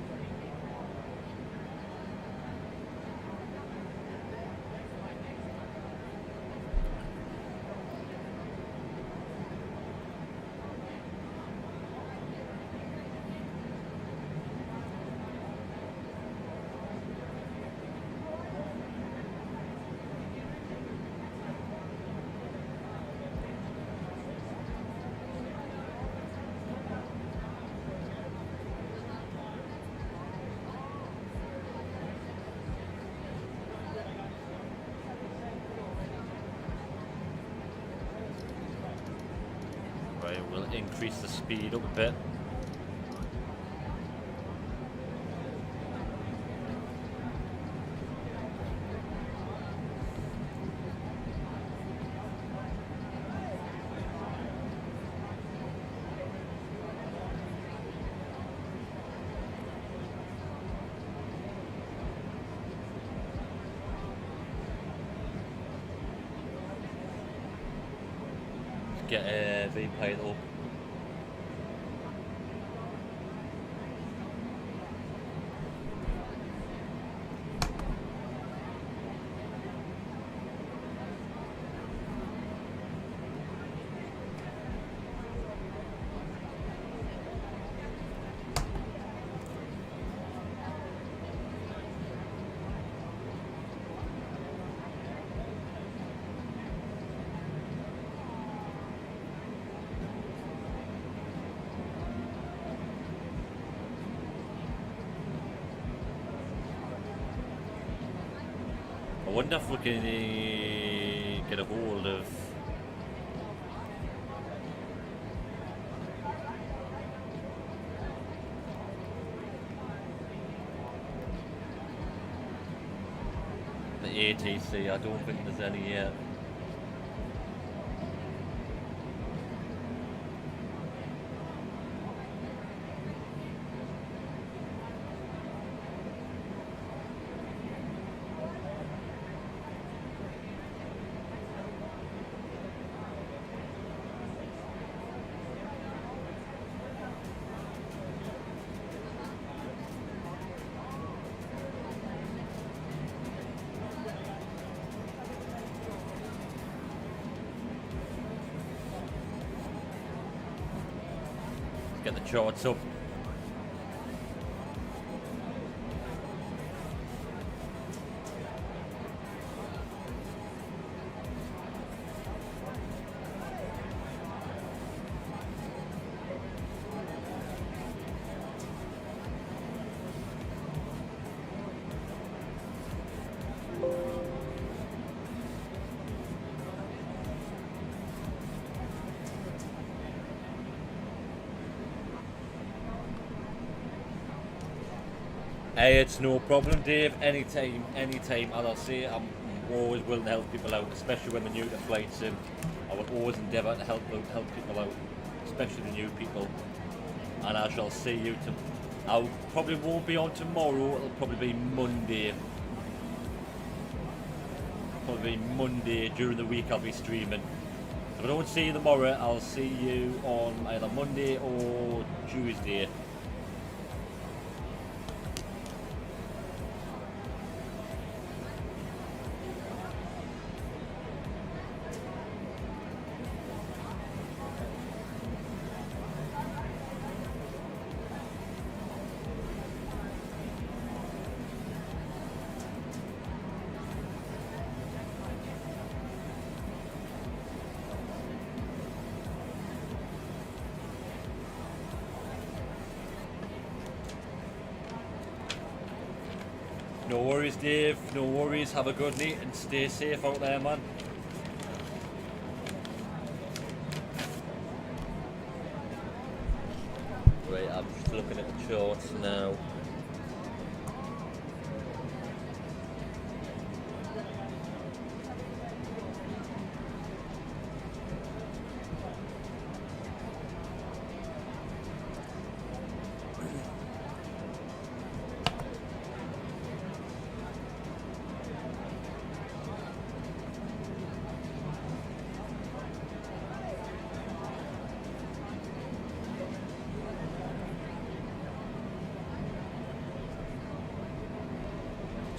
We'll increase the speed up a bit. Get a V-plate up. I wonder if we can get a hold of the ATC. I don't think there's any yet. Get the charts up. Hey, it's no problem, Dave. Anytime. As I say, I'm always willing to help people out, especially when they're new to flight sim. I will always endeavour to help people out, especially the new people. And I shall see you I probably won't be on tomorrow. It'll probably be Monday. Probably Monday during the week. I'll be streaming. If I don't see you tomorrow, I'll see you on either Monday or Tuesday. No worries, Dave. No worries. Have a good night and stay safe out there, man. Right, I'm just looking at the charts now.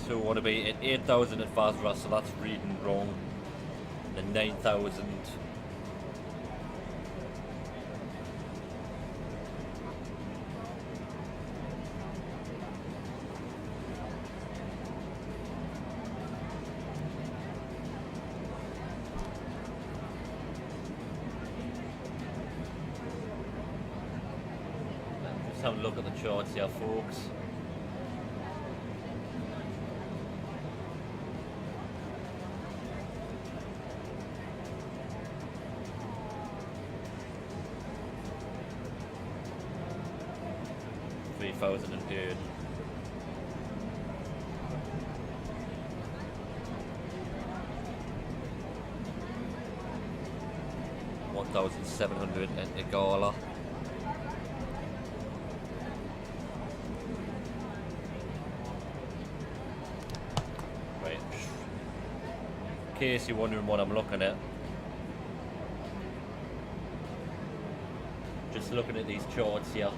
So what about at 8,000 at Vazra, so that's reading wrong. And 9,000. Just have a look at the charts here, folks. And dude. $1,700 at Igala. Right. In case you're wondering what I'm looking at. Just looking at these charts here.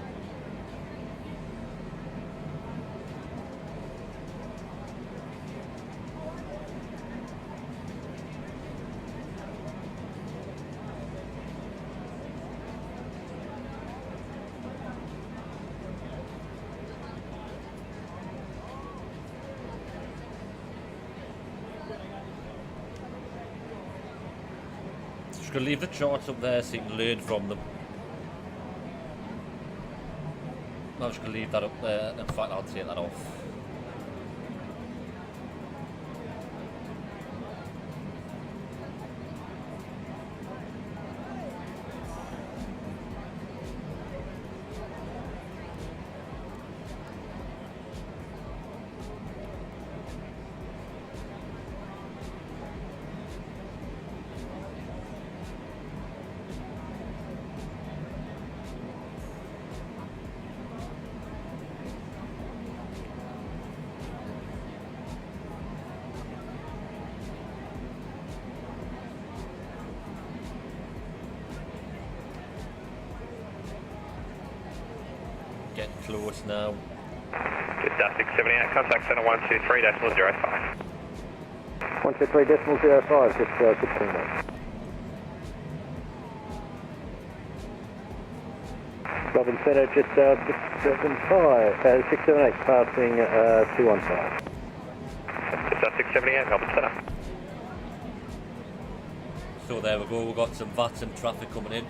Just gonna leave the charts up there so you can learn from them. I'm just gonna leave that up there. In fact, I'll take that off. Getting close now. Good stuff, 678, contact center 123.05. 123.05, just 16 minutes. Melbourne Centre, just 678, passing 215. Just 678, Melbourne Centre. So there we go, we've got some VATs and traffic coming in.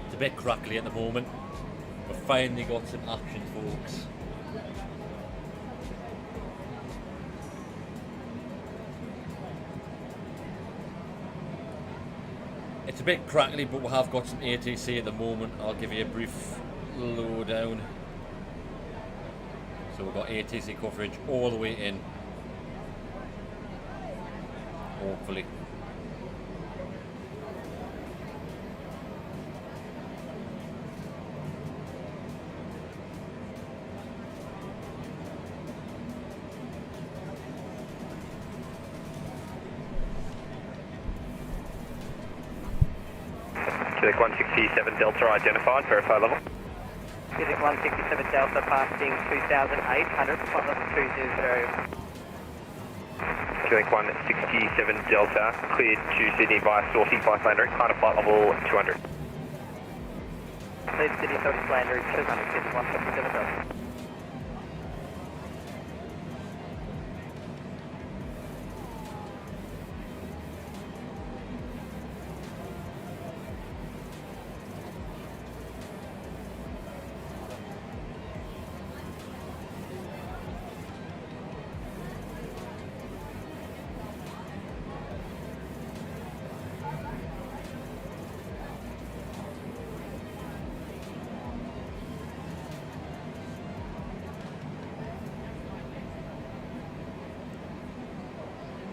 It's a bit crackly at the moment. We've finally got some action, folks. It's a bit crackly, but we have got some ATC at the moment. I'll give you a brief lowdown. So we've got ATC coverage all the way in. Hopefully. Cubic 167 Delta identified, verify level. Cubic 167 Delta passing 2,800, flight level 200. Cubic 167 Delta, cleared to Sydney via sortie by landing, kind of flight level 200. Cleared Sydney sortie landing 200, Cubic 167 Delta.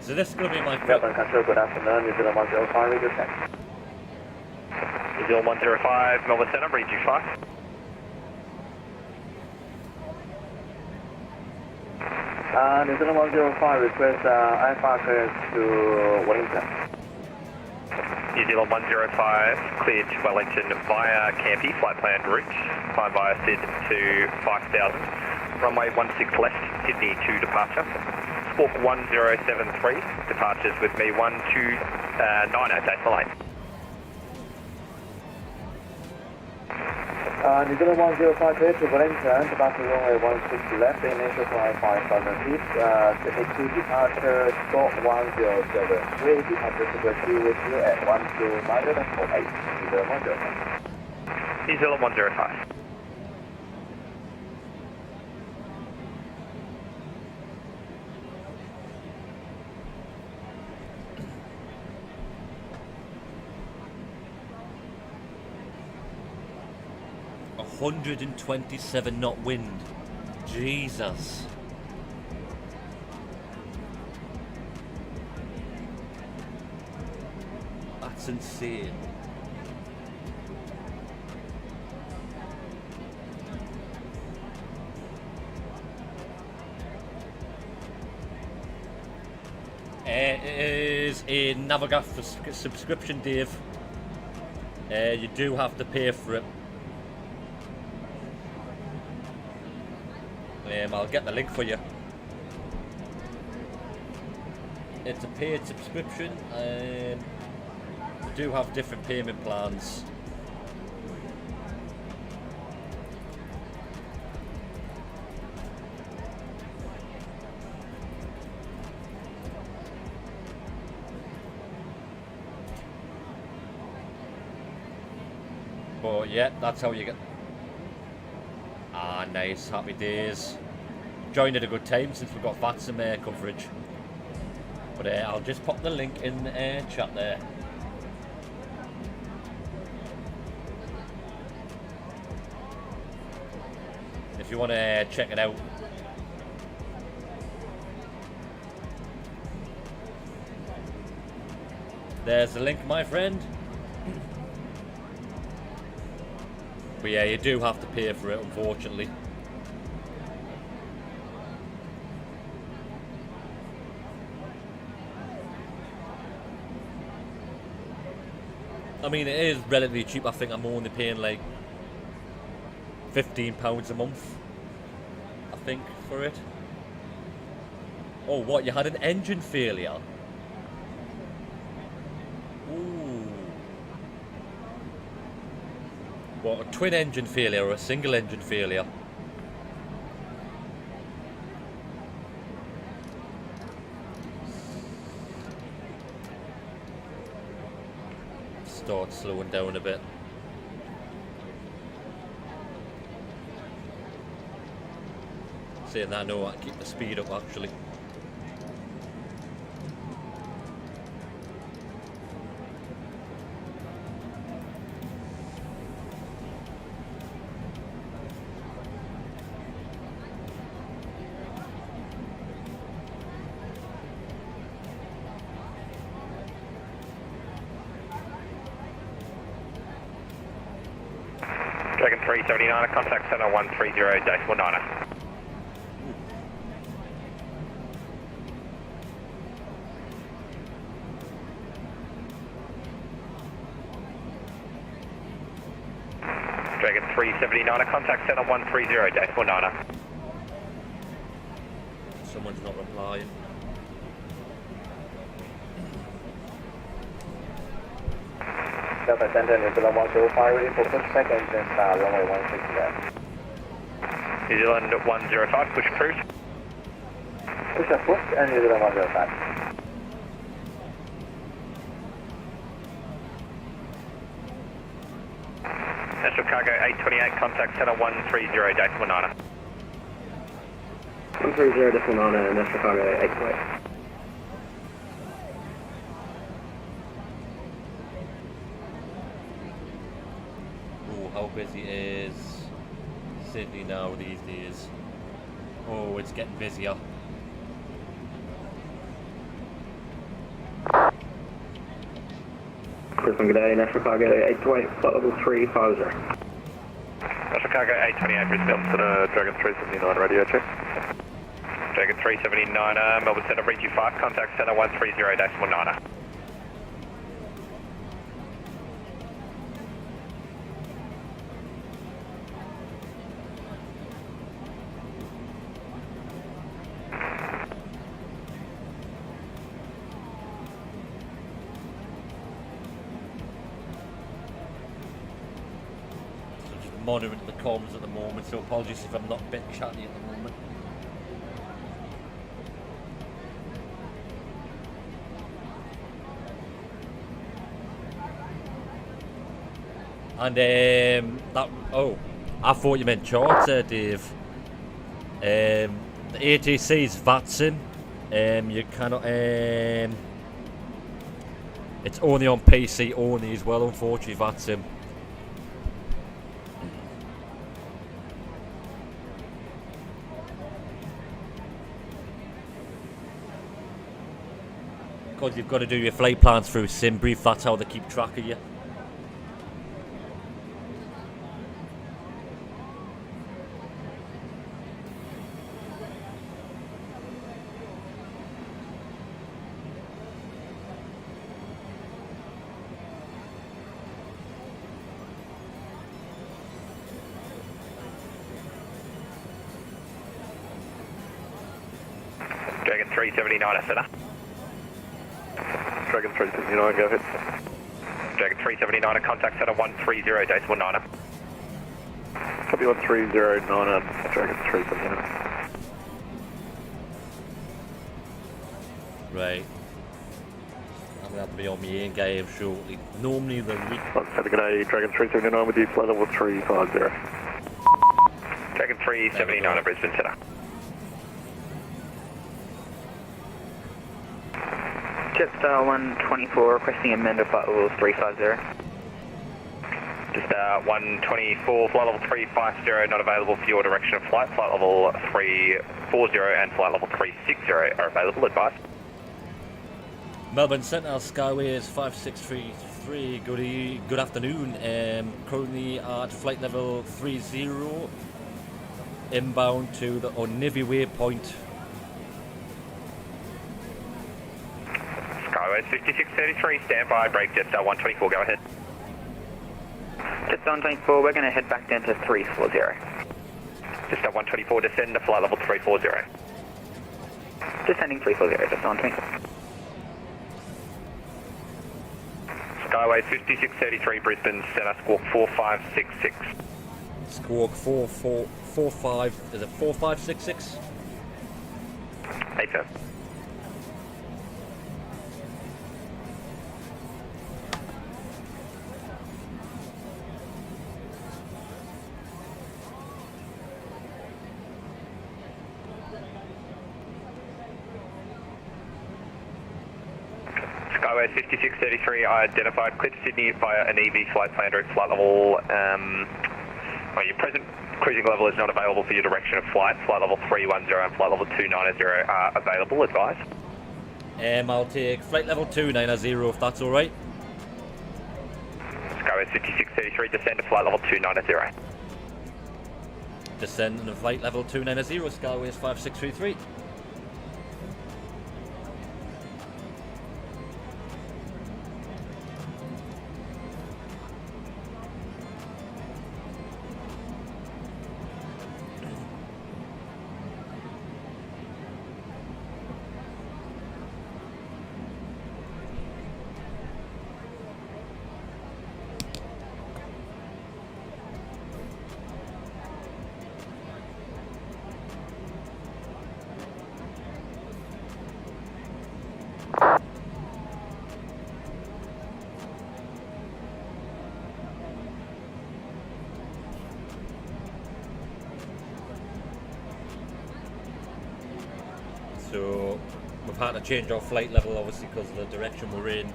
So this is going to be my Melbourne Control, good afternoon, New Zealand 105, radio check. New Zealand 105, Melbourne Centre, read you 5. New Zealand 105, request IFR clearance to Wellington. New Zealand 105, cleared to Wellington via Campy, flight plan route, climb via SID to 5000, runway 16 left, Sydney to departure. Squawk 1073, departures with me 1290, decimal 8. New Zealand 105 clear to Wellington, departure runway 16 left, initial flight 5000 feet, Sydney to departure, squawk 1073, departure to proceed with you at 1248, New Zealand 105. New Zealand 105. a 127 knot wind. Jesus. That's insane. It is a Navigator subscription, Dave. You do have to pay for it. I'll get the link for you. It's a paid subscription. We do have different payment plans. But yeah, that's how you get. Ah, nice, happy days. Joined at a good time since we've got VATS and coverage. But I'll just pop the link in the chat there. If you want to check it out. There's the link, my friend. But yeah, you do have to pay for it, unfortunately. I mean, it is relatively cheap. I think I'm only paying like £15 a month, I think, for it. Oh, what? You had an engine failure? Ooh. What, a twin engine failure or a single engine failure? Start slowing down a bit. Saying that, no, I can keep the speed up actually. Dragon 379, contact center 130.19. Dragon 379, contact center 130.19. Someone's not replying. Delta Center, New Zealand 105, ready for push second, engine start, runway 16 left. New Zealand 105, push approved. Push approved, and New Zealand 105. National Cargo 828, contact center 130.19. 130.19, National Cargo 828. How busy is Sydney now these days? Oh, it's getting busier. Good day, National Cargo 828, flight level 350. National Cargo 828, Brisbane Center, Dragon 379, radio check. Dragon 379, Melbourne Center, reach you 5, contact center 130.19. Monitoring the comms at the moment, so apologies if I'm not a bit chatty at the moment. And that, oh, I thought you meant charter, Dave. The ATC's VATSIM. You cannot. It's only on PC only as well, unfortunately, VATSIM. Because you've got to do your flight plans through SimBrief, that's how they keep track of you. Dragon 379, center. Dragon 379, go ahead. Dragon 379, contact center 130.19. Copy 130.9, Dragon 379. Right. I'm gonna have to be on my A game shortly. Normally the week. Have a good day, Dragon 379 with you, flight level 350. Dragon 379 at Brisbane Center. Jetstar 124 requesting amend flight level 350. Just 124, flight level 350, not available for your direction of flight. Flight level 340 and flight level 360 are available, advice. Melbourne Centre, Skyway is 5633. Good afternoon. Currently at flight level 30, inbound to the Onivi waypoint. Skyway 5633, standby, break Jetstar 124, go ahead. Jetstar 124, we're going to head back down to 340. Jetstar 124, descend to flight level 340. Descending 340, Jetstar 124. Skyway 5633, Brisbane Centre, squawk 4566. Squawk 4445, is it 4566? Affirm. Skyway 5633, I identified clear to Sydney via an EV flight plan route, flight level, well, your present cruising level is not available for your direction of flight. Flight level 310 and flight level 290 are available, advise. I'll take flight level 290 if that's alright. Skyway 5633, descend to flight level 290. Descend to flight level 290, Skyway is 5633. So we've had to change our flight level obviously because of the direction we're in.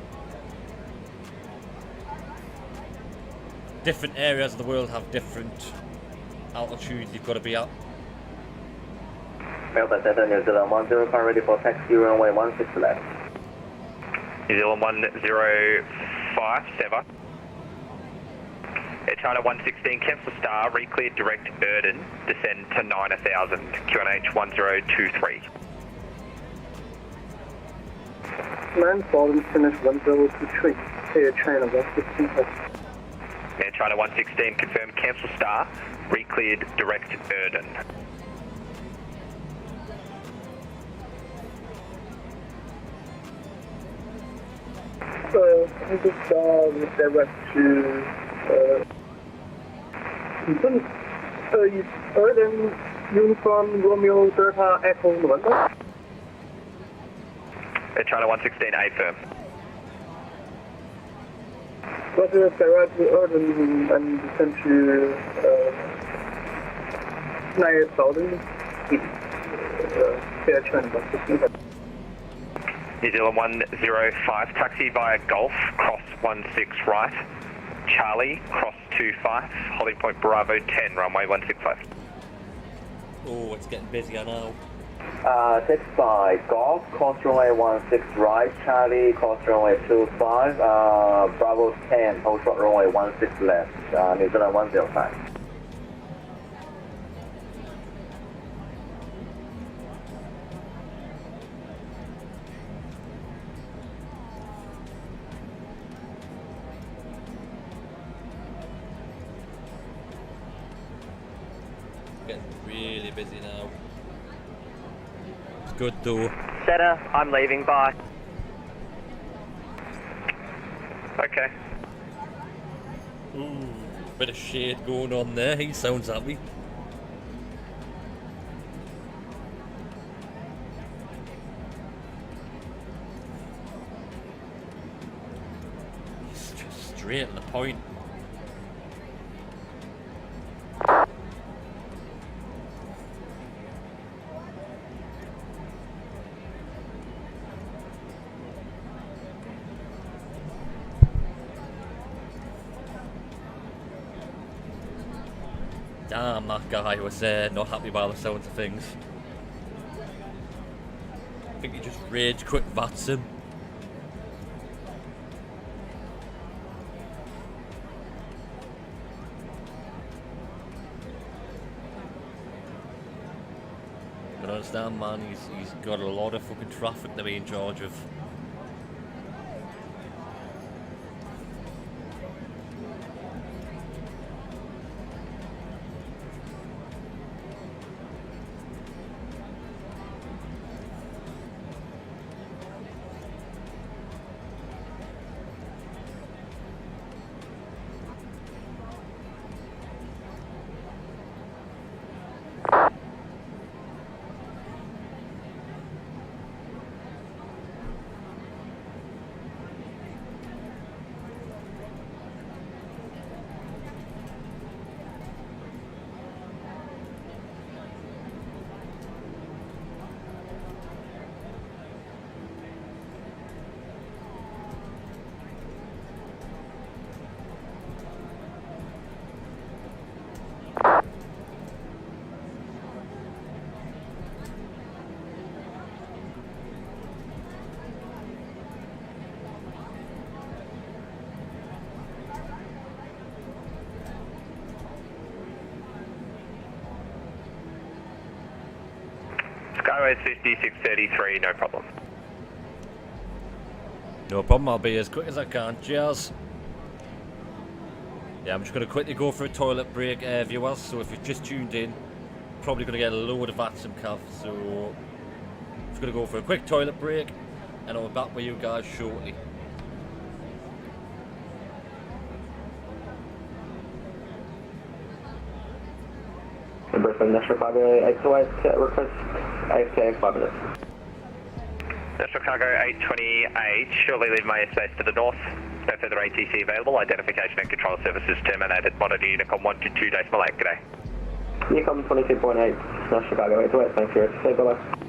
Different areas of the world have different altitudes you've got to be at. Melbourne Centre, New Zealand 105, ready for taxi, runway 16 left. New Zealand 105, Air China 116, cancel star, recleared direct Erdon, descend to 9000, QNH 1023. Landfall, finish 1023, Air China 116. Air China 116, confirm cancel star, recleared direct Erdon. Cancel star, direct to Erdon, Uniform, Romeo, Delta, Echo, November. Air China 116, A firm. Roger, direct to Erdon and descend to 9000. Air China 116. New Zealand 105, taxi via Golf, cross 16 right. Charlie, cross 25, holding point Bravo 10, runway 165. Oh, it's getting busier now. Text by Golf, cross runway 16 right, Charlie, cross runway 25, Bravo 10, hold short runway 16 left, New Zealand 105. Getting really busy now. It's good though. Center, I'm leaving, bye. Okay. Ooh, bit of shade going on there, he sounds happy. It's just straight to the point. Damn, that guy was not happy by the sounds of things. I think he just rage quit vats him. understand, man. He's got a lot of fucking traffic to be in charge of. Skyway 5633, no problem. No problem, I'll be as quick as I can. Cheers. Yeah, I'm just going to quickly go for a toilet break, viewers. So if you've just tuned in, probably going to get a load of VATs and calf. So just going to go for a quick toilet break, and I'll be back with you guys shortly. Brisbane National Cargo 828, request AFK 5 minutes. National Cargo 828, shortly leave my airspace to the north. No further ATC available. Identification and control services terminated. Monitor Unicom 122 decimal 8. G'day. Unicom 22.8, National Cargo 828, thanks for your ATC. Bye-bye.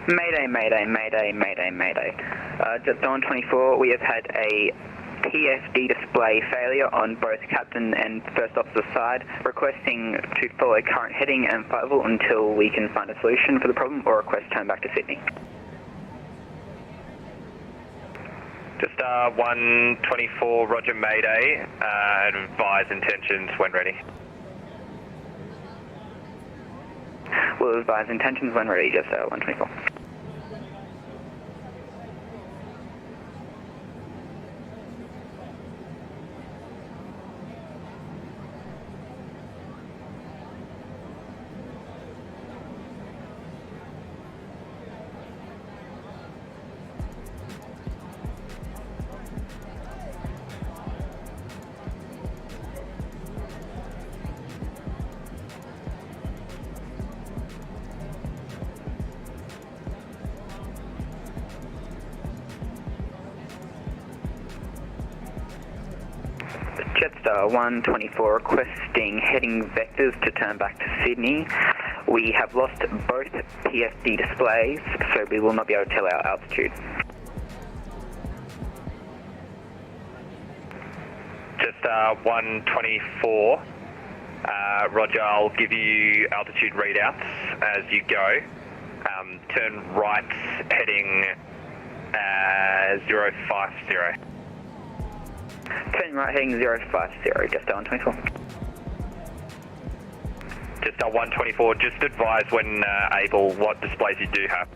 Mayday, mayday, mayday, mayday, mayday. Just on 24, we have had a PFD display failure on both captain and first officer side, requesting to follow current heading and flight level until we can find a solution for the problem or request turn back to Sydney. Just 124, roger mayday, advise intentions when ready. We'll advise intentions when ready, just 124. Jetstar 124 requesting heading vectors to turn back to Sydney. We have lost both PFD displays, so we will not be able to tell our altitude. Just 124, roger, I'll give you altitude readouts as you go. Turn right heading 050. Turn right heading 050, just 124. Just 124, just advise when able what displays you do have.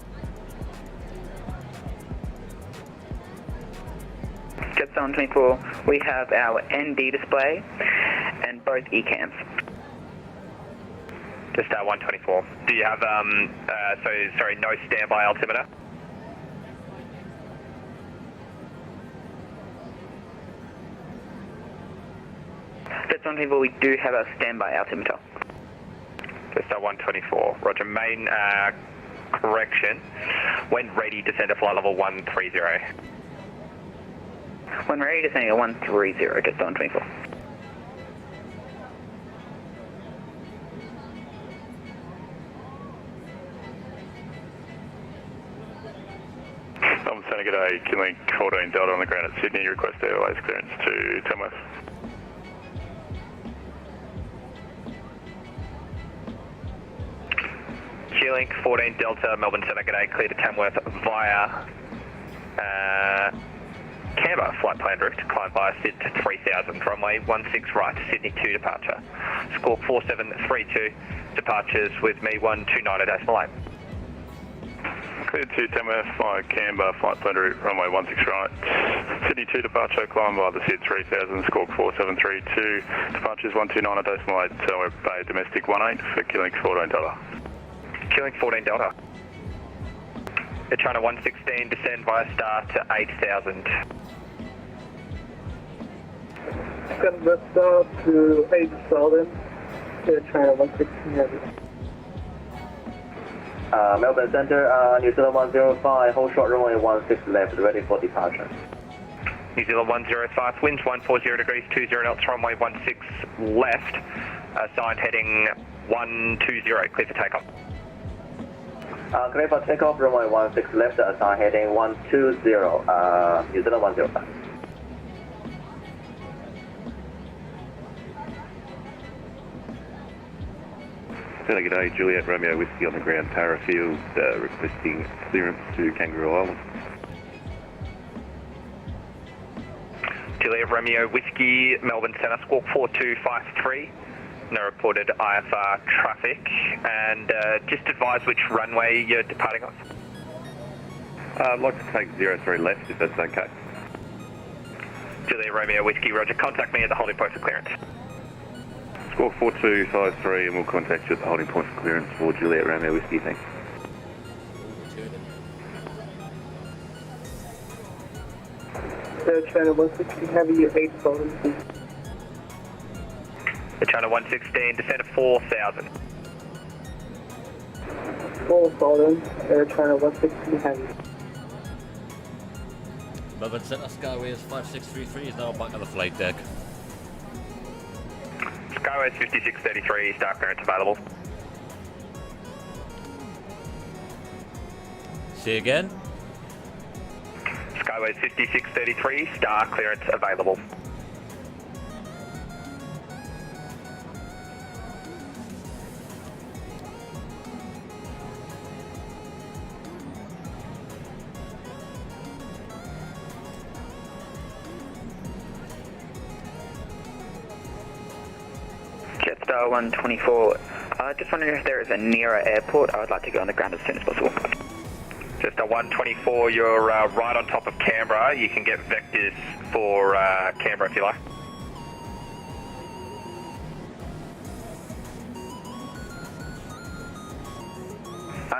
Just on 24, we have our ND display and both ECAMs. Just 124. Do you have, no standby altimeter? Just on 24, we do have a standby altimeter. Just 124. Roger, main correction. When ready, descend to flight level 130. When ready, descending at 130, just on 24. I'm sending it a Killing 14 Delta on the ground at Sydney. Request airways clearance to Tamworth. Q-Link 14 Delta, Melbourne Centre, g'day, clear to Tamworth via Canberra flight plan route, climb via Sid to 3000, runway 16 right, Sydney 2 departure. Squawk 4732, departures with me 129.8. Cleared to Tamworth via Canberra flight plan route, runway 16 right, Sydney 2 departure, climb via the Sid 3000, squawk 4732, departures 129.8, Tamworth Bay domestic 18 for Q-Link 14 Delta. Q-Link 14 Delta. You're trying to 116, descend via star to 8000. Send the star to 8000. China 116 heavy. Melbourne Centre, New Zealand 105, hold short runway 16 left, ready for departure. New Zealand 105, winds 140 degrees, 20 knots, runway 16 left, assigned heading 120, clear for takeoff. Clear for takeoff, runway 16 left, assigned heading 120, New Zealand 105. G'day, Juliet Romeo Whiskey on the ground, Tara Field, requesting clearance to Kangaroo Island. Juliet Romeo Whiskey, Melbourne Centre, squawk 4253. No reported IFR traffic, and just advise which runway you're departing on. I'd like to take 03 left if that's okay. Juliet Romeo Whiskey, roger. Contact me at the holding point for clearance. Squawk 4253 and we'll contact you at the holding point for clearance for Juliet Romeo Whiskey, thanks. China 116 heavy 8000. China 116, descend to 4000. 4000, China 116 heavy. Melbourne Centre, Skyways 5633 is now back on the flight deck. Skyways 5633, star clearance available. Say again? Skyways 5633, star clearance available. Jetstar 124, just wondering if there is a nearer airport. I would like to go on the ground as soon as possible. Just a 124, you're right on top of Canberra. You can get vectors for Canberra if you like.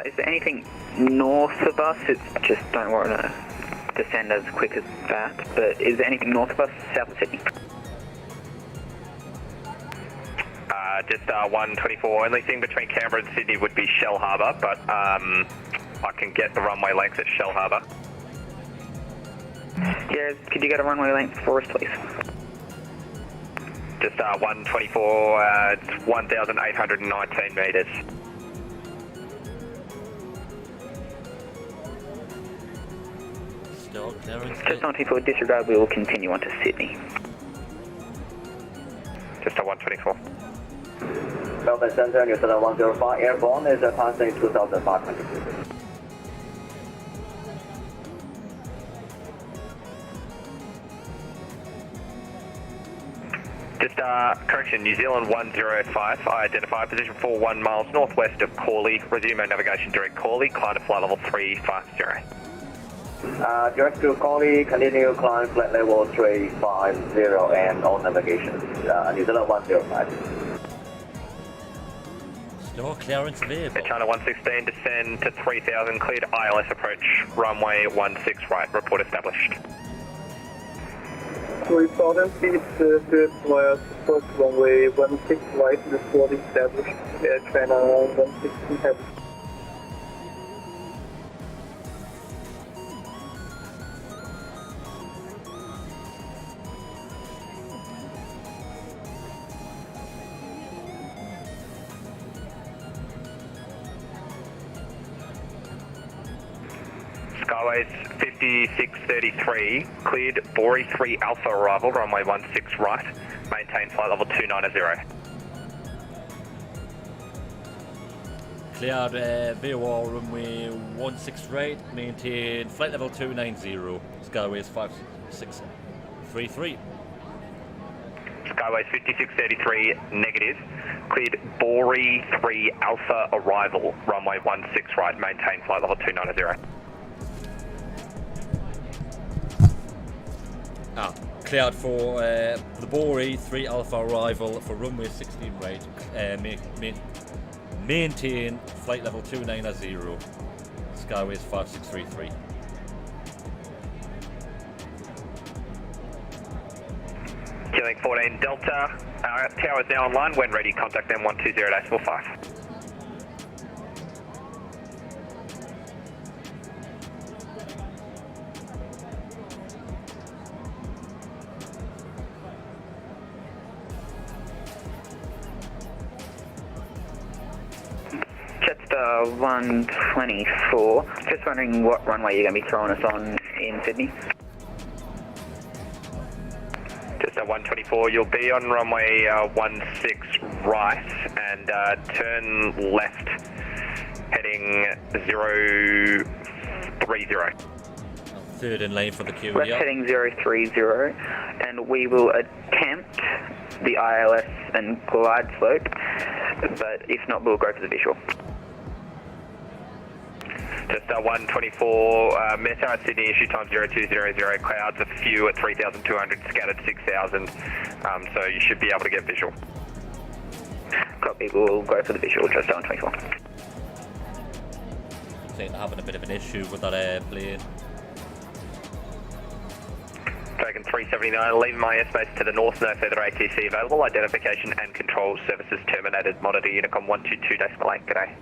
Is there anything north of us? It's just don't want to descend as quick as that, but is there anything north of us, south of Sydney? Just 124, only thing between Canberra and Sydney would be Shell Harbour, but I can get the runway length at Shell Harbour. Yeah, could you get a runway length for us, please? Just 124, it's 1,819 metres. Still clearance. Just on people disregard, we will continue on to Sydney. Just a 124. Melbourne Centre, New Zealand 105, airborne is passing 2,500 meters. Just correction, New Zealand 105, I identify position 41 miles northwest of Corley, resume our navigation direct Corley, climb to flight level 350. Direct to Collie, continue climb flight level 350 and all navigation. New Zealand 105. Store clearance available. China 116, descend to 3000, cleared ILS approach, runway 16 right, report established. 3000 feet, cleared via approach runway 16 right, report established. Air China 116 heavy. Skyways 5633, cleared Bori 3 Alpha arrival, runway 16 right, maintain flight level 290. Cleared VOR runway 16 right, maintain flight level 290. Skyways 5633. Skyways 5633, negative. Cleared Bori 3 Alpha arrival, runway 16 right, maintain flight level 290. Cleared for the Bori 3 Alpha arrival for runway 16 right. Maintain flight level 290. Skyways 5633. Killing 14 Delta, tower is now online. When ready, contact them 120.45. Jetstar 124, just wondering what runway you're going to be throwing us on in Sydney. Just at 124, you'll be on runway 16 right and turn left, heading 030. Third in lane for the queue. Left heading 030, and we will attempt the ILS and glide slope, but if not, we'll go for the visual. Just 124, Meta at Sydney, issue time 0200, clouds a few at 3,200, scattered 6,000, so you should be able to get visual. Copy, we'll go for the visual, just 124. I think they're having a bit of an issue with that airplane. Dragon 379, leaving my airspace to the north, no further ATC available, identification and control services terminated, monitor Unicom 122.8, g'day.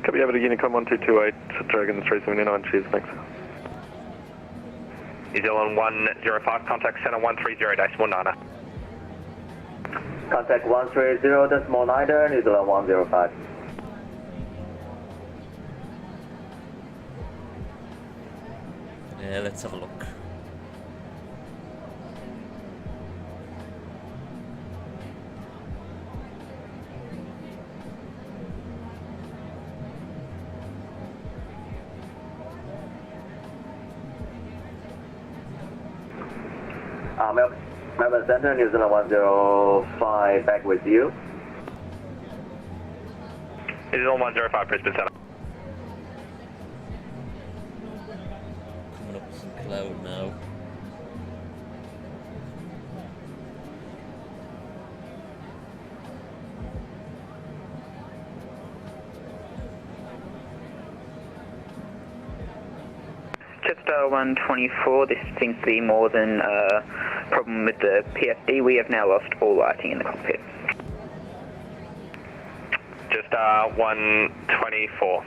Copy over to Unicom 1228, Dragon 379, cheers, thanks. New Zealand 105, contact center 130.9. Contact 130.9, New Zealand 105. Yeah, let's have a look. Melbourne Center, New Zealand 105, back with you. New Zealand 105, Brisbane Center. Coming up with some cloud now. Jetstar 124, this seems to be more than a problem with the PFD. We have now lost all lighting in the cockpit. Just 124.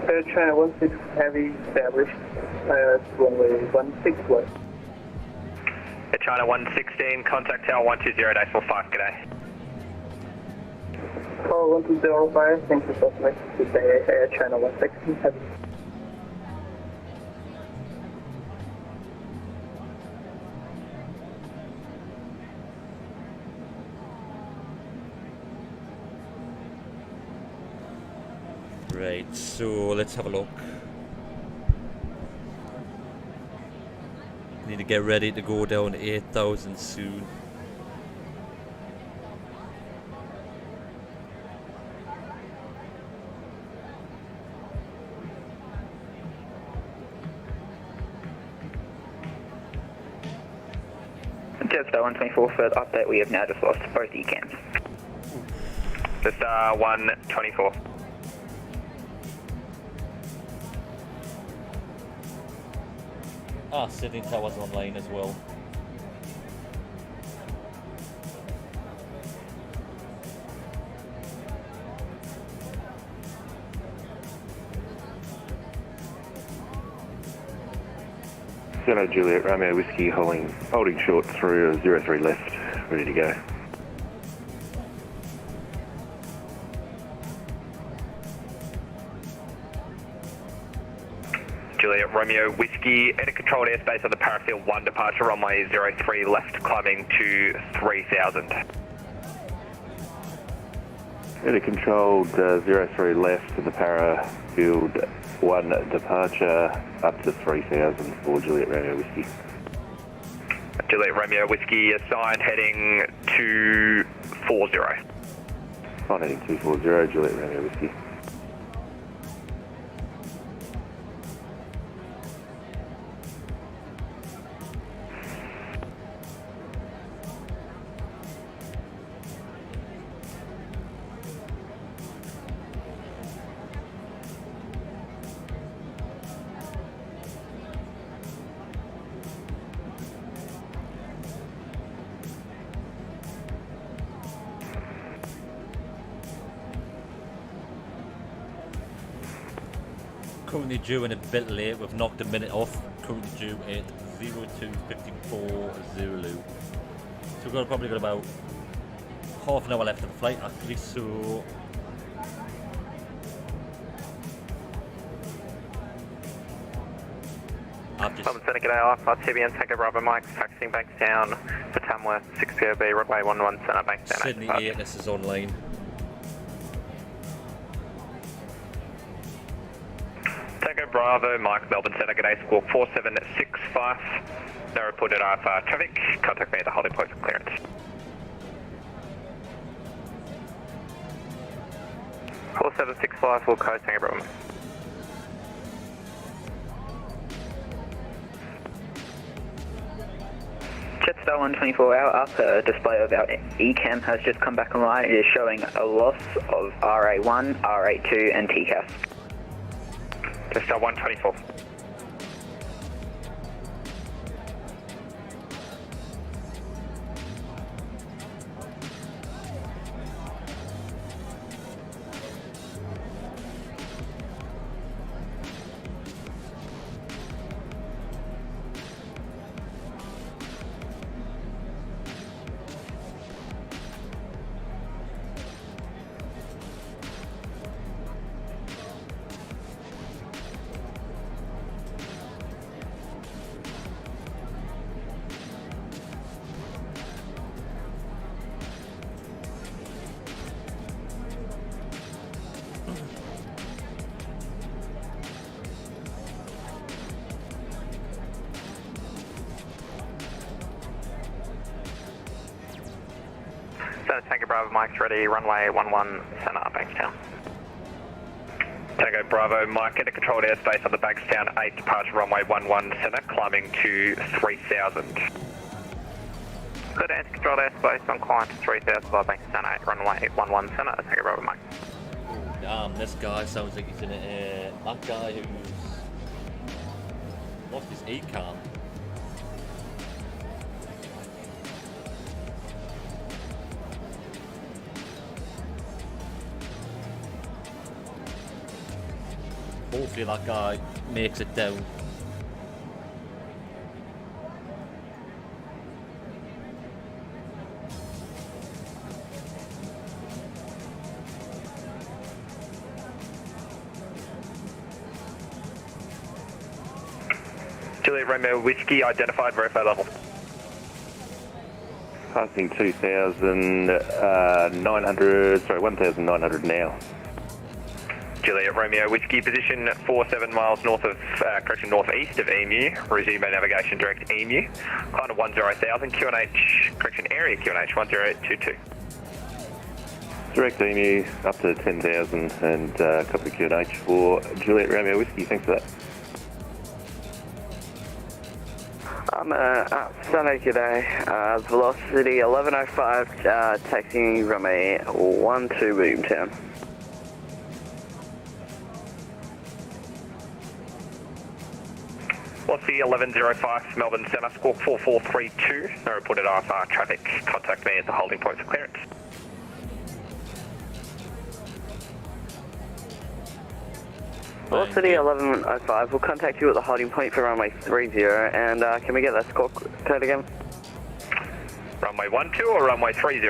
Air China 16 heavy established, runway 16 right. Air China 116, contact tower 120.845, g'day. Call 1205, thank you so much. Good day, Air China 116 heavy. Right, so let's have a look. Need to get ready to go down to 8,000 soon. Jetstar 124, further update, we have now just lost both ECAMs. Jetstar 124. Sydney Tower's online as well. Zero Juliet Romeo Whiskey holding short through 03 left, ready to go. Juliet Romeo Whiskey, at a controlled airspace on the Parafield 1 departure runway 03 left, climbing to 3000. At a controlled 03 left to the Parafield 1 departure up to 3000 for Juliet Romeo Whiskey. Juliet Romeo Whiskey assigned heading 240. On heading 240, Juliet Romeo Whiskey. Currently due and a bit late, we've knocked a minute off. Currently due at 0254 Zulu. So we've probably got about half an hour left of the flight actually, so I've just... Summon Senate, g'day, Alpha, TBN, Tango Bravo Mike, taxiing Bankstown for Tamworth, 6 POB, runway 11 Centre, Bankstown. Sydney 8, is online. Tango Bravo Mike, Melbourne Centre, g'day, Squawk 4765. No reported IFR traffic, contact me at the holding point for clearance. Call 765 will code Tango Bravo. Jetstar 124, our upper display of our ECAM has just come back online. It is showing a loss of RA1, RA2 and TCAS. Jetstar 124. Tango Bravo Mike's ready, runway 11 Centre, Bankstown. Tango Bravo Mike, into controlled airspace on the Bankstown 8 departure runway 11 Centre, climbing to 3000. Good anti controlled airspace on climb to 3000 by Bankstown 8, runway 11 Centre, Tango Bravo Mike. Damn, this guy sounds like he's in a that guy who's lost his ECAM. Hopefully that guy makes it down. Juliet Romeo Whiskey identified, verify level. Passing 2,900, sorry, 1,900 now. Juliet Romeo Whiskey, position 47 miles north of, northeast of EMU. Resume navigation direct EMU. Climb to 10,000, QNH, area QNH 1022. Direct EMU up to 10,000 and copy QNH for Juliet Romeo Whiskey. Thanks for that. I'm at Sunday today, velocity 1105, taxiing from a 12 Boomtown. Velocity 1105, Melbourne Centre, squawk 4432. No reported IFR traffic. Contact me at the holding point for clearance. Velocity 1105, we'll contact you at the holding point for runway 30, and can we get that score code again? Runway 12 or runway 30?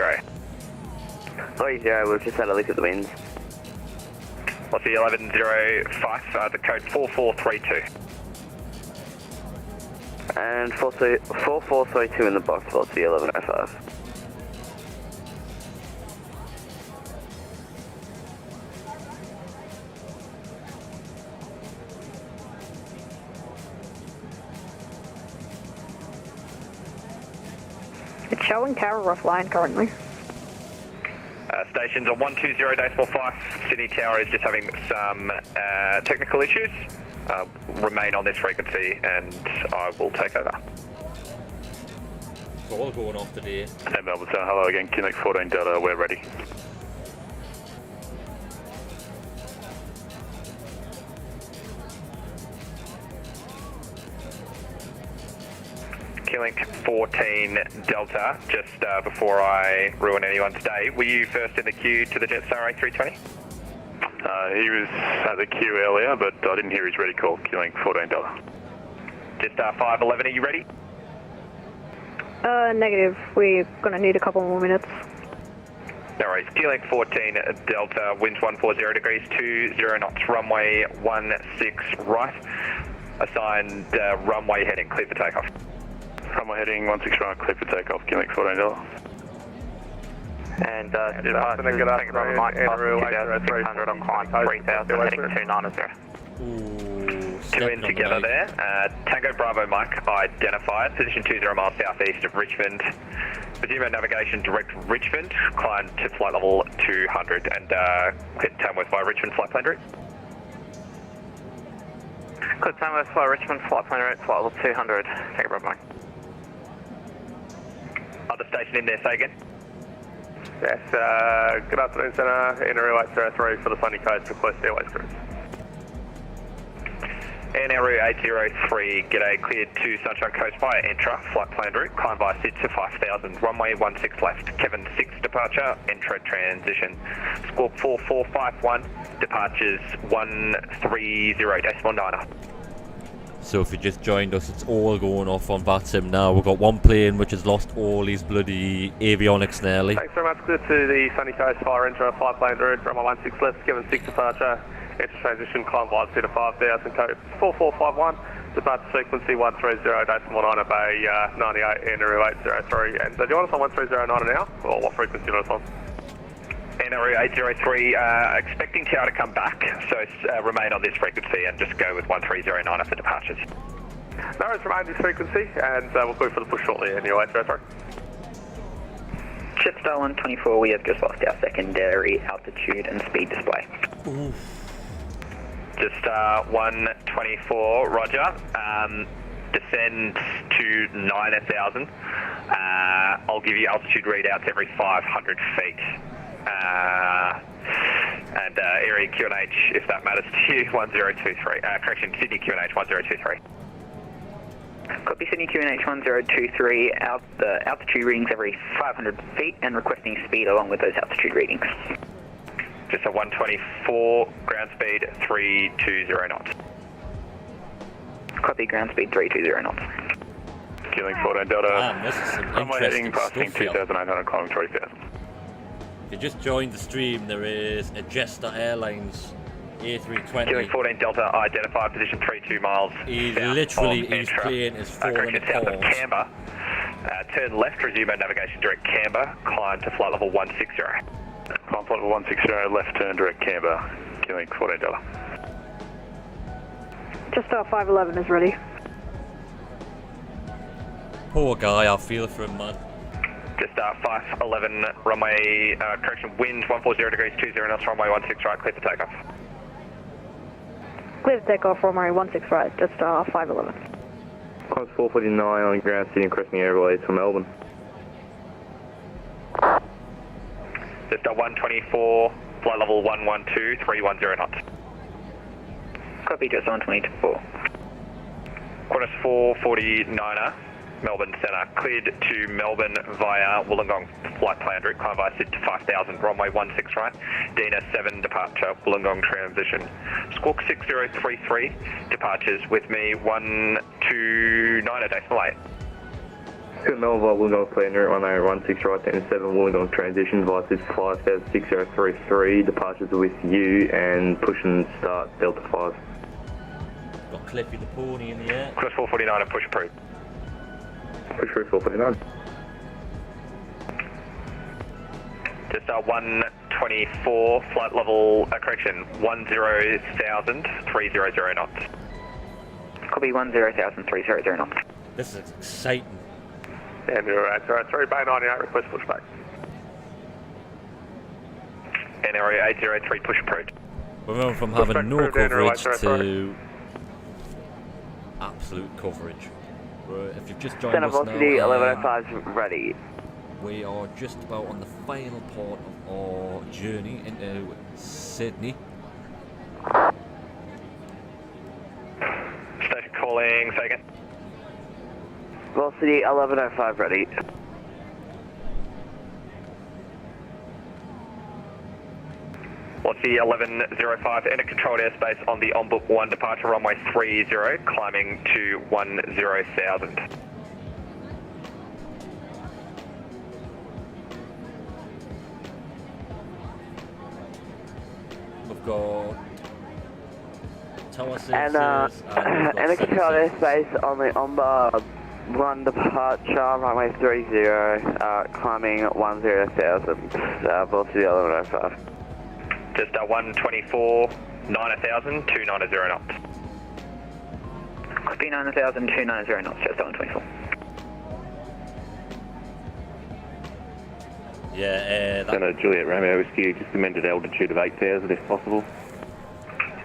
30, we've just had a look at the winds. Velocity 1105, the code 4432. And 4432 in the box, velocity 1105. It's showing tower offline currently. Stations on 120.5. Sydney Tower is just having some technical issues. Remain on this frequency and I will take over. It's all going off today. Hey Melbourne Centre, hello again, QNX 14 Delta, we're ready. QLink 14 Delta, just before I ruin anyone's day, were you first in the queue to the Jetstar A320? He was at the queue earlier, but I didn't hear his ready call, QLink 14 Delta. Jetstar 511, are you ready? Negative. We're gonna need a couple more minutes. No worries. QLink 14 Delta, winds 140 degrees, 20 knots, runway 16 right. Assigned runway heading, clear for takeoff. Runway heading 16 right, clear for takeoff, QLink 14 Delta. And departures, thank you very much, 2600 on climb 3000, heading 290. Two in together there. Tango Bravo Mike identified, position 20 miles southeast of Richmond. Resume navigation direct Richmond, climb to flight level 200 and clear Tamworth by Richmond flight plan route. Clear Tamworth by Richmond flight plan route, flight level 200. Thank you, Bravo Mike. Other station in there, say again. Yes, good afternoon Centre, Inner 803 for the Sunny Coast, request airways cruise. Nauru 803, g'day, cleared to Sunshine Coast via Entra, flight planned route, climb via SID to 5000, runway 16 left, Kevin 6 departure, Entra transition, squawk 4451, departures 130.9. So if you just joined us, it's all going off on VATSIM now. We've got one plane which has lost all his bloody avionics nearly. Thanks very much, clear to the Sunny Coast via Entra, flight planned route, runway 16 left, Kevin 6 departure, Entra transition, climb via SID to 5000, code 4451, departure frequency 130.9 at Bay 98, Nauru 803. And do you want us on 130.9 now, or what frequency do you want us on? Nauru 803, expecting tower to come back, so remain on this frequency and just go with 1309 for departures. No, it's remain this frequency, and we'll clear for the push shortly anyway, 803. Jetstar 124, we have just lost our secondary altitude and speed display. Ooh. Just 124, roger. Descend to 9,000. I'll give you altitude readouts every 500 feet. And area QNH, if that matters to you, 1023. Correction, Sydney QNH 1023. Copy Sydney QNH 1023, the altitude readings every 500 feet and requesting speed along with those altitude readings. Just a 124, ground speed 320 knots. Copy, ground speed 320 knots. QLink 14 Delta, This is some runway heading interesting passing stuff here. 2800, climbing 3000. If you just joined the stream, there is a Jetstar Airlines A320. QLink 14 Delta, identified position 32 miles He south literally, of his Entra. plane is falling Correction, south of apart. Canberra. Turn left, resume navigation direct Canberra, climb to flight level 160. Flight level 160, left turn direct Canberra, killing $14. Just 511 is ready. Poor guy, I feel for him, man. Just 511 runway, correction, wind 140 degrees, 20 knots, runway 16 right, clear for takeoff. Clear to take off runway 16 right, just 511. Cons 449 on ground, sitting cresting airways from Melbourne. Just 124, flight level 112, 310 knots. Copy, just 124. Qantas 449er, Melbourne Centre, cleared to Melbourne via Wollongong flight plan route, climb via SID to 5000, runway 16 right, Dina 7 departure, Wollongong transition. Squawk 6033, departures with me 129.8. To Melbourne via Wollongong plan route, runway 16 right, Dina 7 Wollongong transition via SID 506033, departures with you and push and start Delta 5. Got Cliffy the pony in the air. Qantas 449 and push approved. Push through 449. Just 124, flight level, correction, 10,000, 300 knots. Copy, 10,000, 300 knots. This is exciting. And you're right, sorry, Bay 98, request pushback. And area 803, push approved. We're going from having no coverage to absolute coverage. If you've just joined Center us now, velocity 1105 is ready. we are just about on the final part of our journey into Sydney. Station calling, say again. Velocity 1105 ready. Velocity 1105, enter controlled airspace on the on-book 1 departure runway 30, climbing to 10,000. We've got Tower 6 And enter controlled airspace on the on-board 1 departure, runway 30, climbing 10,000, velocity 1105. Just 124, 9,000, 290 knots. Copy, 9,000, 290 knots, just 124. Yeah, Center Juliet Romeo Whiskey, just amended altitude of 8,000 if possible.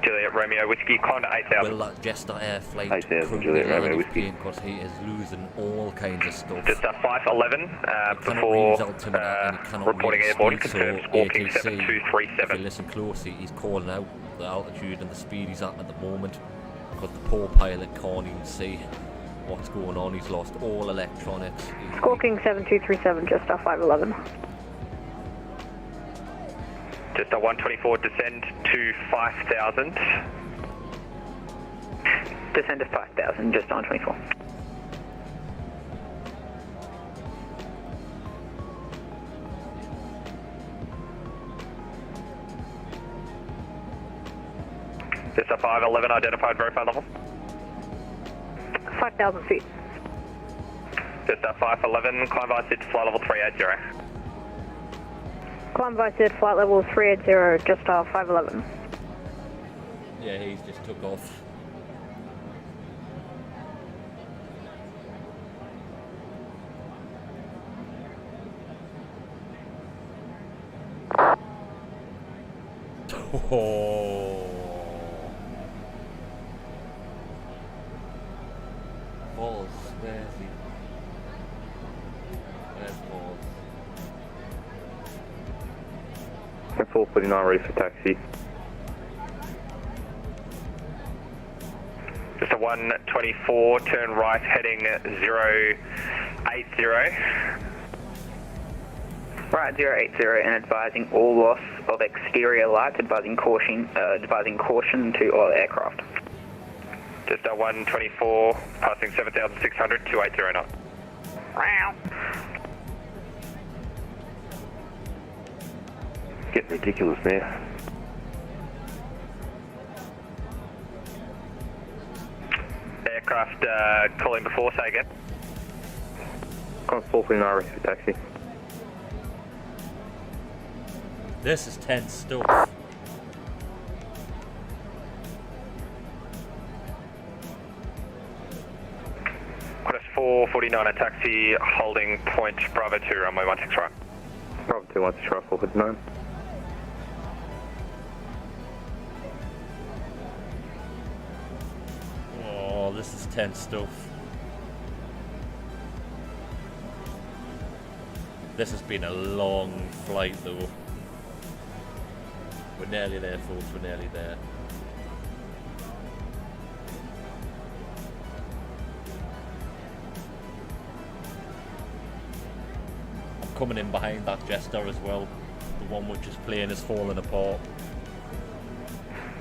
Juliet Romeo Whiskey, climb to 8,000. Will that Jester Air flight 8,000 Juliet Romeo Whiskey. Because he is losing all kinds of stuff. Just 511 before reporting airborne, confirm squawking ATC, 7237. if you listen closely, he's calling out the altitude and the speed he's at the moment because the poor pilot can't even see what's going on. He's lost all electronics. Squawking 7237, just 511. Just 124, descend to 5,000. Descend to 5,000, just 124. Just 511, identified verified level. 5,000 feet. Just 511, climb via SID to flight level 380. Climb by SID, flight level 380, just 511. Yeah, he's just took off. Oh. Balls, where's he? Where's Balls? 449 ready for taxi. Just 124, turn right, heading 080. Right, 080, and advising all loss of exterior lights, advising caution to all aircraft. Just 124, passing 7,600, 280 knots. Wow. Getting ridiculous now. Aircraft calling before, say again. Cons 449 ready for taxi. This is tense stuff. Quest 449, a taxi holding point Bravo 2, runway 16 right. Bravo 2, 16 right, 449. Oh, this is tense stuff. This has been a long flight though. We're nearly there, folks, we're nearly there. I'm coming in behind that Jester as well. The one which is plane is falling apart.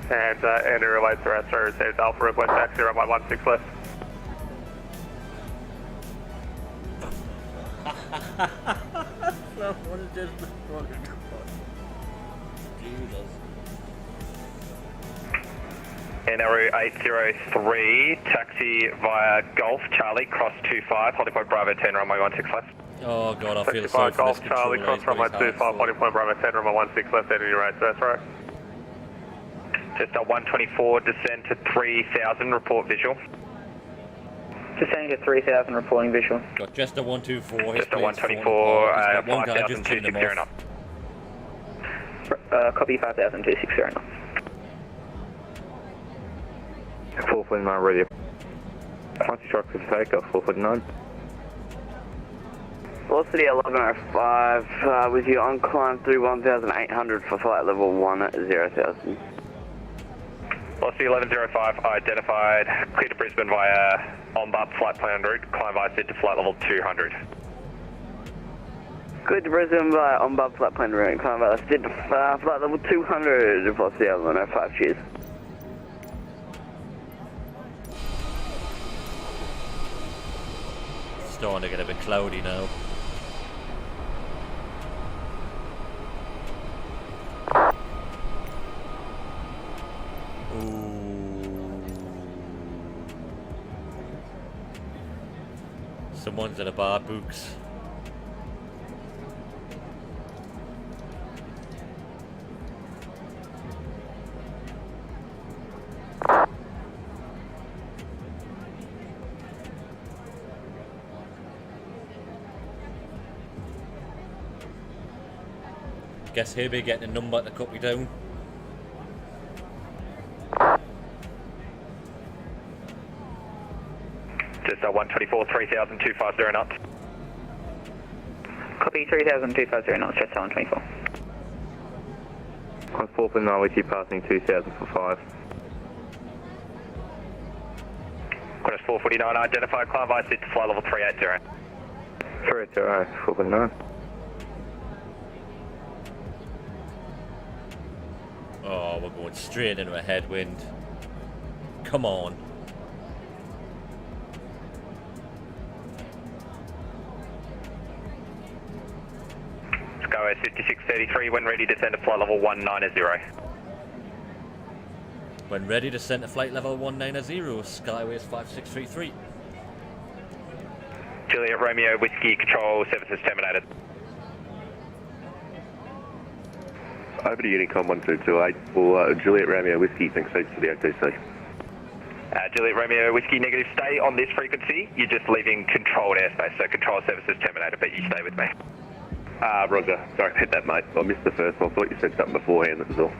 And Andy relays the rest are received Alpha request taxi runway 16 left. Someone just recorded. Jesus. NRU 803, taxi via Golf Charlie, cross 25, holding point Bravo 10, runway 16 left. Oh god, I feel Taxi sorry via for Golf this Charlie, controller. cross runway 25, holding point Bravo 10, runway 16 left, Andy relays the rest, right. Just a 124, descend to 3000, report visual. Descending to 3000, reporting visual. Got just a 124. Just a 124, one guy just turned him 5260 off. Copy 5260 now. 449 radio. 16 right for takeoff, 449. Velocity 1105, with you on climb through 1800 for flight level 10,000. Velocity 1105, identified, clear to Brisbane via on-bub flight plan route, climb via SID to flight level 200. Good to Brisbane by on-bub flight plan route, climb via SID to flight level 200, velocity 1105, cheers. Starting to get a bit cloudy now. Someone's in a bar books. Guess he'll be getting a number to cut me down. Just a 124, 3000, 250 knots. Copy 3000, 250 knots, just 124. On 449, we keep passing 2000 for 5. Qantas 449, identified, climb via SID to flight level 380. 380, 449. Oh, we're going straight into a headwind. Come on. Skyway 5633, when ready, descend to flight level 190. When ready, descend to flight level 190, Skyways 5633. Juliet Romeo, Whiskey, control services terminated. Over to Unicom 1228 for Juliet Romeo Whiskey, thanks heaps for the OTC. Juliet Romeo, Whiskey, negative, stay on this frequency. You're just leaving controlled airspace, so control services terminated, but you stay with me. Roger. Sorry about that, mate. I missed the first one. I thought you said something beforehand, that was all.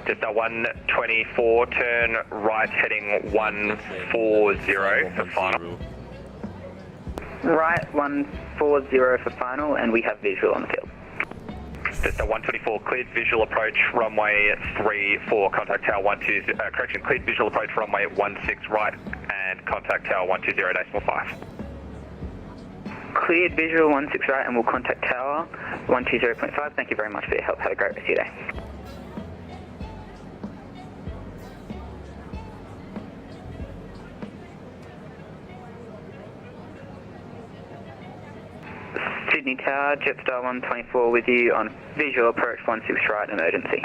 Just a 124, turn right, heading 140 for final. Right, 140 for final, and we have visual on the field. Just a 124, cleared visual approach, runway 34, contact tower 12, correction, cleared visual approach, runway 16 right, and contact tower 120.5. Cleared visual 16 right, and we'll contact tower 120.5. Thank you very much for your help. Have a great rest of your day. Sydney Tower, Jetstar 124 with you on visual approach 16 right, emergency.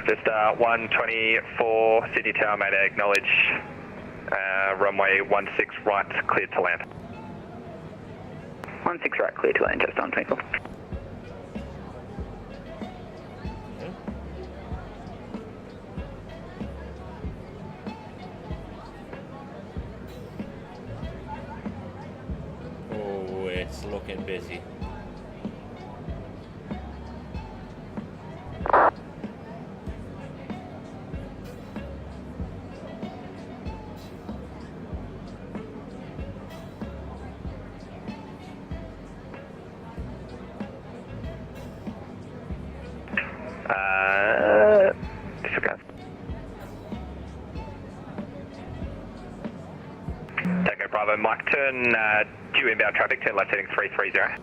Just 124, Sydney Tower, Mayday, acknowledge, runway 16 right, cleared to land. 16 right, clear to land, just on 24. looking busy. Disregard. Tango Bravo, Mike, turn due inbound traffic, turn left heading 330.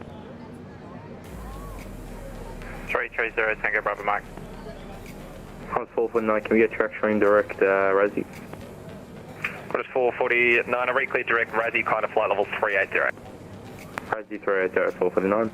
330, Tango Bravo, Mike. Hans 449, can we get track showing direct Razzie? What is 449, a re-clear direct Razzie, kind of flight level 380. Razzie 380, 449.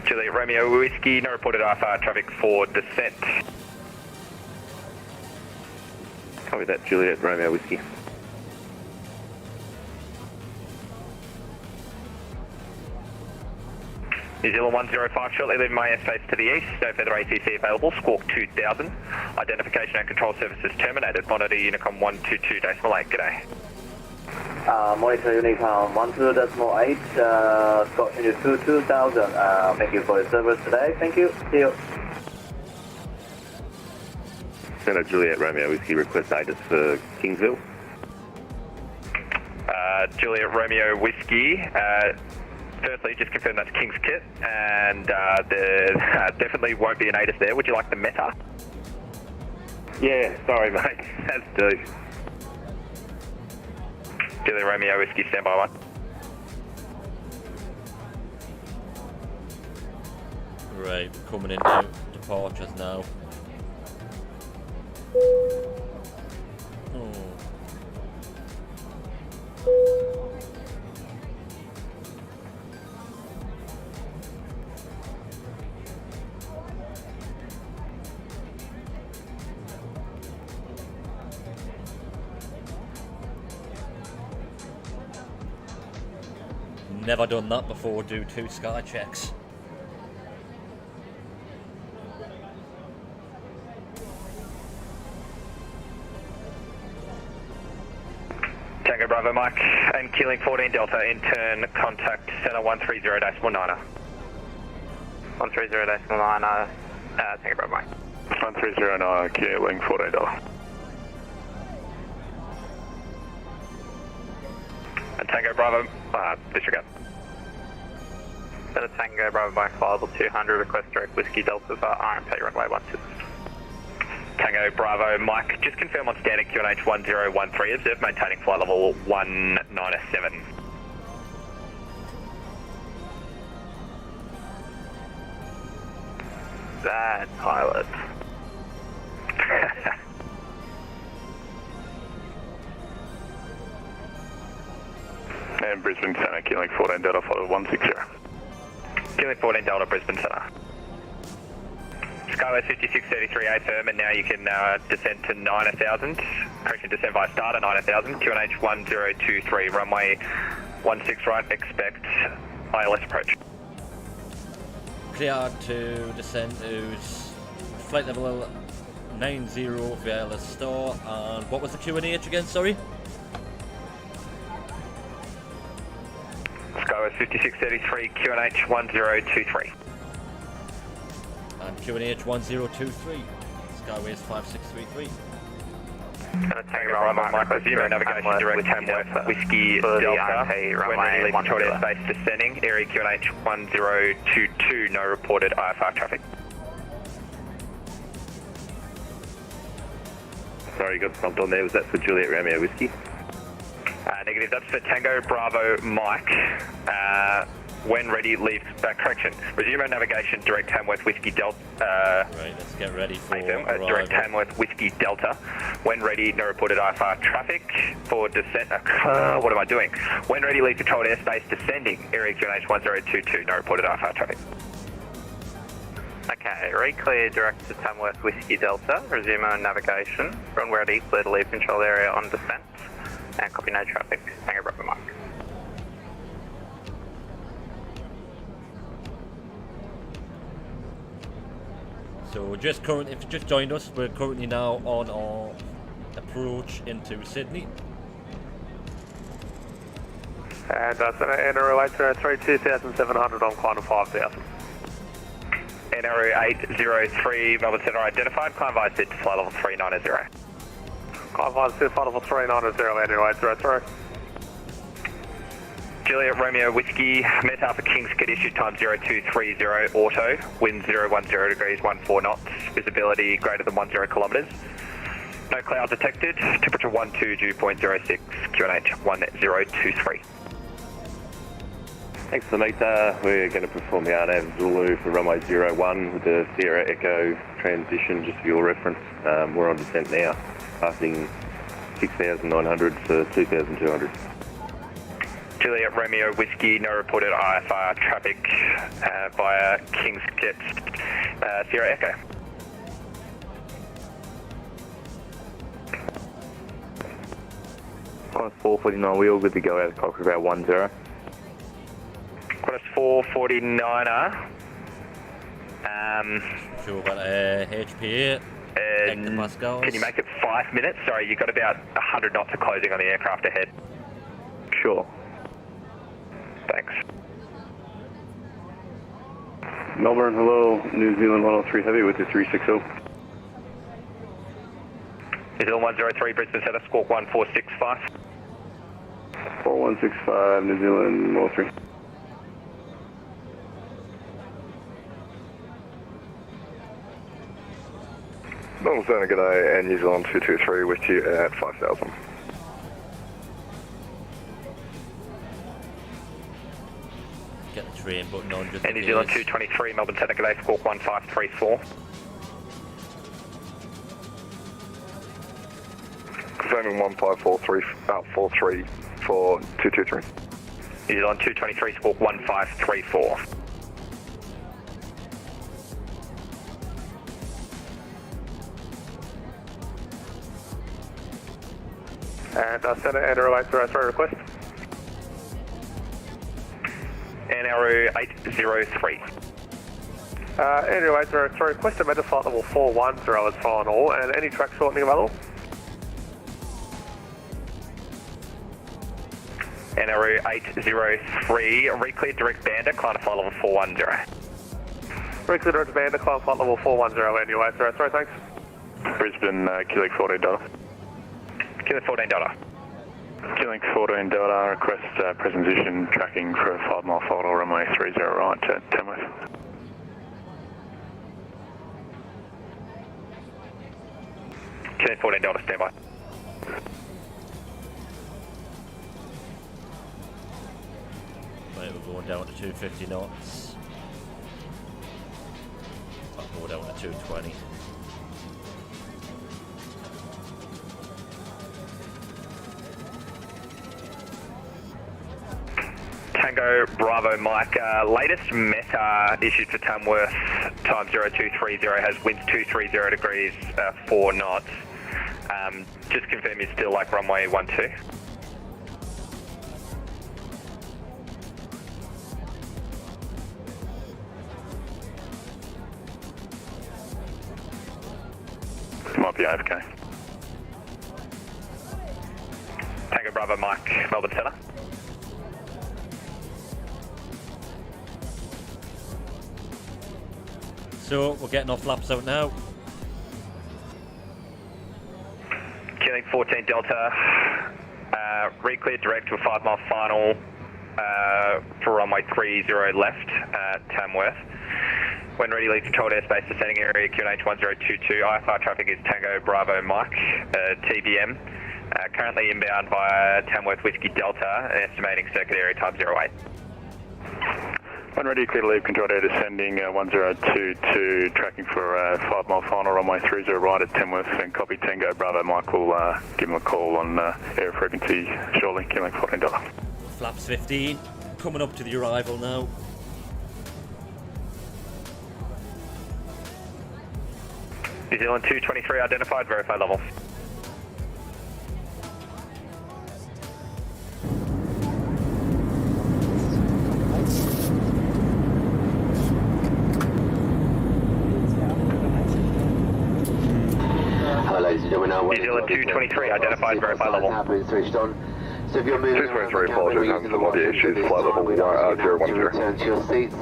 Juliet Romeo Whiskey, no reported IFR traffic for descent. Copy that, Juliet Romeo Whiskey. New Zealand 105, shortly leaving my airspace to the east, no further ATC available, squawk 2000. Identification and control services terminated, monitor Unicom 122.8, g'day. Monitor Unicom 12.8, Scott Unit 2000. Thank you for your service today. Thank you. See you. Center Juliet Romeo Whiskey, request ATIS for Kingsville. Juliet Romeo Whiskey, firstly just confirm that's King's Kit, and there definitely won't be an ATIS there. Would you like the meta? Yeah, sorry mate, that's due. Juliet Romeo Whiskey, standby 1. Right, coming into departures now. Oh. Never done that before, do 2 sky checks. Tango Bravo Mike, and Keeling 14 Delta, in turn contact center 130.9. 130.9, Tango Bravo Mike. 1309, Keeling 14 Delta. And Tango Bravo, disregard. Center Tango Bravo Mike, flight level 200, request direct Whiskey Delta for RMP runway 16. Tango Bravo Mike, just confirm on standard QNH 1013, observe maintaining flight level 197. That pilot. And Brisbane Center, Keeling 14 Delta, follow 160. Keeling 14 Delta, Brisbane Center. Skyway 5633A firm, and now you can descend to 9000. Correction, descend via start at 9000. QNH 1023, runway 16 right, expect ILS approach. Cleared to descend to flight level 90 via ILS star, and what was the QNH again, sorry? Skyway 5633, QNH 1023. And QNH 1023, Skyways 5633. Tango Bravo Mike, resume navigation direct Tamworth Whiskey Delta. When ready, leave control airspace descending. Area QNH 1022, no reported IFR traffic. Sorry, got stumped on there. Was that for Juliet Romeo Whiskey? Negative, that's for Tango Bravo Mike. When ready, leave, correction, resume navigation direct Tamworth Whiskey Delta. Right, let's get ready for direct Tamworth Whiskey Delta. When ready, no reported IFR traffic for descent. What am I doing? When ready, leave controlled airspace descending. Area QNH 1022, no reported IFR traffic. Okay, re-clear direct to Tamworth Whiskey Delta, resume on navigation. When ready, clear to leave control area on descent. And copy no traffic. Tango Bravo Mike. So if you just joined us, we're currently now on our approach into Sydney. And Senate NRO 803, 2,700 on climb to 5,000. NRO 803, Melbourne Centre identified, climb via SID to flight level 390. Climb via SID, flight level 390, NRO 803. Juliet Romeo Whiskey, Met Alpha Kings Kit issue time 0230 auto, wind 010 degrees 14 knots, visibility greater than 10 kilometres. No cloud detected, temperature 12 dew point 06, QNH 1023. Thanks for the meter. We're going to perform the RNAV Zulu for runway 01 with the Sierra Echo transition, just for your reference. We're on descent now, passing 6,900 for 2,200. Juliet Romeo Whiskey, no reported IFR traffic via Kings Kit, Sierra Echo. Qantas 449, we all good to go out of cockpit about 10. Qantas 449er. Sure about HP8. Can you make it 5 minutes? Sorry, you've got about 100 knots of closing on the aircraft ahead. Sure. Thanks. Melbourne, hello. New Zealand 103 Heavy with the 360. New Zealand 103, Brisbane Centre, squawk 1465. 4165, New Zealand 103. Melbourne Centre, g'day, and New Zealand 223 with you at 5,000. Get the train button on just And New Zealand 223, Melbourne Centre, g'day, squawk 1534. Confirming 1543 for 223. New Zealand 223, squawk 1534. And Senate NRO 803 request. NRO 803. NRO 803 request, amended flight level 410 as final, and any track shortening available? NRO 803, recleared direct bander, climb to flight level 410. Recleared direct bander, climb flight level 410, NRO 803, thanks. Brisbane, Quebec 14 Delta. Quebec 14 Delta. Quebec 14 Delta, request preposition tracking for a 5 mile final runway 30 right at Tamworth. Quebec 14 Delta, standby. Right, we're going down to 250 knots. I'll go down to 220. Tango Bravo Mike, latest meta issued for Tamworth, time 0230 has winds 230 degrees, 4 knots. Just confirm you're still like runway 12. Might be AFK. Tango Bravo Mike, Melbourne Centre. So we're getting our flaps out now. Killing 14 Delta, recleared direct to a 5 mile final for runway 30 left at Tamworth. When ready, leave controlled airspace descending area QNH 1022. IFR traffic is Tango Bravo Mike, TBM. Currently inbound via Tamworth Whiskey Delta, estimating circuit area time 08. When ready, clear to leave controlled air descending 1022, tracking for a 5 mile final runway 30 right at Tamworth, and copy Tango Bravo Mike will give him a call on air frequency shortly, Quebec 14 Delta. Flaps 15, coming up to the arrival now. New Zealand 223 identified, verify level. New Zealand 223, identified, verify level. So if you're moving around the cabin, we're using the watch issues, flight level 010. Return to your seats.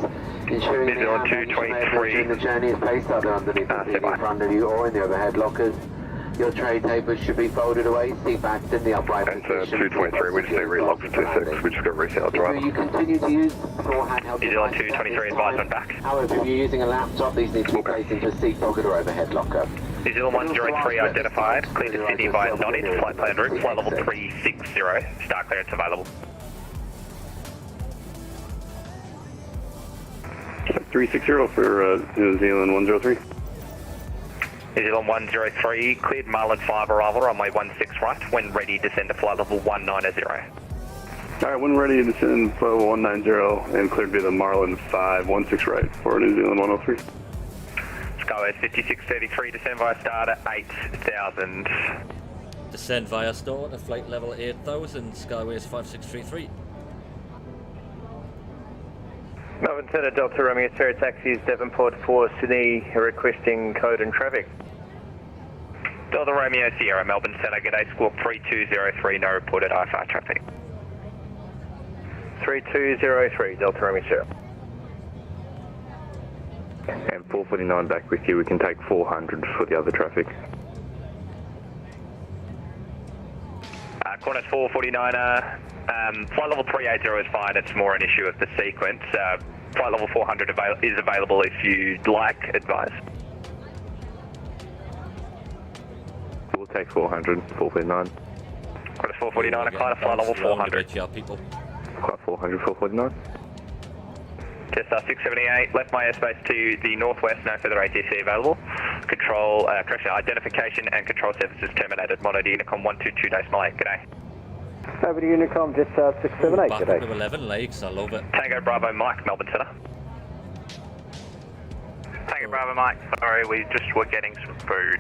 Ensuring New Zealand the 223. during the journey is placed either underneath the seat in front of you or in the overhead lockers. Your tray tables should be folded away, seat backs in the upright position. 223, we just need relock for 26, we just got to reset our driver. You continue to use small handheld New Zealand devices 223, advisement back. However, if you're using a laptop, these need to be placed into a seat pocket or overhead locker. New Zealand 103 identified, clear to Sydney via knowledge, flight plan route, flight level 360, start clearance available. 360 for New Zealand 103. New Zealand 103, cleared Marlin 5 arrival, runway 16 right, when ready descend to flight level 190. Alright, when ready descend flight level 190 and cleared via the Marlin 5, 16 right for New Zealand 103. Skyway 5633, descend via start at 8,000. Descend via start at flight level 8,000, Skyways 5633. Melbourne Centre, Delta Romeo Sierra taxis, Devonport for Sydney, requesting code and traffic. Delta Romeo Sierra, Melbourne Centre, g'day, squawk 3203, no reported IFR traffic. 3203, Delta Romeo Sierra. And 449 back with you, we can take 400 for the other traffic. Qantas 449er, flight level 380 is fine, it's more an issue of the sequence. Flight level 400 is available if you'd like advice. We'll take 400, 449. Qantas 449, flight level 400. People. Flight 400, 449. Jetstar 678, left my airspace to the northwest, no further ATC available. Control, correction, identification and control services terminated. Monitor Unicom 122 Decimal 8, g'day. Over to Unicom, Jetstar 678, Back g'day. up to 11 legs, I love it. Tango Bravo Mike, Melbourne Centre. Tango Bravo Mike, sorry, we just were getting some food.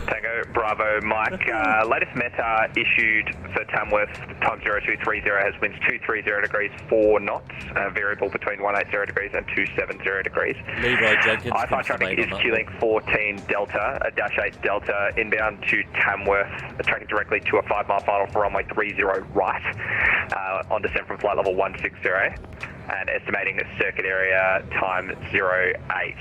Tango Bravo Mike, latest META issued for Tamworth, time 0230 has winds 230 degrees, 4 knots, variable between 180 degrees and 270 degrees. Leroy Jenkins. IFR traffic is Q-Link 14 Delta, a dash 8 Delta, inbound to Tamworth, tracking directly to a 5 mile final for runway 30 right, on descent from flight level 160, and estimating the circuit area time 08.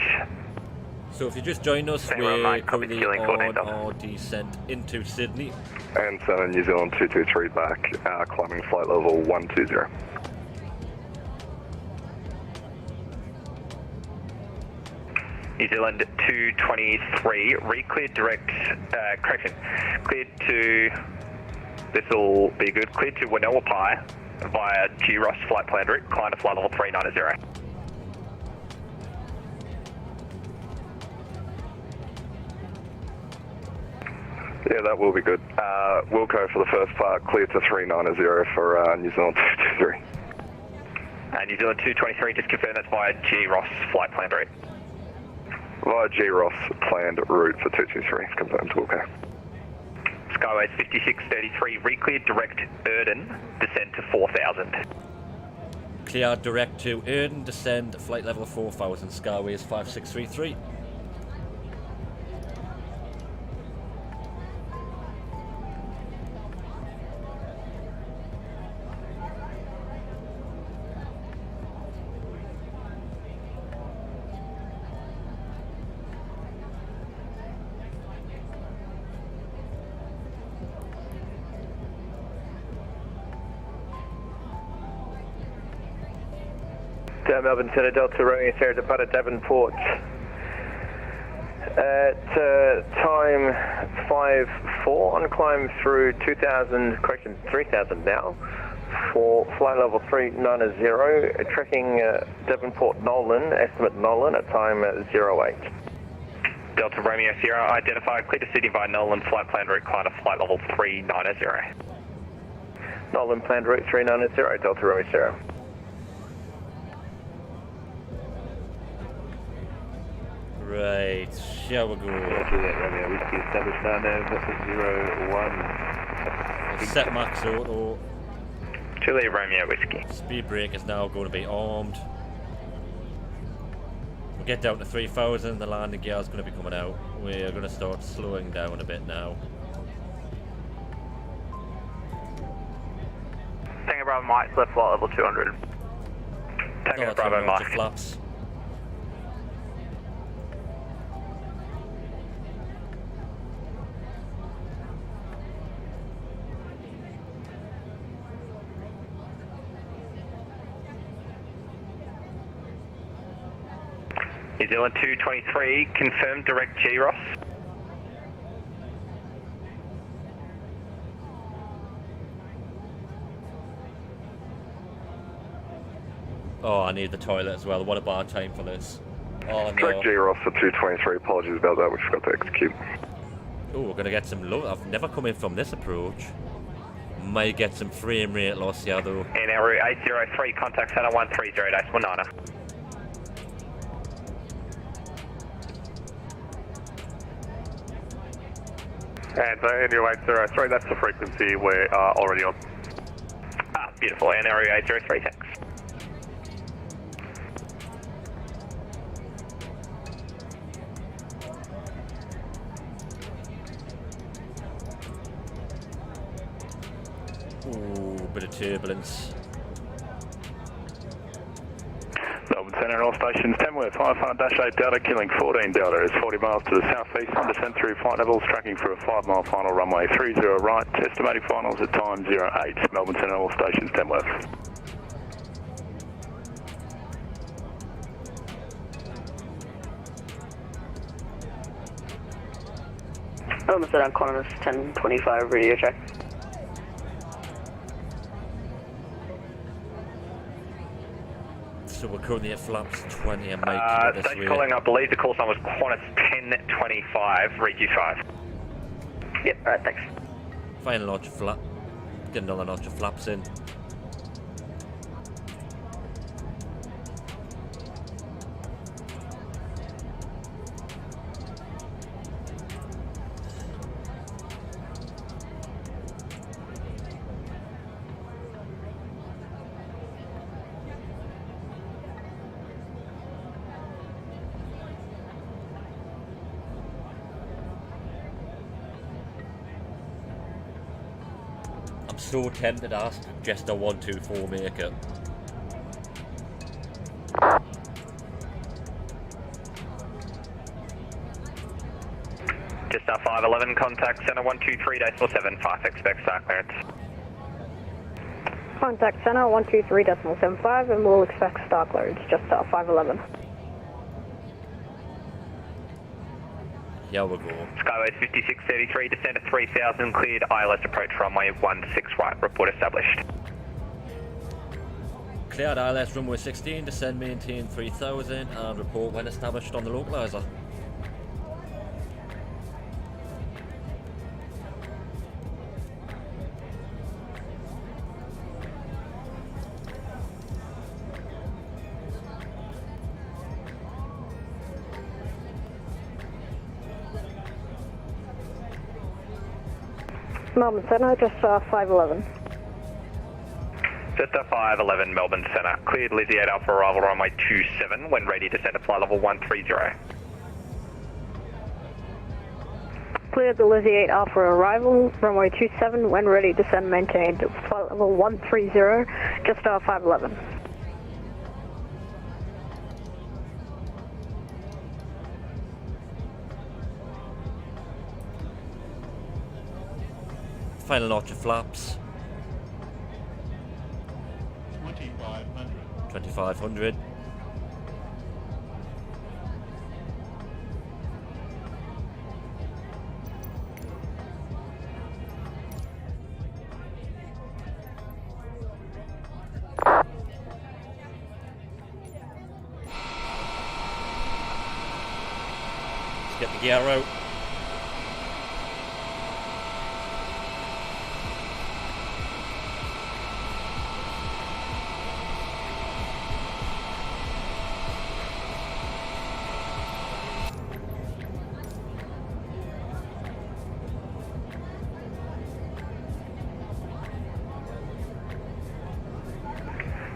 So if you just join us, we're currently on our descent into Sydney. And New Zealand 223 back, climbing flight level 120. New Zealand 223, re-cleared direct, correction, cleared to, this will be good, cleared to Wanoapai via G-Ross flight plan route, climb to flight level 390. Yeah, that will be good. Wilco for the first part, clear to 390 for New Zealand 223. New Zealand 223, just confirm that's via G-Ross flight plan route. Via G-Ross planned route for 223, confirmed Wilco. Skyways 5633, re-cleared direct Erden, descend to 4000. Clear direct to Erden, descend flight level 4000, Skyways 5633. Melbourne Centre, Delta Romeo Sierra, departed Devonport. At time 5-4 on climb through 2000, correction, 3000 now, for flight level 390, tracking Devonport Nolan, estimate Nolan at time 08. Delta Romeo Sierra, identified, clear to Sydney via Nolan, flight plan route, climb to flight level 390. Nolan planned route 390, Delta Romeo Sierra. Right, shall we go? Romeo Whiskey established nav 01. Set max auto. Juliet Romeo Whiskey. Speed brake is now going to be armed. We'll get down to 3,000, the landing gear is going to be coming out. We're going to start slowing down a bit now. Tango Bravo Mike, left flight level 200. Tango Bravo Mike. Flaps. New Zealand 223, confirmed direct GROS. Oh, I need the toilet as well. What a bad time for this. Oh no. Direct GROS for 223, apologies about that, we forgot to execute. Oh, we're going to get some low. I've never come in from this approach. Might get some frame rate loss here though. NRU 803, contact center 130.19. And NRU 803, that's the frequency we're already on. Ah, beautiful. NRU 803, thanks. Ooh, bit of turbulence. Melbourne Centre, all stations, Tamworth, 500-8 Delta, killing 14 Delta, is 40 miles to the southeast, on descent through flight levels, tracking for a 5-mile final runway 30 right, estimating finals at time 08, Melbourne Centre, all stations, Tamworth. Melbourne Centre, Qantas 1025, radio check. So we're currently at flaps 20 and making it this way. Calling, I believe the call sign was Qantas 1025, read you 5. Yep, alright, thanks. Final notch of flap. Get another notch of flaps in. So tempted to ask just a 124 maker. Just 511, contact center 123.7, 5 expect start clearance. Contact center 123.75 and we'll expect star clearance, just 511. Yeah, we'll go. Skyways 5633, descend at 3000, cleared ILS approach runway 16 right, report established. Cleared ILS runway 16, descend maintain 3000 and report when established on the localizer. Melbourne Centre, just 511. Just 511 Melbourne Centre. Cleared Lizzie 8 Alpha arrival runway 27 when ready descend to flight level 130. Cleared the Lizzie 8 Alpha arrival, runway 27 when ready descend maintain to flight level 130, just 511. Final notch of flaps. 2500. 2500. Let's get the gear out.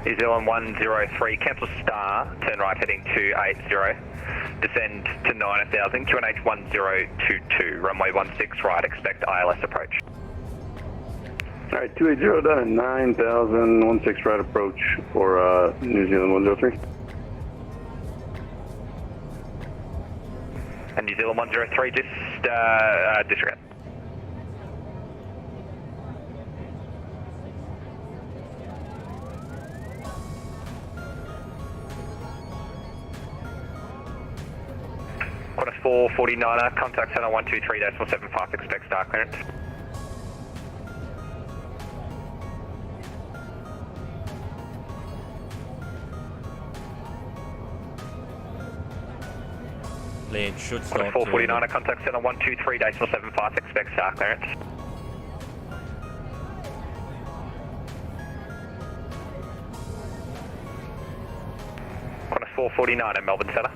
New Zealand 103, cancel star, turn right heading 280. descend to 9000, QNH 1022, runway 16 right, expect ILS approach. Alright, 280 done at 9000, 16 right approach for New Zealand 103. And New Zealand 103, just disregard. Qantas 449er, contact center 123.75, expect star clearance. Plane should start. 449er, contact center 123.75, expect star clearance. Qantas 449er, Melbourne Centre.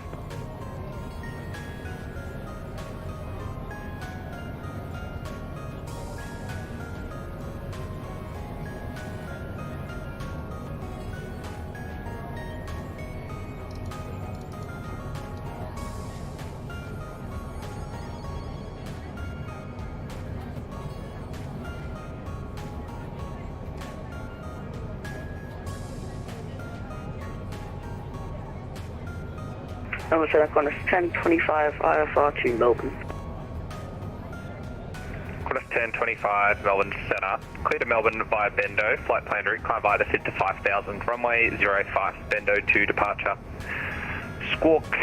Melbourne Centre, Qantas 1025 IFR to Melbourne. Qantas 1025, Melbourne Centre. Clear to Melbourne via Bendo, flight plan route, climb via the SID to 5000, runway 05, Bendo to departure. Squawk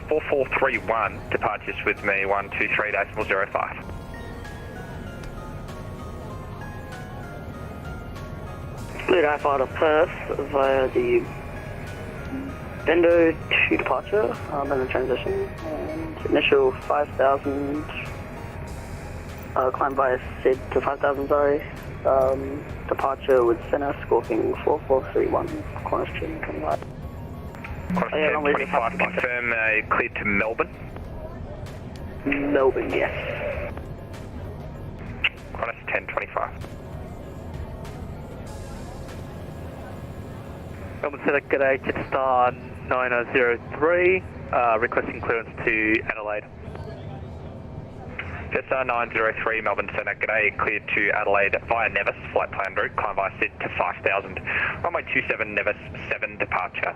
4431, departures with me, 123.05. Clear to IFR to Perth via the Bendo to departure, and the transition, and initial 5000, climb via SID to 5000, sorry, departure with center, squawking 4431, Qantas 1025. Qantas 1025, confirm cleared to Melbourne. Melbourne, yes. Qantas 1025. Melbourne Centre, g'day, Jetstar 903, requesting clearance to Adelaide. Jetstar 903, Melbourne Centre, g'day, cleared to Adelaide via Nevis, flight plan route, climb via SID to 5000, runway 27, Nevis 7, departure.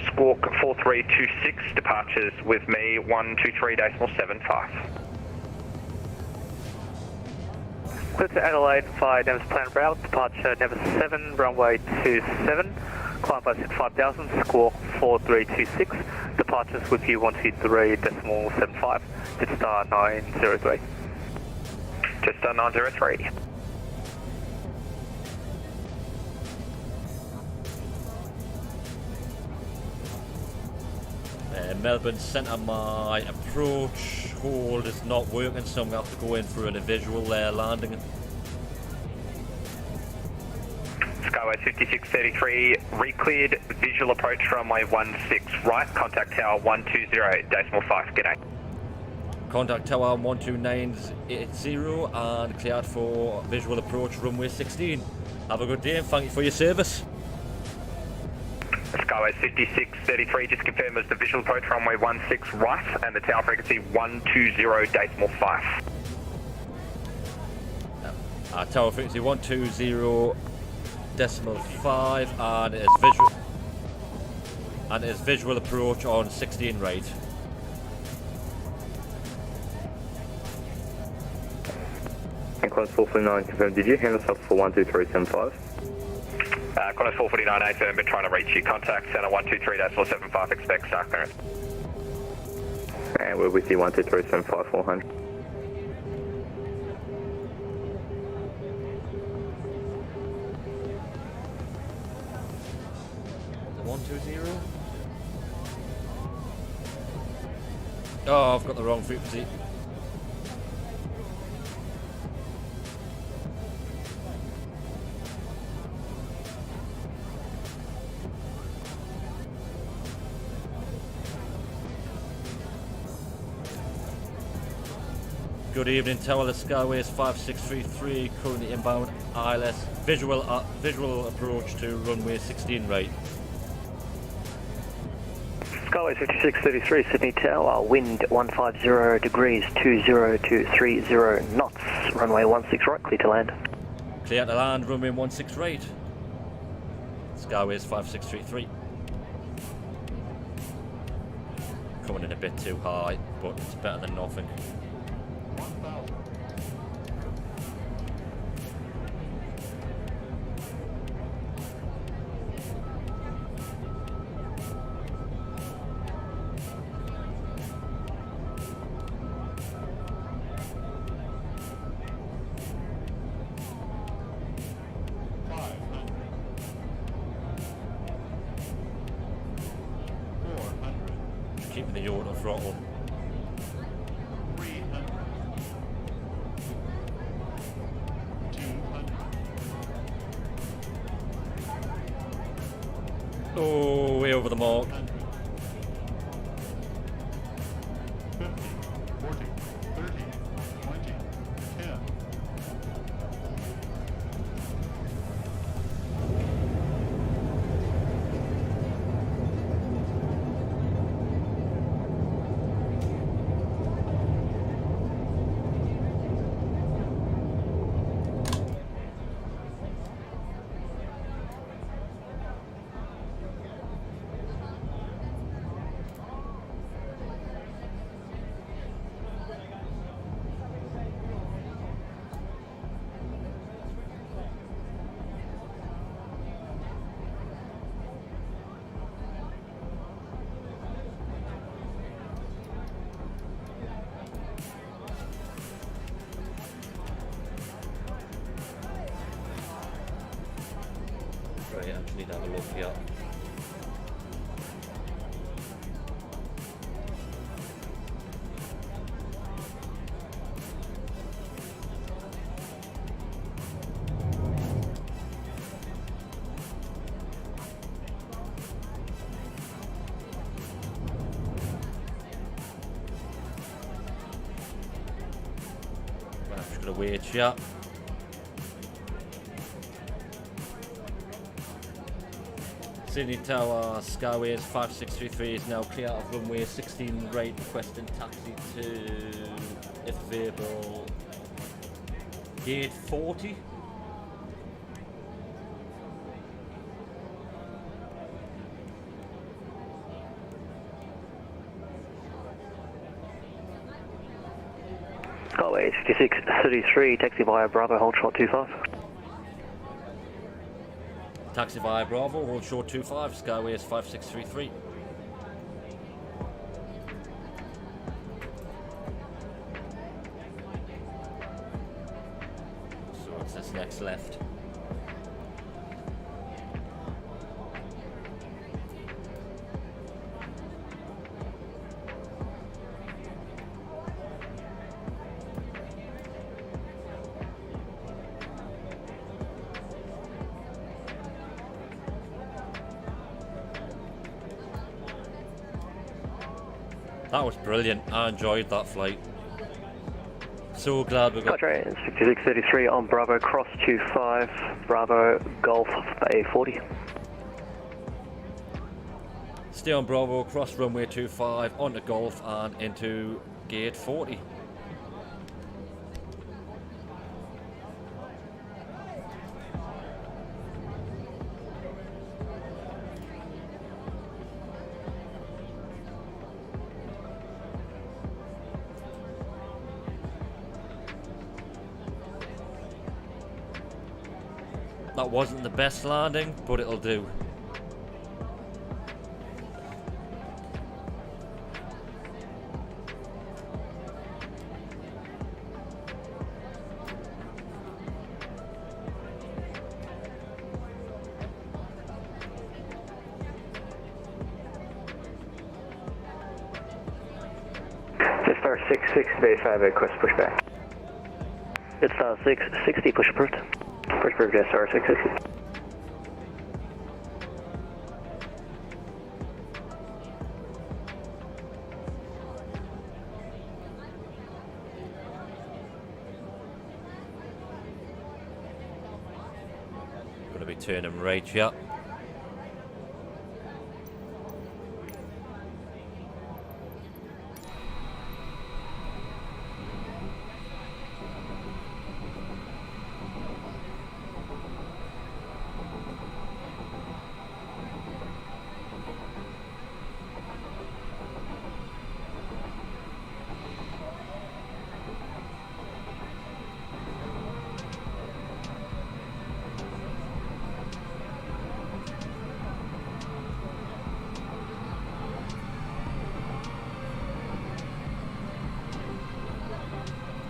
Squawk 4326, departures with me, 123.75. Clear to Adelaide via Nevis plan route, departure Nevis 7, runway 27. Climb by SID 5000, squawk 4326, departures with you 123.75, Jetstar 903. Jetstar 903. Melbourne Centre, my approach hold is not working, so I'm going to have to go in for a visual landing. Skyway 5633, recleared, visual approach runway 16 right, contact tower 120.5, g'day. Contact tower 12980 and cleared for visual approach runway 16. Have a good day and thank you for your service. Skyway 5633, just confirm as the visual approach runway 16 right and the tower frequency 120.5. Tower frequency 120.5 and it is visual approach on 16 right. And Qantas 449 confirmed, did you hand us up for 123.75? Qantas 449 affirm, been trying to reach you, contact center 123.75, expect star clearance. And we're with you 123.75 400. 120. Oh, I've got the wrong frequency. Good evening, Tower. The Skyway is 5633, currently inbound ILS. Visual approach to runway 16 right. Skyway 5633 Sydney Tower, wind 150 degrees 20 to 30 knots, runway 16 right, clear to land. Clear to land, runway 16 right. Skyways 5633. Coming in a bit too high, but it's better than nothing. Keeping the auto throttle. Oh, way over the mark. 50, 40, 30, 20, 10. Right, I just need to have a look here. Right, I'm just gonna wait here. Sydney Tower, Skyways 5633 is now clear of runway 16 right, requesting taxi to, if available, gate 40. Skyway 5633, taxi via Bravo, hold short 25. Taxi via Bravo, hold short 25, Skyways 5633. So it's this next left. That was brilliant. I enjoyed that flight. So glad we got... Skytrain 5633 on Bravo, cross 25, Bravo, Golf, Bay 40. Stay on Bravo, cross runway 25, onto Golf and into gate 40. That wasn't the best landing, but it'll do. Just star 66, Bay 5, request pushback. It's 660, push approved. Push approved, yes, star 660. Gonna be turning right here.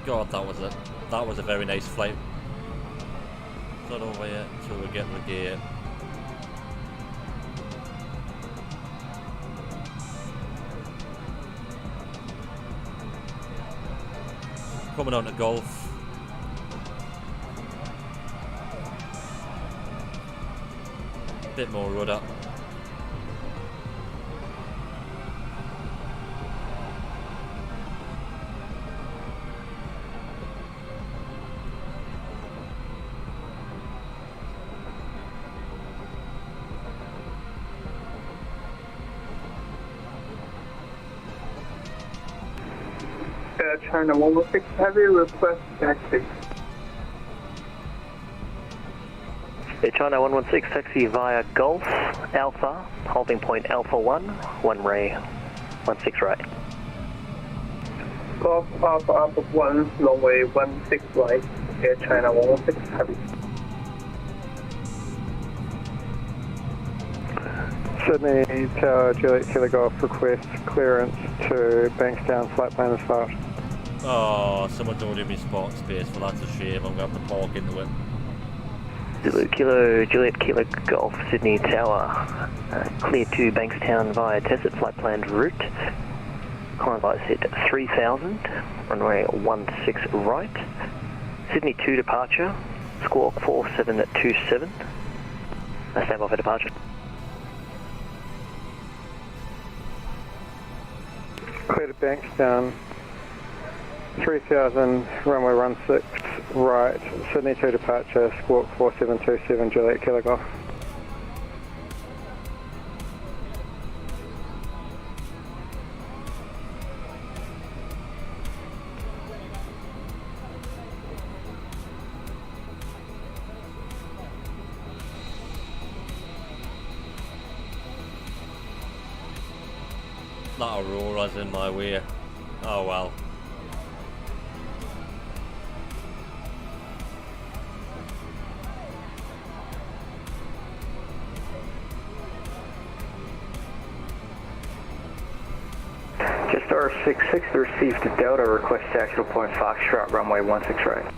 God, that was a very nice flight. Not over yet until we get the gate. Coming on to golf. Bit more rudder. China 116 Heavy, request taxi. China 116 taxi via Golf Alpha, holding point Alpha 1 ray, 16 right. Golf Alpha Alpha 1, runway 16 right, Air China 116 Heavy. Sydney Tower, Juliet Kilo Golf, request clearance to Bankstown flight plan as fast. Oh, someone's already me spot space, well that's a shame, I'm going to have to park into it. Zulu Kilo, Juliet Kilo Golf, Sydney Tower, clear to Bankstown via Tessat flight planned route. Climb by set 3000, runway 16 right. Sydney 2 departure, squawk 4727. Stand by for departure. Clear to Bankstown, 3000, runway 16 right, Sydney 2 departure, squawk 4727, Juliet Kilo Golf. That Aurora's in my way. Oh well. Star 66 received Delta, request tactical point Foxtrot, runway 16 right.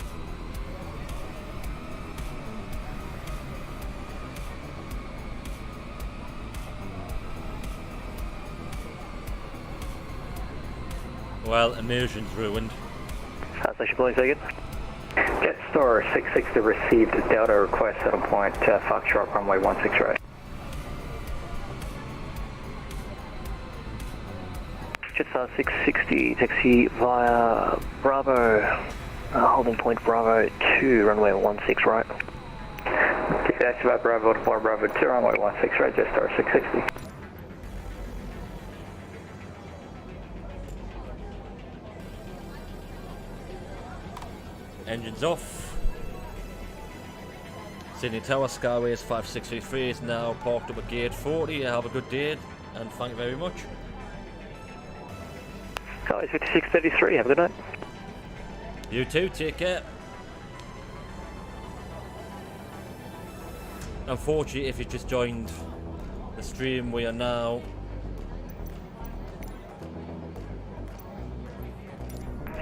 Well, immersion's ruined. Station please again. Jet Star 66 received Delta, request settle point Foxtrot, runway 16 right. Jetstar 660, taxi via Bravo, holding point Bravo 2, runway 16 right. Taxi via Bravo to point Bravo 2, runway 16 right, Jetstar 660. Engines off. Sydney Tower, Skyways 5633 is now parked up at gate 40. Have a good day and thank you very much. Skyways 5633, have a good night. You too, take care. Unfortunately, if you just joined the stream, we are now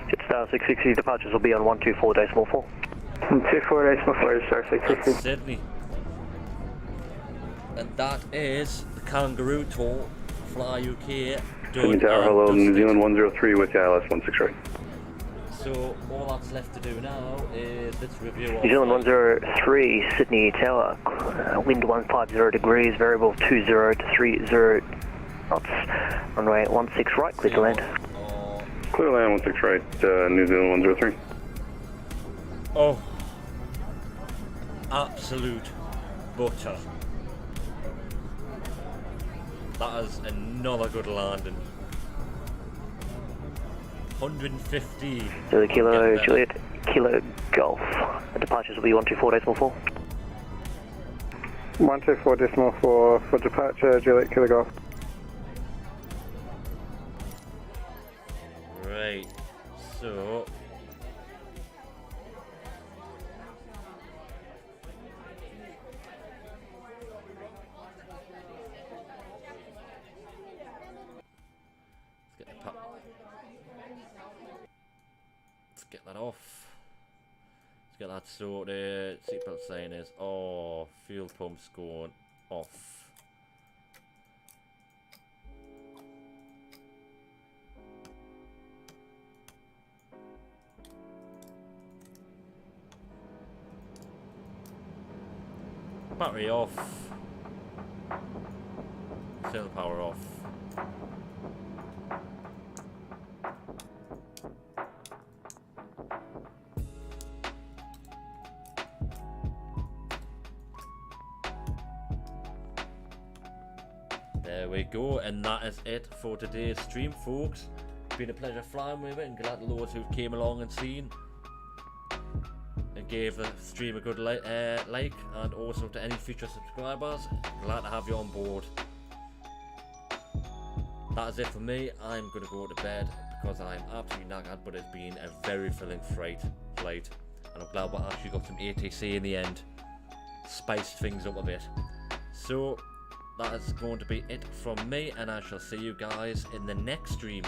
Jetstar 660 departures will be on 124.4. 124.4 Star 660. Sydney. And that is the Kangaroo tour. Fly UK. Sydney Tower, hello, New Zealand 103 with the ILS 16 right. So all that's left to do now is let's review. New Zealand 103, Sydney Tower, wind 150 degrees, variable 20 to 30 knots, runway 16 right, clear to land. Clear land 16 right, New Zealand 103. Oh, absolute butter. That is another good landing. 115. Juliet Kilo Golf. The departures will be 124.4. 124.4 for departure, Juliet Kilo Golf. Right, so get that off. Let's get that sorted. Seatbelt sign is off. Fuel pump's going off. Battery off. Sail power off. There we go, and that is it for today's stream, folks. Been a pleasure flying with it, and glad to those who came along and seen and gave the stream a good like, and also to any future subscribers, glad to have you on board. That is it for me. I'm going to go to bed because I'm absolutely knackered, but it's been a very filling flight, and I'm glad we actually got some ATC in the end. Spiced things up a bit. So that is going to be it from me, and I shall see you guys in the next stream.